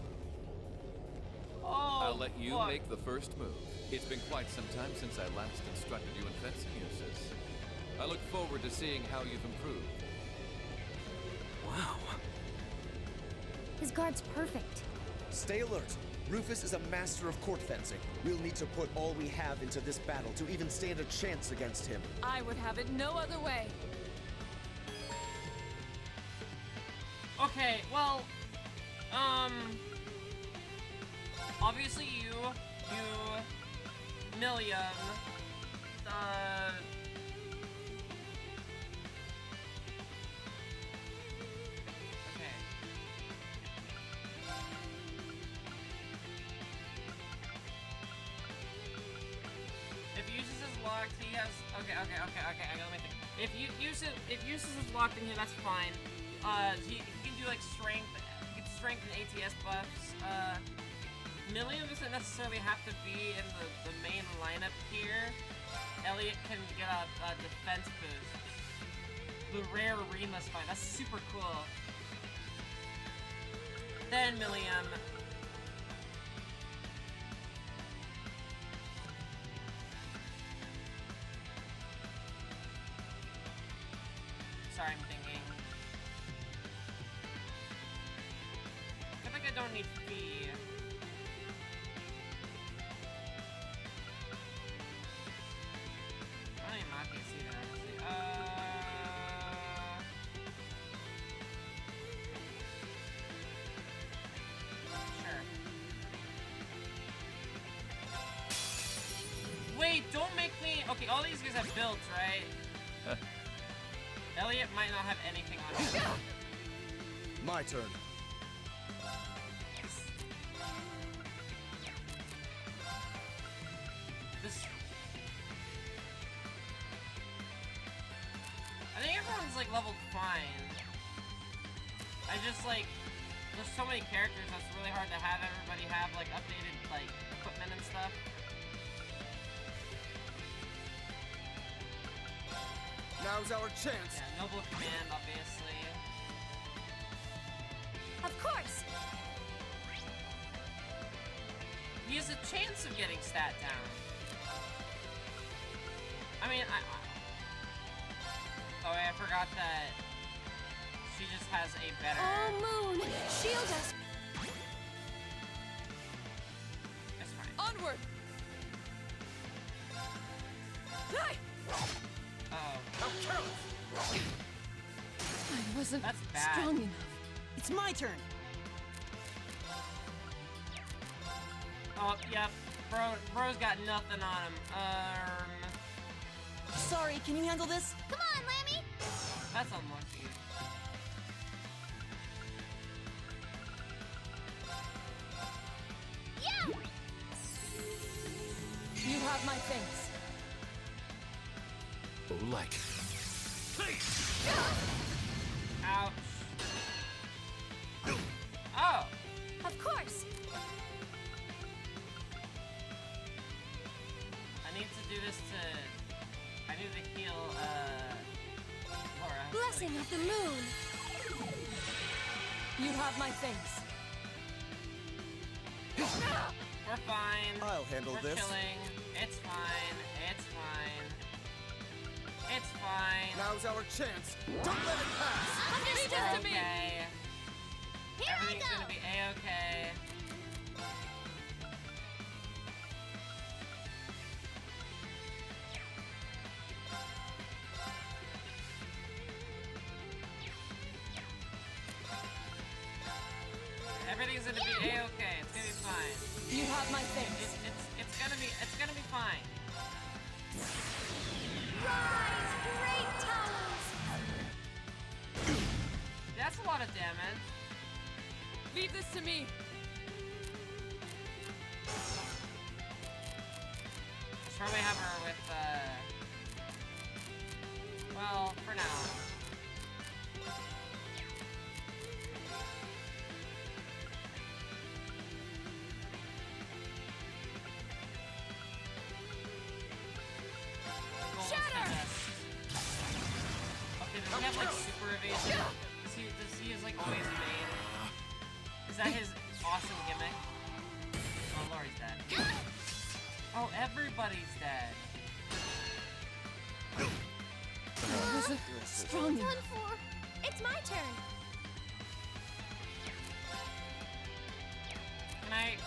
Oh, I'll let you fuck. make the first move. It's been quite some time since I last instructed you in fencing uses. I look forward to seeing how you've improved. Wow. His guard's perfect. Stay alert. Rufus is a master of court fencing. We'll need to put all we have into this battle to even stand a chance against him. I would have it no other way. Okay, well, obviously you, Milliam, okay. If uses is locked, he has, okay, let me think. If uses is locked in here, that's fine. He can do like strength, and ATS buffs. Milliam doesn't necessarily have to be in the main lineup here. Elliot can get a defense boost. The rare Reanless fight, that's super cool. Then Milliam. Sorry, I'm thinking. I think I don't need fee. I don't even have to see that, honestly. Sure. Wait, don't make me... Okay, all these guys have builds, right? Elliot might not have anything on him. My turn. This... I think everyone's like leveled fine. I just like... There's so many characters that's really hard to have everybody have like updated like equipment and stuff. Now's our chance. Yeah, Noble Command, obviously. Of course! He has a chance of getting stat down. I mean, oh, I forgot that she just has a better... Oh, Moon! Shield us! That's fine. Onward! Die! Oh. I wasn't That's bad. strong enough. It's my turn. Oh, yep. Bro's got nothing on him. Sorry, can you handle this? Come on, Lammy! That's unlucky. Yeah! You have my things. Oh, like. Ouch. Oh! Of course! I need to do this to... I need to heal, Laura. Blessing of the moon! You have my things. We're fine. I'll handle We're this. Chilling. It's fine. It's fine. It's fine. Now's our chance. Don't let it pass. Understood. Okay. Here Everything's I go. gonna be a-okay. Everything's gonna be a-okay. It's gonna be fine. You have my things. It's gonna be fine. Rise, great towers! That's a lot of damage. Leave this to me. Should probably have her with, well, for now. Shatter! Okay, does he have, like, super evasion? Does he has, like, always evade? Is that his awesome gimmick? Oh, Laurie's dead. Oh, everybody's dead. Strong. Done for. It's my turn. Can I,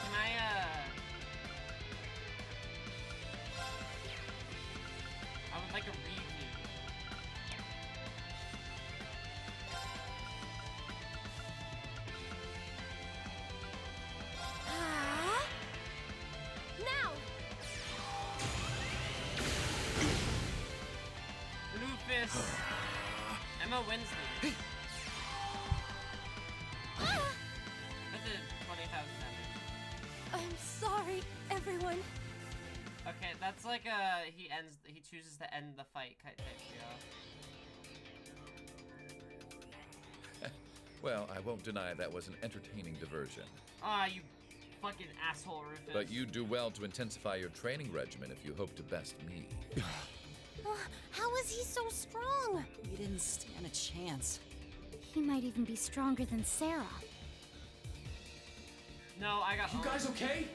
I would like a review. Now! Rufus! Emma Winsley. That did 20,000 damage. I'm sorry, everyone. Okay, that's like he chooses to end the fight type deal. Well, I won't deny that was an entertaining diversion. Ah, you fucking asshole, Rufus. But you do well to intensify your training regimen if you hope to best me. How is he so strong? We didn't stand a chance. He might even be stronger than Sara. No, I got. You guys okay?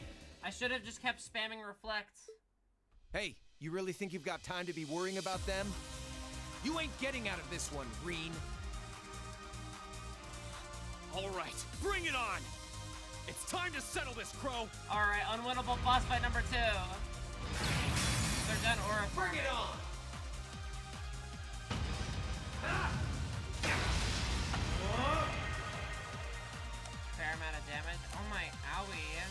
I should have just kept spamming reflect. Hey, you really think you've got time to be worrying about them? You ain't getting out of this one, Rean. All right, bring it on! It's time to settle this, Crow! Alright, unwinnable boss fight number 2. They're done or Bring it on! Fair amount of damage. Oh my, owie.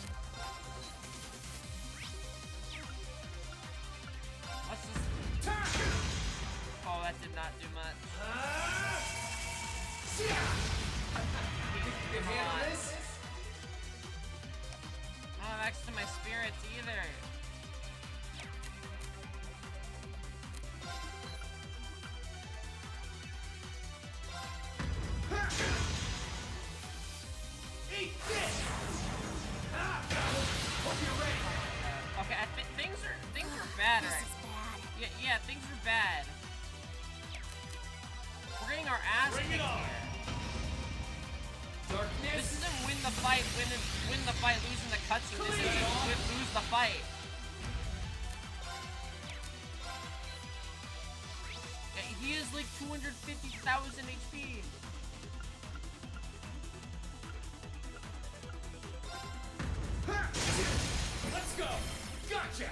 Let's just... Oh, that did not do much. Come on. I don't have access to my spirits either. Eat this! Hope you're ready. Okay, I think things are bad right. Yeah, things are bad. We're getting our ass kicked here. Darkness. This isn't win the fight, win the fight, losing the cutscene. This is lose the fight. Yeah, he is like 250,000 HP. Let's go! Gotcha!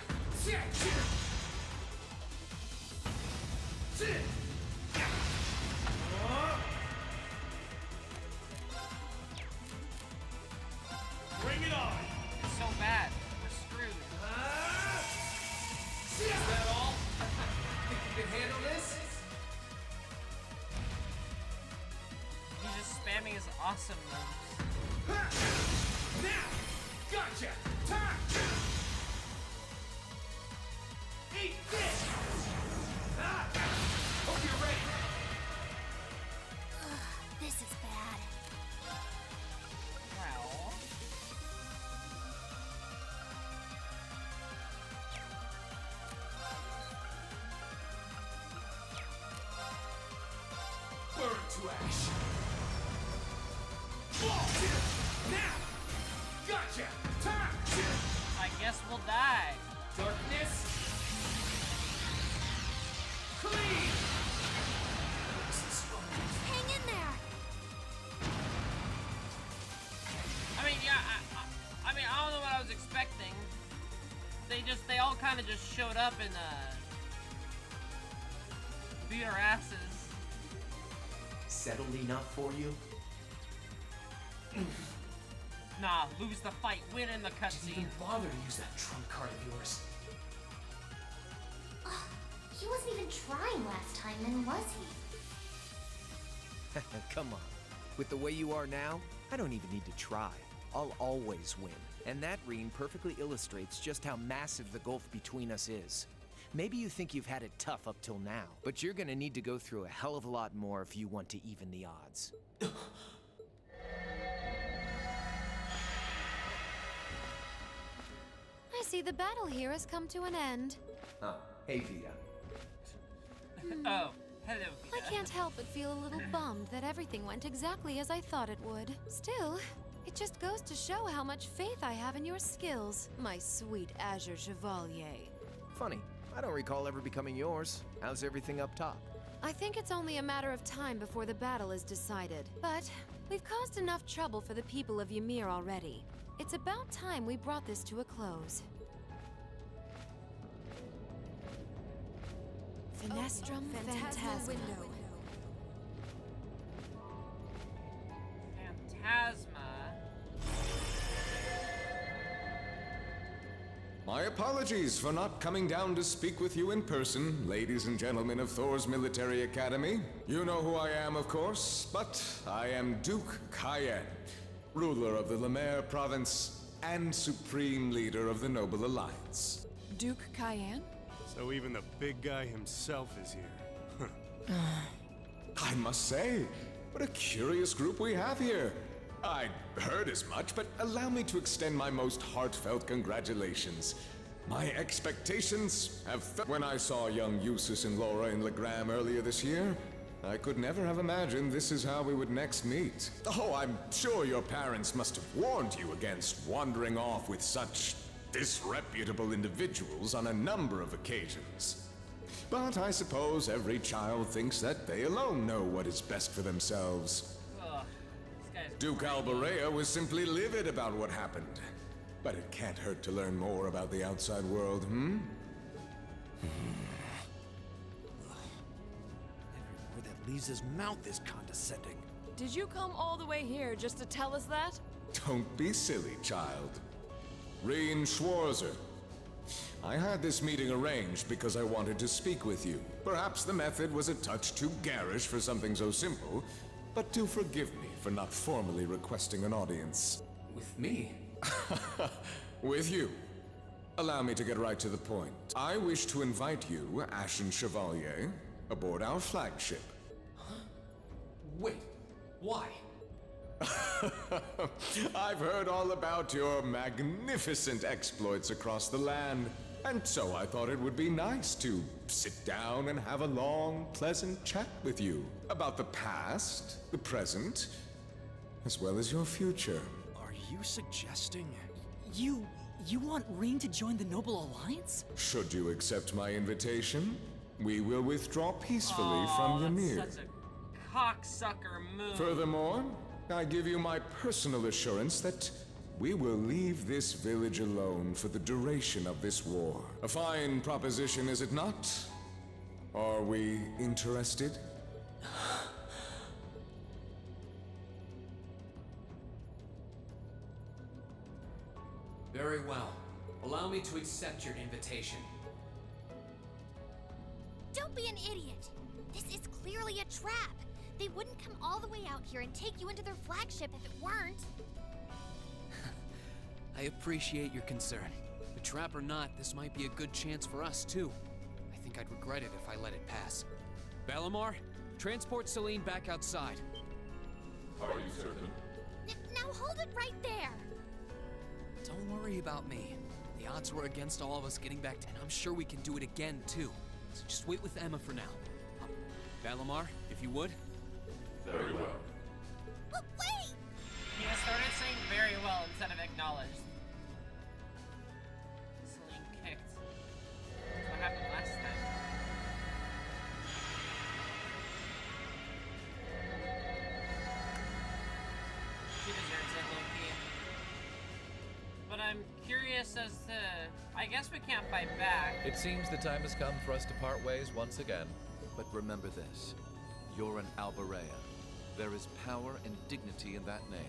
Bring it on! It's so bad. We're screwed. spamming his awesome moves. Now! Gotcha! Time! Eat this! Ah! Hope you're ready! This is bad. Well... Burn to ash! Now! Gotcha! Time! I guess we'll die. Darkness! Clean! Hang in there! I mean, yeah, I mean, I don't know what I was expecting. They all kind of just showed up and, beat our asses. Settled enough for you? Nah, lose the fight, win in the cutscene. Didn't even bother to use that trump card of yours. He wasn't even trying last time, then was he? Come on. With the way you are now, I don't even need to try. I'll always win. And that, Rean, perfectly illustrates just how massive the gulf between us is. Maybe you think you've had it tough up till now, but you're gonna need to go through a hell of a lot more if you want to even the odds. I see the battle here has come to an end. Oh, hey Vita. Oh, hello, I can't help but feel a little bummed that everything went exactly as I thought it would. Still, it just goes to show how much faith I have in your skills, my sweet Azure Chevalier. Funny, I don't recall ever becoming yours. How's everything up top? I think it's only a matter of time before the battle is decided. But we've caused enough trouble for the people of Ymir already. It's about time we brought this to a close. Finestrum Phantasma. Phantasma. My apologies for not coming down to speak with you in person, ladies and gentlemen of Thor's Military Academy. You know who I am, of course, but I am Duke Cayenne, ruler of the Lemare province and supreme leader of the Noble Alliance. Duke Cayenne? So even the big guy himself is here. I must say, what a curious group we have here. I'd heard as much, but allow me to extend my most heartfelt congratulations. My expectations have when I saw young Eustace and Laura in Legram earlier this year, I could never have imagined this is how we would next meet. Oh, I'm sure your parents must have warned you against wandering off with such disreputable individuals on a number of occasions. But I suppose every child thinks that they alone know what is best for themselves. Duke Alberea was simply livid about what happened. But it can't hurt to learn more about the outside world, hmm? Every word that leaves his mouth is condescending. Did you come all the way here just to tell us that? Don't be silly, child. Rean Schwarzer. I had this meeting arranged because I wanted to speak with you. Perhaps the method was a touch too garish for something so simple, but do forgive me for not formally requesting an audience. With me? With you. Allow me to get right to the point. I wish to invite you, Ashen Chevalier, aboard our flagship. Huh? Wait, why? I've heard all about your magnificent exploits across the land, and so I thought it would be nice to sit down and have a long, pleasant chat with you about the past, the present, as well as your future. Are you suggesting... You want Rean to join the Noble Alliance? Should you accept my invitation, we will withdraw peacefully from Ymir. That's such a cocksucker move. Furthermore, I give you my personal assurance that we will leave this village alone for the duration of this war. A fine proposition, is it not? Are we interested? Very well. Allow me to accept your invitation. Don't be an idiot. This is clearly a trap. They wouldn't come all the way out here and take you into their flagship if it weren't. I appreciate your concern. But trap or not, this might be a good chance for us, too. I think I'd regret it if I let it pass. Balamar, transport Celine back outside. Are you certain? Now hold it right there! Don't worry about me. The odds were against all of us getting back to, and I'm sure we can do it again, too. So just wait with Emma for now. Balamar, if you would. Very well. But wait! He has started saying very well instead of acknowledged. Celine kicked. That's what happened last time. She deserves it, low-key. But I'm curious as to... I guess we can't fight back. It seems the time has come for us to part ways once again. But remember this. You're an Alberea. There is power and dignity in that name.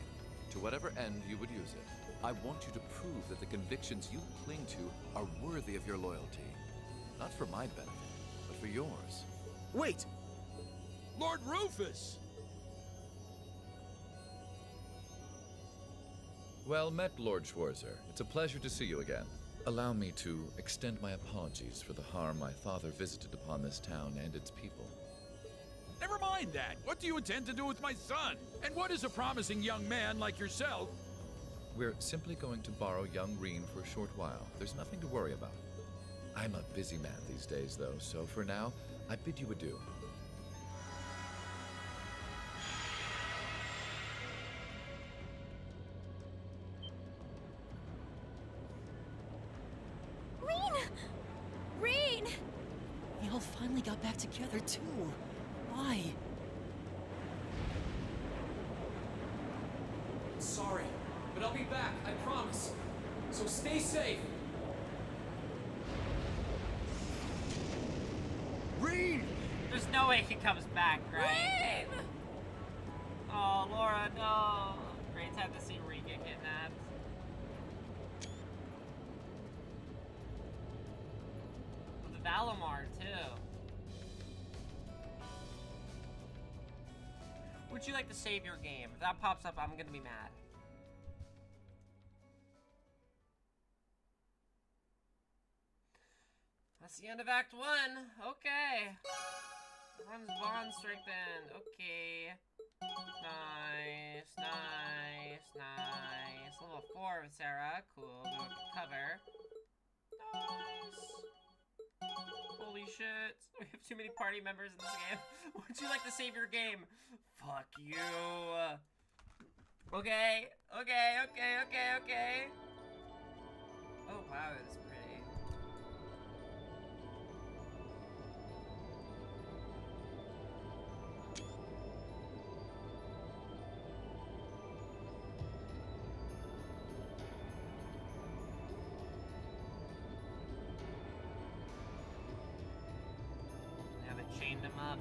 To whatever end you would use it, I want you to prove that the convictions you cling to are worthy of your loyalty. Not for my benefit, but for yours. Wait! Lord Rufus! Well met, Lord Schwarzer. It's a pleasure to see you again. Allow me to extend my apologies for the harm my father visited upon this town and its people. Never mind that. What do you intend to do with my son? And what is a promising young man like yourself? We're simply going to borrow young Rean for a short while. There's nothing to worry about. I'm a busy man these days, though, so for now, I bid you adieu. Rean! We all finally got back together, too. Why? Sorry, but I'll be back, I promise. So stay safe. Rean! There's no way he comes back, right? Rean! Oh, Laura, no. Great time to see Rean get kidnapped. With Valamar, too. Would you like to save your game? If that pops up, I'm gonna be mad. That's the end of Act 1. Okay. Everyone's bond strengthened. Okay. Nice, nice, nice. Level 4 with Sara. Cool. Do a cover. Nice. Holy shit. We have too many party members in this game. Would you like to save your game? Fuck you. Okay. Okay, okay, okay, okay. Oh, wow, it is pretty. They haven't chained him up.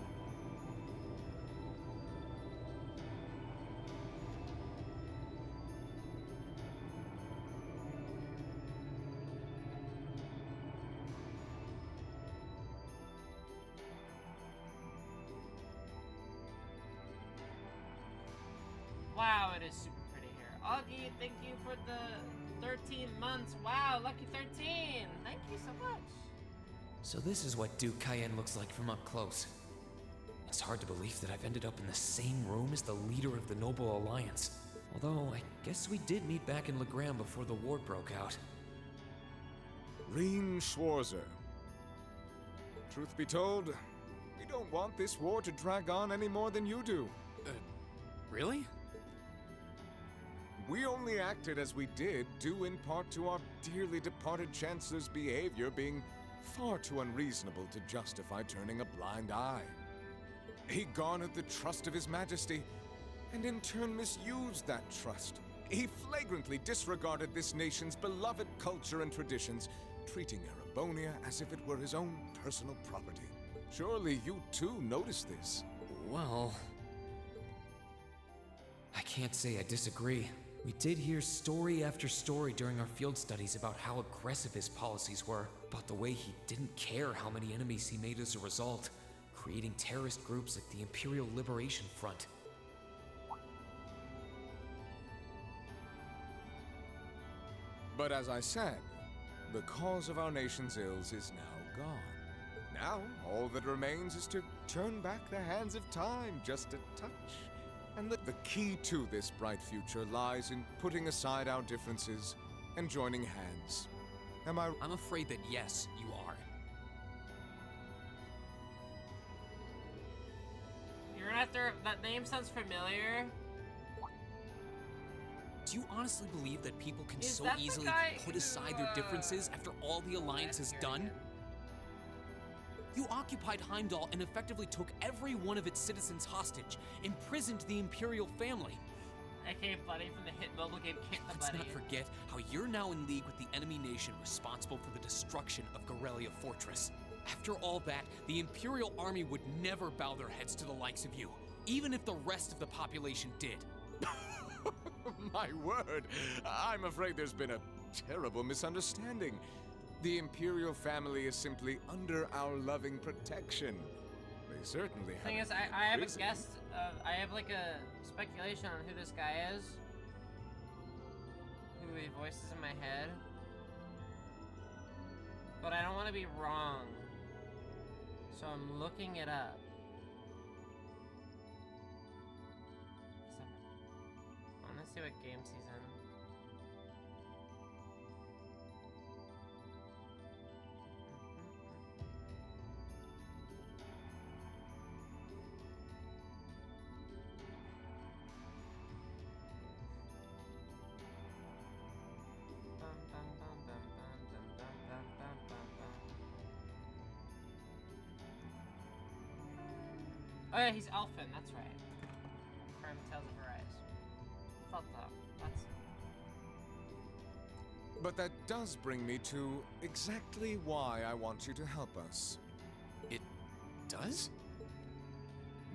Wow, it is super pretty here. Augie, thank you for the 13 months. Wow, lucky 13. Thank you so much. So this is what Duke Cayenne looks like from up close. It's hard to believe that I've ended up in the same room as the leader of the Noble Alliance. Although, I guess we did meet back in Legram before the war broke out. Rean Schwarzer. Truth be told, we don't want this war to drag on any more than you do. Really? We only acted as we did due in part to our dearly departed Chancellor's behavior being far too unreasonable to justify turning a blind eye. He garnered the trust of His Majesty, and in turn misused that trust. He flagrantly disregarded this nation's beloved culture and traditions, treating Erebonia as if it were his own personal property. Surely you too noticed this. Well, I can't say I disagree. We did hear story after story during our field studies about how aggressive his policies were, about the way he didn't care how many enemies he made as a result. creating terrorist groups like the Imperial Liberation Front. But as I said, the cause of our nation's ills is now gone. Now, all that remains is to turn back the hands of time just a touch. And the key to this bright future lies in putting aside our differences and joining hands. Am I... I'm afraid that yes, you are. You're gonna have to... That name sounds familiar. Do you honestly believe that people can Is so that the easily guy put aside their differences after all the Alliance has done? You occupied Heimdall and effectively took every one of its citizens hostage, imprisoned the Imperial family. AKA Buddy from the hit mobile game Kick the Let's Buddy. not forget how you're now in league with the enemy nation responsible for the destruction of Gorelia Fortress. After all that, the Imperial army would never bow their heads to the likes of you, even if the rest of the population did. My word! I'm afraid there's been a terrible misunderstanding. The Imperial family is simply under our loving protection. They certainly have. Thing is, I have a guess. I have like a speculation on who this guy is. Who he voices in my head. But I don't want to be wrong. So I'm looking it up. I want to see what game season. Oh yeah, he's Elfin, that's right. From Tales of Arise. Thought that. That's... But that does bring me to exactly why I want you to help us. It does?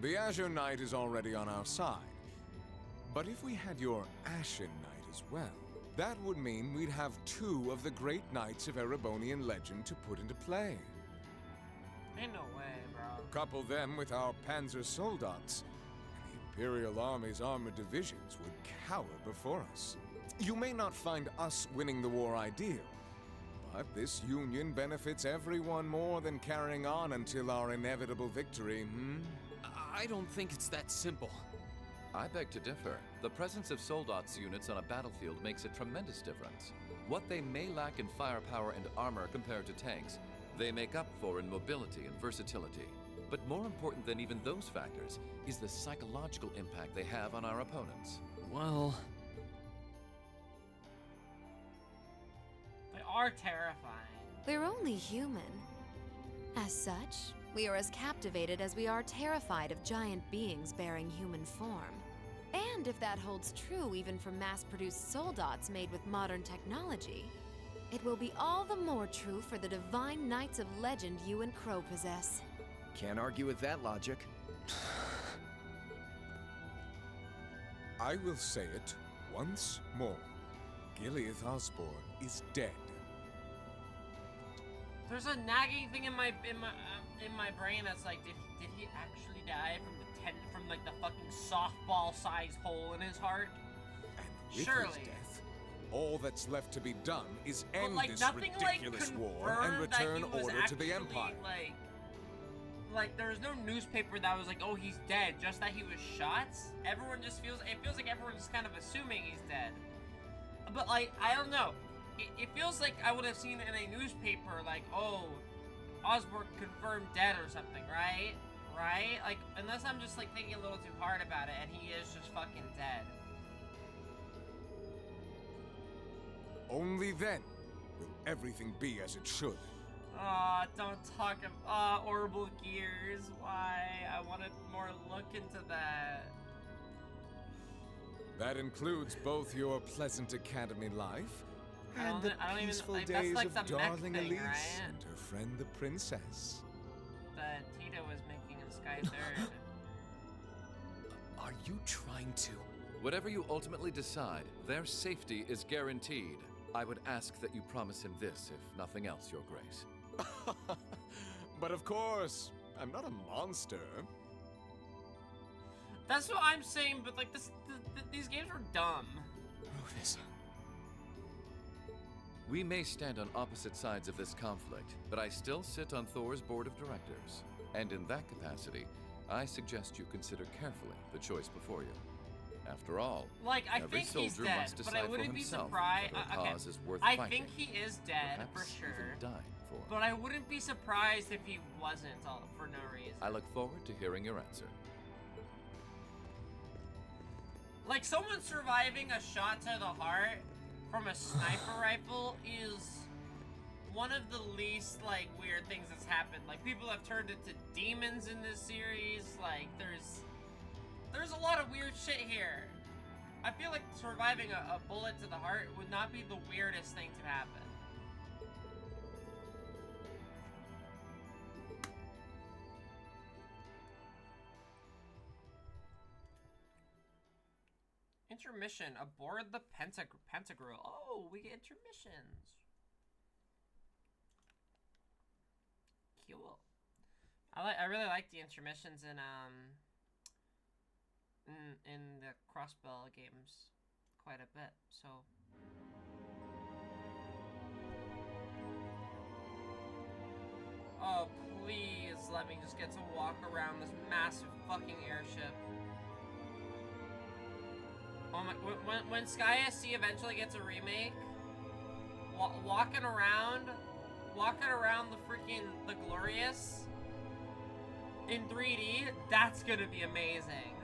The Azure Knight is already on our side. But if we had your Ashen Knight as well, that would mean we'd have two of the great knights of Erebonian legend to put into play. Ain't no way, bro. Couple them with our Panzer Soldats, and the Imperial Army's armored divisions would cower before us. You may not find us winning the war ideal, but this union benefits everyone more than carrying on until our inevitable victory, I don't think it's that simple. I beg to differ. The presence of Soldats units on a battlefield makes a tremendous difference. What they may lack in firepower and armor compared to tanks, they make up for in mobility and versatility. But more important than even those factors is the psychological impact they have on our opponents. Well... They are terrifying. We're only human. As such, we are as captivated as we are terrified of giant beings bearing human form. And if that holds true even for mass-produced Soldats made with modern technology, it will be all the more true for the divine knights of legend you and Crow possess. Can't argue with that logic. I will say it once more. Gileath Osborne is dead. There's a nagging thing in my brain that's like, did he actually die from like the fucking softball-sized hole in his heart? With Surely. his death, all that's left to be done is But, end like, this nothing, ridiculous like, war and confirmed that return he was order to the actually, Empire. Like there was no newspaper that was like, oh, he's dead, just that he was shot. Everyone just feels like everyone's kind of assuming he's dead. But like, I don't know. It feels like I would have seen in a newspaper like, oh, Osborne confirmed dead or something, right? Right? Like, unless I'm just like thinking a little too hard about it and he is just fucking dead. Only then will everything be as it should. Aw, don't talk about Orbital Gears. Why? I wanted more look into that. That includes both your pleasant academy life and the I don't peaceful even, like, days that's like of the mech darling thing, Elise right? and her friend the princess. That Tito was making in Sky Third. Are you trying to... Whatever you ultimately decide, their safety is guaranteed. I would ask that you promise him this, if nothing else, Your Grace. But of course, I'm not a monster. That's what I'm saying, but like these games were dumb. Rufus. We may stand on opposite sides of this conflict, but I still sit on Thor's board of directors. And in that capacity, I suggest you consider carefully the choice before you. After all, like, I every think he's soldier dead, must decide but I for wouldn't be himself surprised. whether a Okay, cause is worth I fighting, think he is dead for perhaps sure. even dying for. But I wouldn't be surprised if he wasn't for no reason. I look forward to hearing your answer. Like, someone surviving a shot to the heart from a sniper rifle is one of the least, like, weird things that's happened. Like, people have turned into demons in this series. Like, there's a lot of weird shit here. I feel like surviving a bullet to the heart would not be the weirdest thing to happen. Intermission aboard the Pentagrill. Oh, we get intermissions. Cool. I really like the intermissions in the crossbow games quite a bit. So oh, please let me just get to walk around this massive fucking airship. Oh my, when Sky SC eventually gets a remake, walking around the freaking the Glorious in 3D, that's gonna be amazing.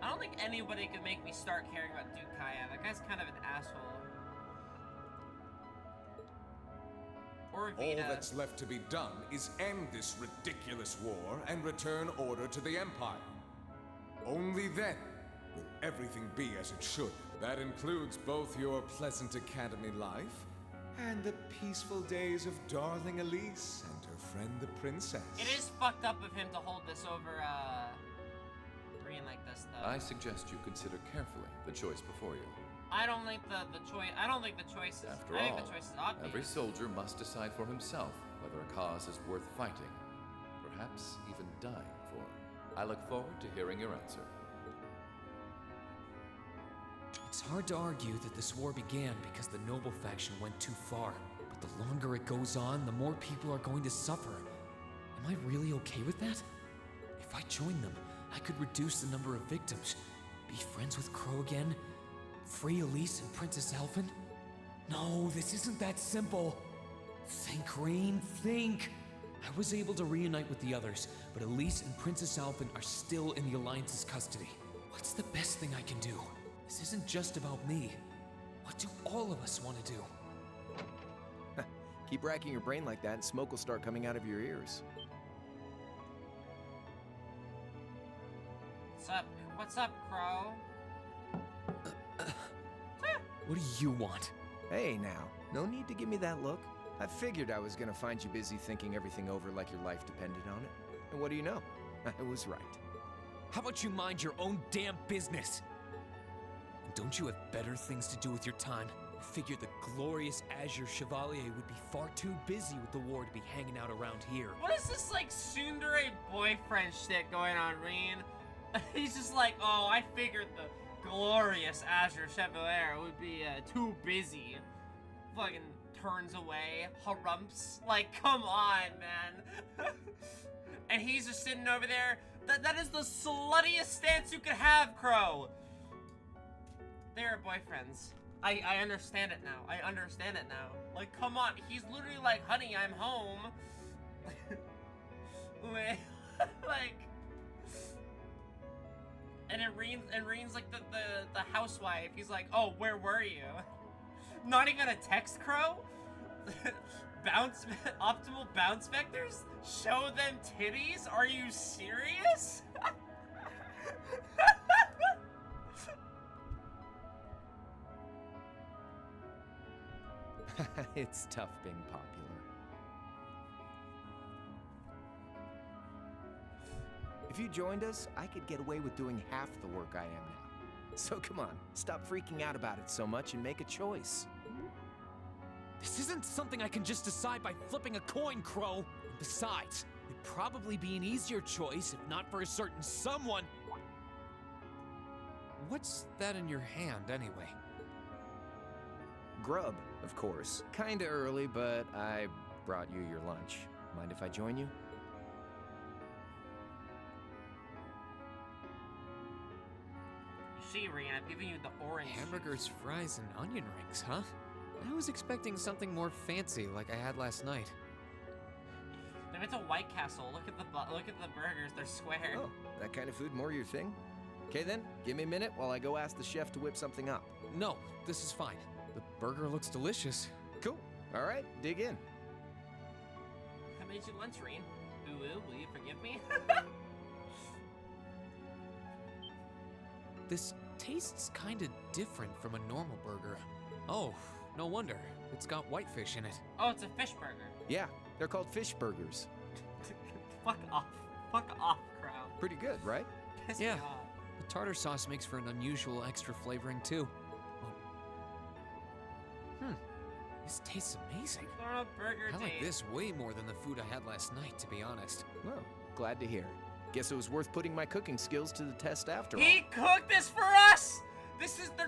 I don't think anybody could make me start caring about Duke Kaya. That guy's kind of an asshole. Or Vita. All that's left to be done is end this ridiculous war and return order to the Empire. Only then will everything be as it should. That includes both your pleasant academy life and the peaceful days of darling Elise and her friend the princess. It is fucked up of him to hold this over, Rean like this, though. I suggest you consider carefully the choice before you. I don't think the choice. I don't think the choice is. After I all, think the choice is obvious. every soldier must decide for himself whether a cause is worth fighting, perhaps even dying for. I look forward to hearing your answer. It's hard to argue that this war began because the noble faction went too far. But the longer it goes on, the more people are going to suffer. Am I really okay with that? If I join them, I could reduce the number of victims, be friends with Crow again, free Elise and Princess Elfin? No, this isn't that simple. Think, Rean, think. I was able to reunite with the others, but Elise and Princess Elfin are still in the Alliance's custody. What's the best thing I can do? This isn't just about me. What do all of us want to do? Keep racking your brain like that and smoke will start coming out of your ears. What's up? What's up, Crow? What do you want? Hey now, no need to give me that look. I figured I was gonna find you busy thinking everything over like your life depended on it. And what do you know? I was right. How about you mind your own damn business? And don't you have better things to do with your time? I figured the glorious Azure Chevalier would be far too busy with the war to be hanging out around here. What is this, like, tsundere boyfriend shit going on, Rean? He's just like, oh, I figured the glorious Azure Chevalier would be too busy. Fucking turns away, harumps. Like, come on, man. And he's just sitting over there. That is the sluttiest stance you could have, Crow. They're boyfriends. I understand it now. I understand it now. Like, come on. He's literally like, honey, I'm home. Like, and Rean's like the housewife. He's like, oh, where were you? Not even a text, Crow? Optimal bounce vectors? Show them titties? Are you serious? It's tough being popular. If you joined us, I could get away with doing half the work I am now. So come on, stop freaking out about it so much and make a choice. This isn't something I can just decide by flipping a coin, Crow. And besides, it'd probably be an easier choice if not for a certain someone. What's that in your hand, anyway? Grub, of course. Kinda early, but I brought you your lunch. Mind if I join you? You see, Rean, I've given you the orange. Hamburgers, fries, and onion rings, huh? I was expecting something more fancy like I had last night. They went to White Castle. Look at the burgers. They're square. Oh, that kind of food more your thing? Okay then, give me a minute while I go ask the chef to whip something up. No, this is fine. The burger looks delicious. Cool. All right, dig in. I made you lunch, Rean. Ooh, will you forgive me? This tastes kinda different from a normal burger. Oh, no wonder. It's got whitefish in it. Oh, it's a fish burger. Yeah, they're called fish burgers. Fuck off. Fuck off, Crow. Pretty good, right? Piss Yeah. me off. The tartar sauce makes for an unusual extra flavoring, too. This tastes amazing. They're on a burger I like date. this way more than the food I had last night, to be honest. Well, glad to hear. Guess it was worth putting my cooking skills to the test after all. He cooked this for us! This is they're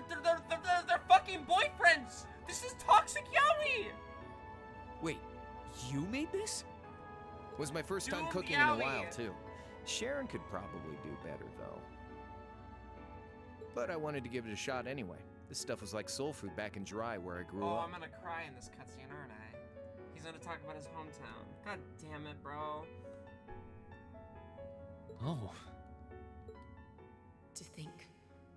fucking boyfriends! This is toxic Yowie! Wait, you made this? Was my first time Doom cooking in a Yowie. while, too. Sharon could probably do better, though. But I wanted to give it a shot anyway. This stuff was like soul food back in Jirai where I grew Oh, up. I'm gonna cry in this cutscene, aren't I? He's gonna talk about his hometown. God damn it, bro. Oh. To think,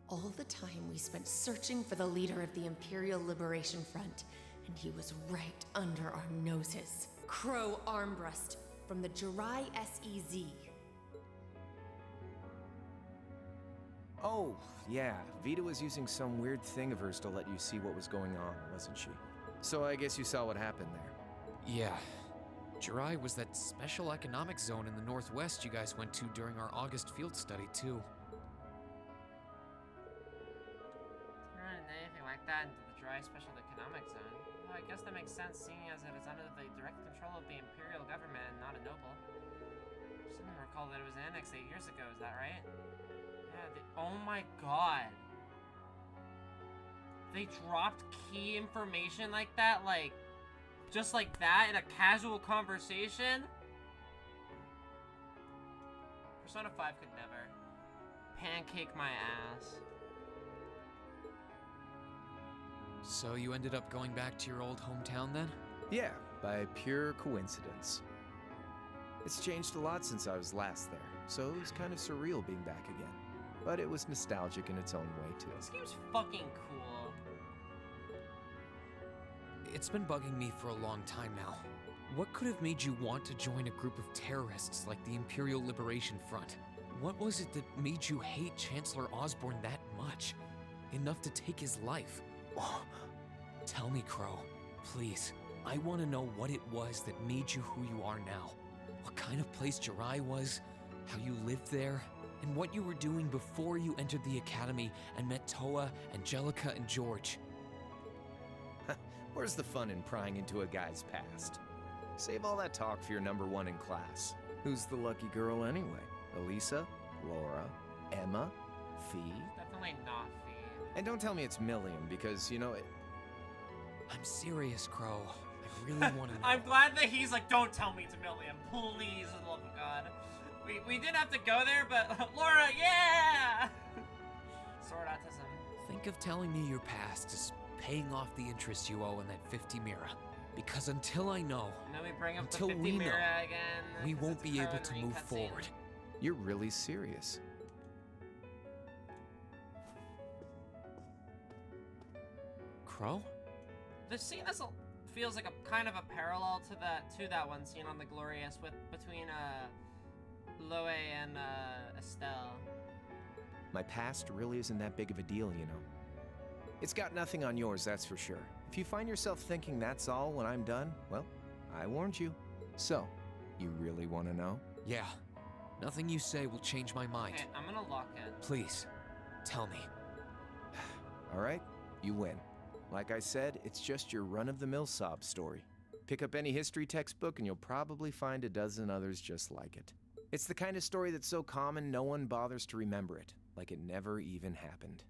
all the time we spent searching for the leader of the Imperial Liberation Front, and he was right under our noses. Crow Armbrust from the Jirai SEZ. Oh, yeah. Vita was using some weird thing of hers to let you see what was going on, wasn't she? So I guess you saw what happened there. Yeah. Jirai was that special economic zone in the northwest you guys went to during our August field study, too. Running anything like that into the dry special economic zone. Well, I guess that makes sense, seeing as it is under the direct control of the Imperial government and not a noble. Just didn't recall that it was annexed 8 years ago, is that right? Yeah, oh my god. They dropped key information like that, like, just like that in a casual conversation? Persona 5 could never. Pancake my ass. So you ended up going back to your old hometown then? Yeah, by pure coincidence. It's changed a lot since I was last there, so it was kind of surreal being back again. But it was nostalgic in its own way, too. This game's fucking cool. It's been bugging me for a long time now. What could have made you want to join a group of terrorists like the Imperial Liberation Front? What was it that made you hate Chancellor Osborne that much? Enough to take his life? Oh, tell me, Crow. Please. I want to know what it was that made you who you are now. What kind of place Jirai was, how you lived there, and what you were doing before you entered the academy and met Toa, Angelica, and George. Where's the fun in prying into a guy's past? Save all that talk for your number one in class. Who's the lucky girl anyway? Elisa? Laura? Emma? Fee? Definitely not Fee. And don't tell me it's Milliam, because, you know, it... I'm serious, Crow. I really want to know. I'm glad that he's like, don't tell me it's Milliam. Please, for the love of God. We did have to go there, but Laura, yeah! Sword autism. Think of telling me your past is paying off the interest you owe in that 50 Mira. Because until I know, And then we bring up until the 50 we know, Mira again. we 'cause won't it's be a able Crow to and move Rean cutscene. forward. You're really serious. Crow? The scene feels like a kind of a parallel to that one scene on the Glorious between Loe and Estelle. My past really isn't that big of a deal, you know. It's got nothing on yours, that's for sure. If you find yourself thinking that's all when I'm done, well, I warned you. So, you really want to know? Yeah. Nothing you say will change my mind. Okay, I'm gonna lock in. Please, tell me. All right, you win. Like I said, it's just your run-of-the-mill sob story. Pick up any history textbook and you'll probably find a dozen others just like it. It's the kind of story that's so common no one bothers to remember it, like it never even happened.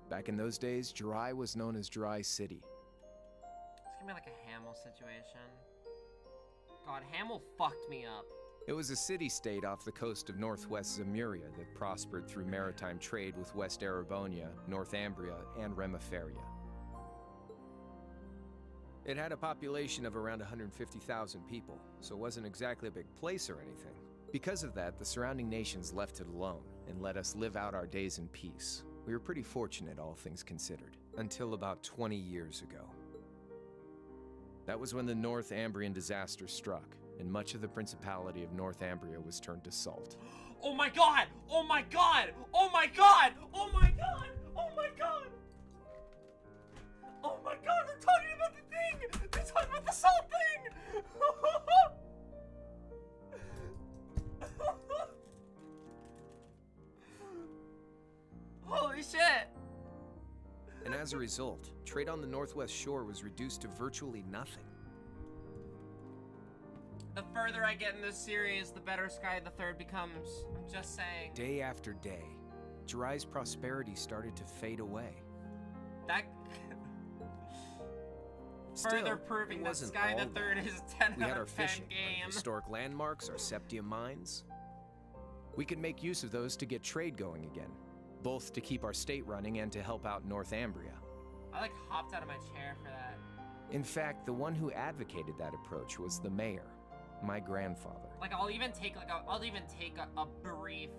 Back in those days, Jirai was known as Jirai City. It's gonna be like a Hamel situation. God, Hamel fucked me up. It was a city-state off the coast of northwest Zemuria that prospered through maritime trade with West Erebonia, Northumbria, and Remiferia. It had a population of around 150,000 people, so it wasn't exactly a big place or anything. Because of that, the surrounding nations left it alone and let us live out our days in peace. We were pretty fortunate, all things considered, until about 20 years ago. That was when the Northumbrian disaster struck, and much of the Principality of Northumbria was turned to salt. Oh my god! Oh my god! Oh my god! Oh my god! Oh my god! Oh my god, they're talking about the thing! They're talking about the salt thing! Holy shit! And as a result, trade on the northwest shore was reduced to virtually nothing. The further I get in this series, the better Sky the Third becomes. I'm just saying. Day after day, Jirai's prosperity started to fade away. That further proving that Sky the Third is 10 We had out our of 10 fishing, game. our historic landmarks, our septium mines. We could make use of those to get trade going again, both to keep our state running and to help out Northumbria. I like hopped out of my chair for that. In fact, the one who advocated that approach was the mayor, my grandfather. Like I'll even take a brief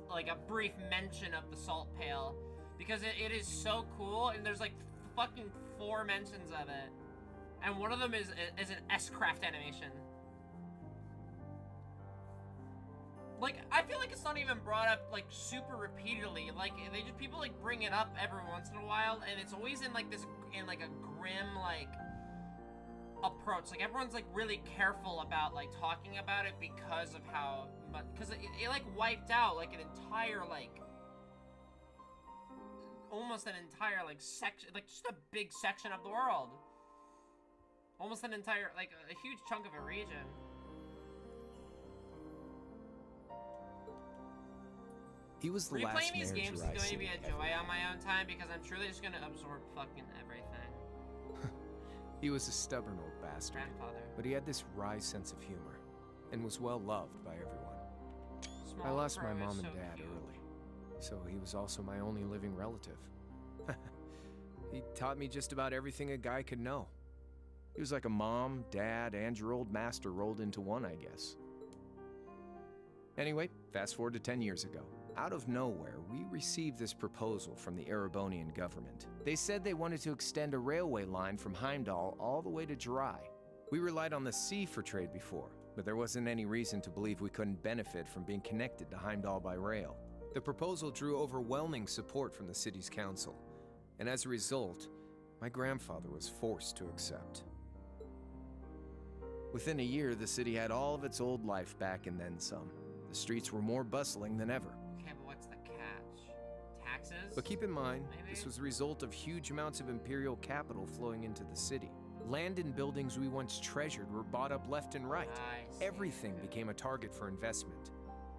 like a brief mention of the salt pail because it is so cool, and there's like fucking 4 mentions of it, and one of them is an S-craft animation. Like I feel like it's not even brought up like super repeatedly. Like people like bring it up every once in a while, and it's always in like a grim like approach. Like everyone's like really careful about like talking about it because of how much, because it like wiped out like an entire like almost an entire like section, like just a big section of the world, almost an entire like a huge chunk of a region. He was the last Replaying these mayor games is Jirai going to be a City joy on my own time because I'm truly just going to absorb fucking everything. He was a stubborn old bastard, but he had this wry sense of humor, and was well loved by everyone. I lost my mom and dad early, so he was also my only living relative. He taught me just about everything a guy could know. He was like a mom, dad, and your old master rolled into one, I guess. Anyway, fast forward to 10 years ago. Out of nowhere, we received this proposal from the Erebonian government. They said they wanted to extend a railway line from Heimdall all the way to Jirai. We relied on the sea for trade before, but there wasn't any reason to believe we couldn't benefit from being connected to Heimdall by rail. The proposal drew overwhelming support from the city's council, and as a result, my grandfather was forced to accept. Within a year, the city had all of its old life back and then some. The streets were more bustling than ever. Okay, but what's the catch? Taxes? But keep in mind, Maybe? this was a result of huge amounts of imperial capital flowing into the city. Land and buildings we once treasured were bought up left and right. Everything became a target for investment.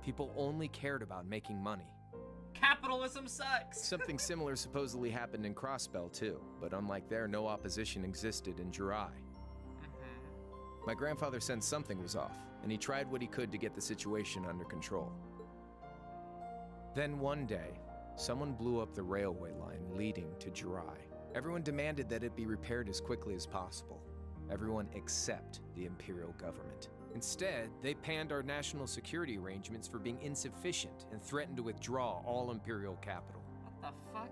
People only cared about making money. Capitalism sucks! Something similar supposedly happened in Crossbell too, but unlike there, no opposition existed in Jirai. My grandfather sensed something was off, and he tried what he could to get the situation under control. Then one day, someone blew up the railway line leading to Jirai. Everyone demanded that it be repaired as quickly as possible. Everyone except the imperial government. Instead, they panned our national security arrangements for being insufficient and threatened to withdraw all imperial capital. What the fuck?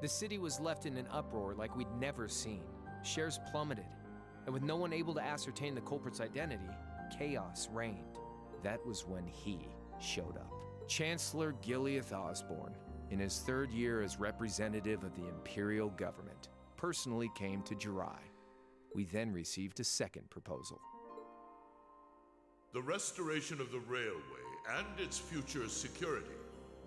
The city was left in an uproar like we'd never seen. Shares plummeted, and with no one able to ascertain the culprit's identity, chaos reigned. That was when he showed up. Chancellor Gileath Osborne, in his 3rd year as representative of the imperial government, personally came to Jirai. We then received a second proposal. The restoration of the railway and its future security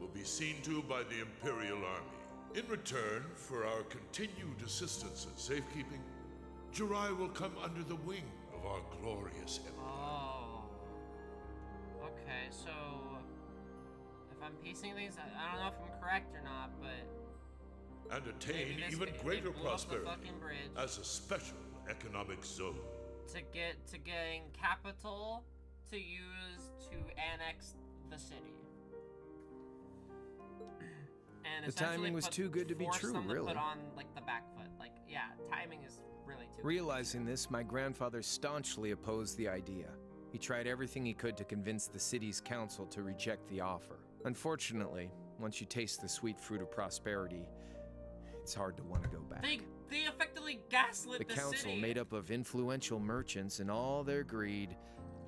will be seen to by the Imperial Army. In return for our continued assistance in safekeeping, Jirai will come under the wing of our glorious empire. Oh. Okay, so if I'm piecing these, I don't know if I'm correct or not, but And attain even greater prosperity as a special economic zone. to gain capital to use to annex the city. And The timing was too good to be true, really. Put on like the back foot. Like, yeah, timing is really too Realizing this, my grandfather staunchly opposed the idea. He tried everything he could to convince the city's council to reject the offer. Unfortunately, once you taste the sweet fruit of prosperity, it's hard to want to go back. They effectively gaslit the council, city. made up of influential merchants, and all their greed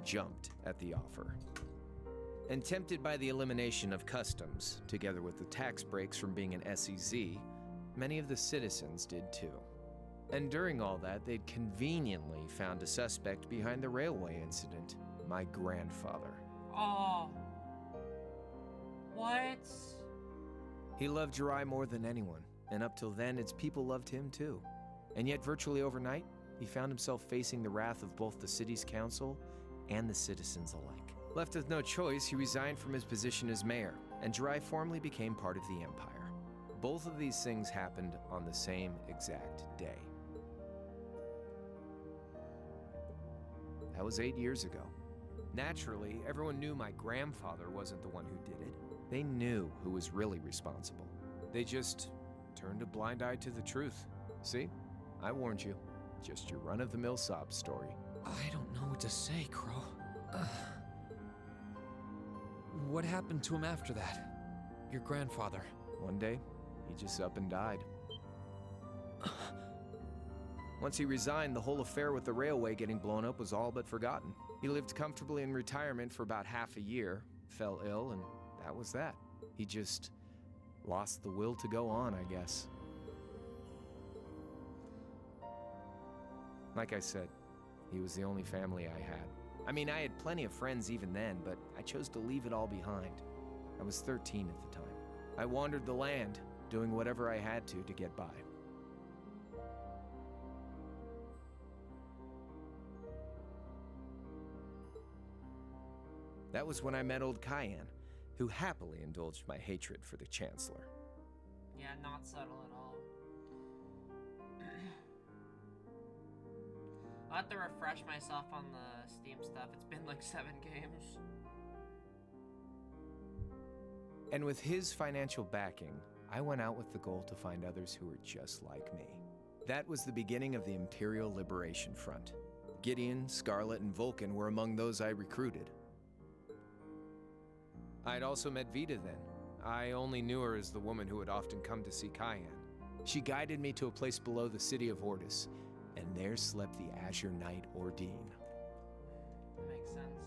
jumped at the offer. And tempted by the elimination of customs, together with the tax breaks from being an SEZ, many of the citizens did too. And during all that, they'd conveniently found a suspect behind the railway incident, my grandfather. Oh. What? He loved Jirai more than anyone, and up till then, its people loved him too. And yet, virtually overnight, he found himself facing the wrath of both the city's council and the citizens alike. Left with no choice, he resigned from his position as mayor, and Jirai formally became part of the Empire. Both of these things happened on the same exact day. That was 8 years ago. Naturally, everyone knew my grandfather wasn't the one who did it. They knew who was really responsible. They just turned a blind eye to the truth. See? I warned you. Just your run-of-the-mill sob story. I don't know what to say, Crow. What happened to him after that? Your grandfather. One day, he just up and died. Once he resigned, the whole affair with the railway getting blown up was all but forgotten. He lived comfortably in retirement for about half a year, fell ill, and that was that. He just lost the will to go on, I guess. Like I said, he was the only family I had. I mean, I had plenty of friends even then, but I chose to leave it all behind. I was 13 at the time. I wandered the land, doing whatever I had to get by. That was when I met old Cayenne, who happily indulged my hatred for the Chancellor. Yeah, not subtle at all. I'll have to refresh myself on the Steam stuff. It's been like 7 games. And with his financial backing, I went out with the goal to find others who were just like me. That was the beginning of the Imperial Liberation Front. Gideon, Scarlet, and Vulcan were among those I recruited. I'd also met Vita then. I only knew her as the woman who would often come to see Cayenne. She guided me to a place below the city of Ortis, and there slept the Azure Knight Ordine. That makes sense.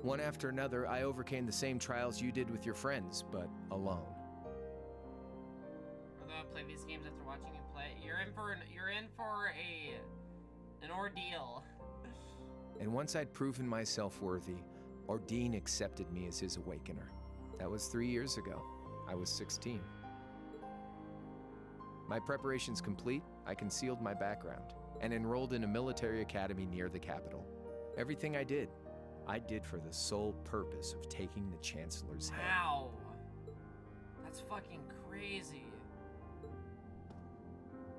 One after another, I overcame the same trials you did with your friends, but alone. Although I play these games after watching you play, you're in for an ordeal. And once I'd proven myself worthy, Ordine accepted me as his awakener. That was 3 years ago. I was 16. My preparations complete, I concealed my background and enrolled in a military academy near the capital. Everything I did for the sole purpose of taking the Chancellor's head. Wow. That's fucking crazy.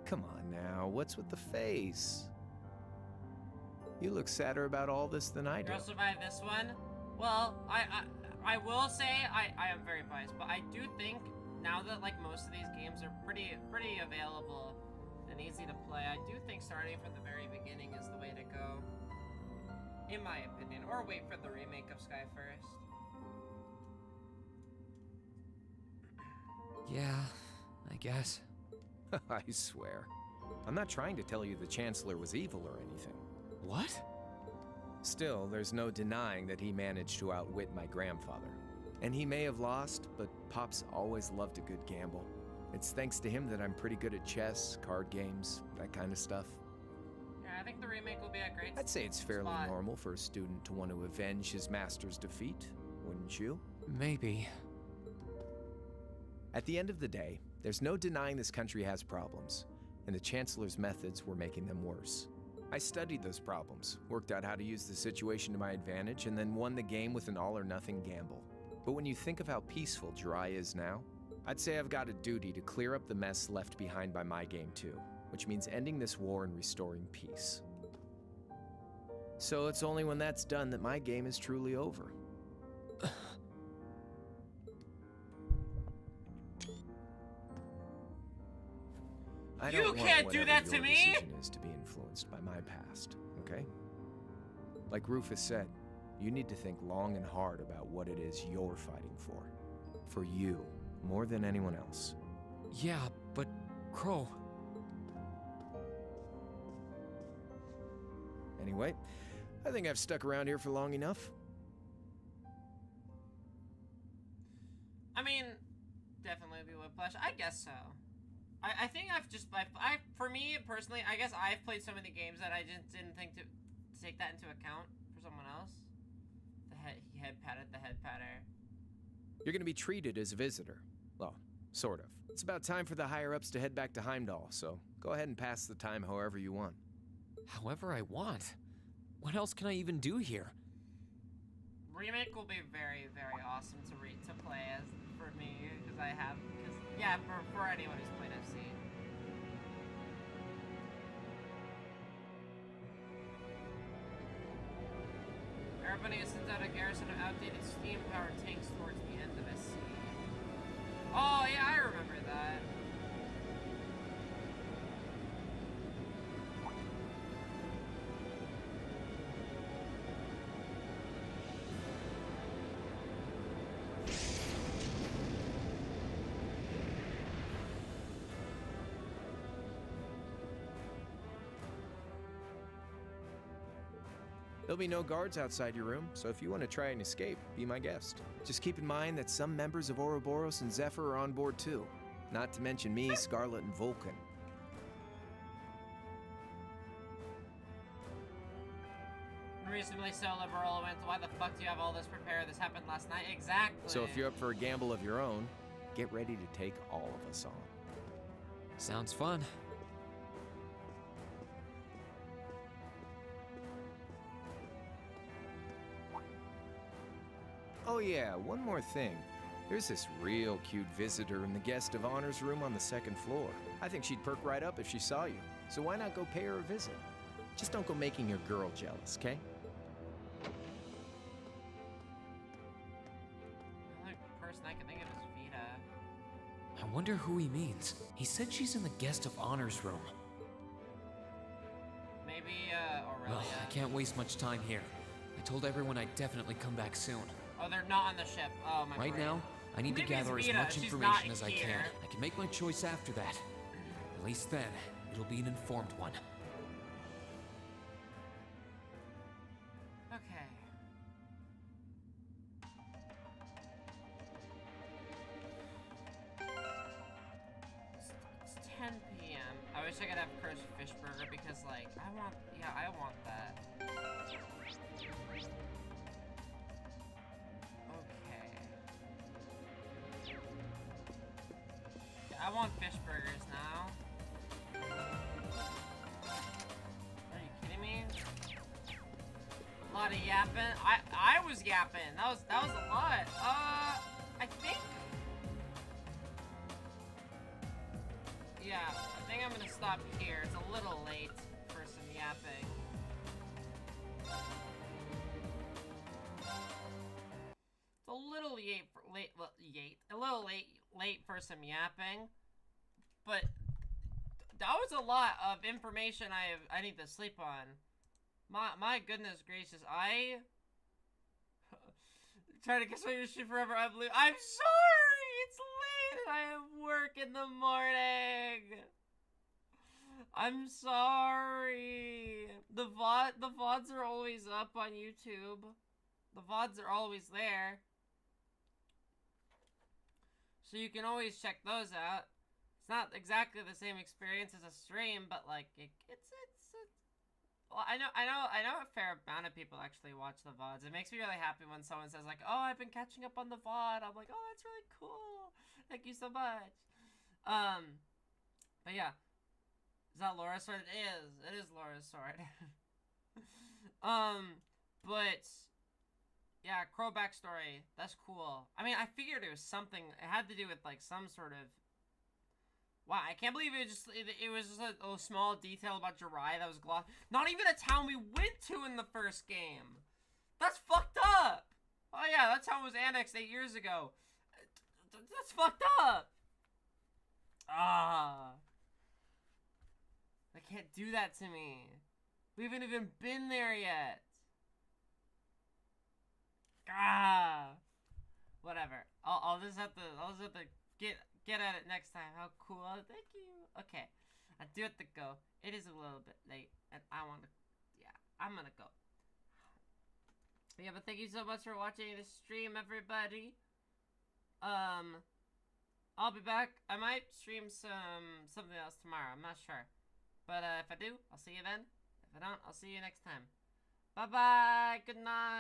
Come on now, what's with the face? You look sadder about all this than I do. You'll survive this one? Well, I will say I am very biased, but I do think now that like most of these games are pretty available and easy to play, I do think starting from the very beginning is the way to go. In my opinion, or wait for the remake of Sky first. Yeah, I guess. I swear. I'm not trying to tell you the Chancellor was evil or anything. What? Still, there's no denying that he managed to outwit my grandfather. And he may have lost, but Pop's always loved a good gamble. It's thanks to him that I'm pretty good at chess, card games, that kind of stuff. Yeah, I think the remake will be a great I'd say it's fairly spot. normal for a student to want to avenge his master's defeat, wouldn't you? Maybe. At the end of the day, there's no denying this country has problems, and the Chancellor's methods were making them worse. I studied those problems, worked out how to use the situation to my advantage, and then won the game with an all-or-nothing gamble. But when you think of how peaceful Jirai is now, I'd say I've got a duty to clear up the mess left behind by my game too, which means ending this war and restoring peace. So it's only when that's done that my game is truly over. I You don't want can't do whatever that to your me! decision is to be influenced by my past, okay? Like Rufus said, you need to think long and hard about what it is you're fighting for. For you, more than anyone else. Yeah, but Crow... Anyway, I think I've stuck around here for long enough. I mean, definitely be Whiplash. I guess so. I think I've just, for me personally, I guess I've played so many games that I just didn't think to take that into account for someone else. He head patted the head patter. You're gonna be treated as a visitor. Well, sort of. It's about time for the higher-ups to head back to Heimdall, so go ahead and pass the time however you want. However I want? What else can I even do here? Remake will be very, very awesome to play as for me, because yeah, for anyone who's played FC. Everybody has sent out a garrison of outdated steam-powered tanks towards the end of SC. Oh yeah, I remember that. There'll be no guards outside your room, so if you want to try and escape, be my guest. Just keep in mind that some members of Ouroboros and Zephyr are on board too. Not to mention me, Scarlet, and Vulcan. Reasonably so liberal went, why the fuck do you have all this prepared? This happened last night? Exactly. So if you're up for a gamble of your own, get ready to take all of us on. Sounds fun. Oh yeah, one more thing. There's this real cute visitor in the guest of honors room on the second floor. I think she'd perk right up if she saw you. So why not go pay her a visit? Just don't go making your girl jealous, okay? The only person I can think of is Vita. I wonder who he means. He said she's in the guest of honors room. Maybe, Aurelia. Well, I can't waste much time here. I told everyone I'd definitely come back soon. Oh, they're not on the ship. Oh, my Right brain. now, I need to Maybe it's gather as Vita. much She's information not as I here. can. I can make my choice after that. At least then, it'll be an informed one. Okay. It's 10 p.m. I wish I could have Crow's Fish Burger because, like, I want that. Okay. I want fish burgers now. Are you kidding me? A lot of yapping. I was yapping. That was a lot. I think. Yeah, I think I'm gonna stop here. It's a little late for some yapping. It's a little late for some yapping, but that was a lot of information I need to sleep on. My goodness gracious, I try to get your shit forever. I'm sorry, it's late and I have work in the morning. I'm sorry. The VODs are always up on YouTube. The VODs are always there. So you can always check those out. It's not exactly the same experience as a stream, but like it's Well, I know a fair amount of people actually watch the VODs. It makes me really happy when someone says like, "Oh, I've been catching up on the VOD." I'm like, "Oh, that's really cool. Thank you so much." But yeah, is that Laura's sword? It is. It is Laura's sword. But yeah, Crow backstory. That's cool. I mean, I figured it was something. It had to do with like some sort of. Wow, I can't believe it was just a small detail about Jirai that was glossed. Not even a town we went to in the first game. That's fucked up. Oh yeah, that town was annexed 8 years ago. That's fucked up. Ah. They can't do that to me. We haven't even been there yet. Ah. Whatever. I'll just have to get at it next time. How cool. Thank you. Okay. I do have to go. It is a little bit late. And I want to... Yeah. I'm gonna go. Yeah, but thank you so much for watching the stream, everybody. I'll be back. I might stream something else tomorrow. I'm not sure. But if I do, I'll see you then. If I don't, I'll see you next time. Bye-bye. Good night.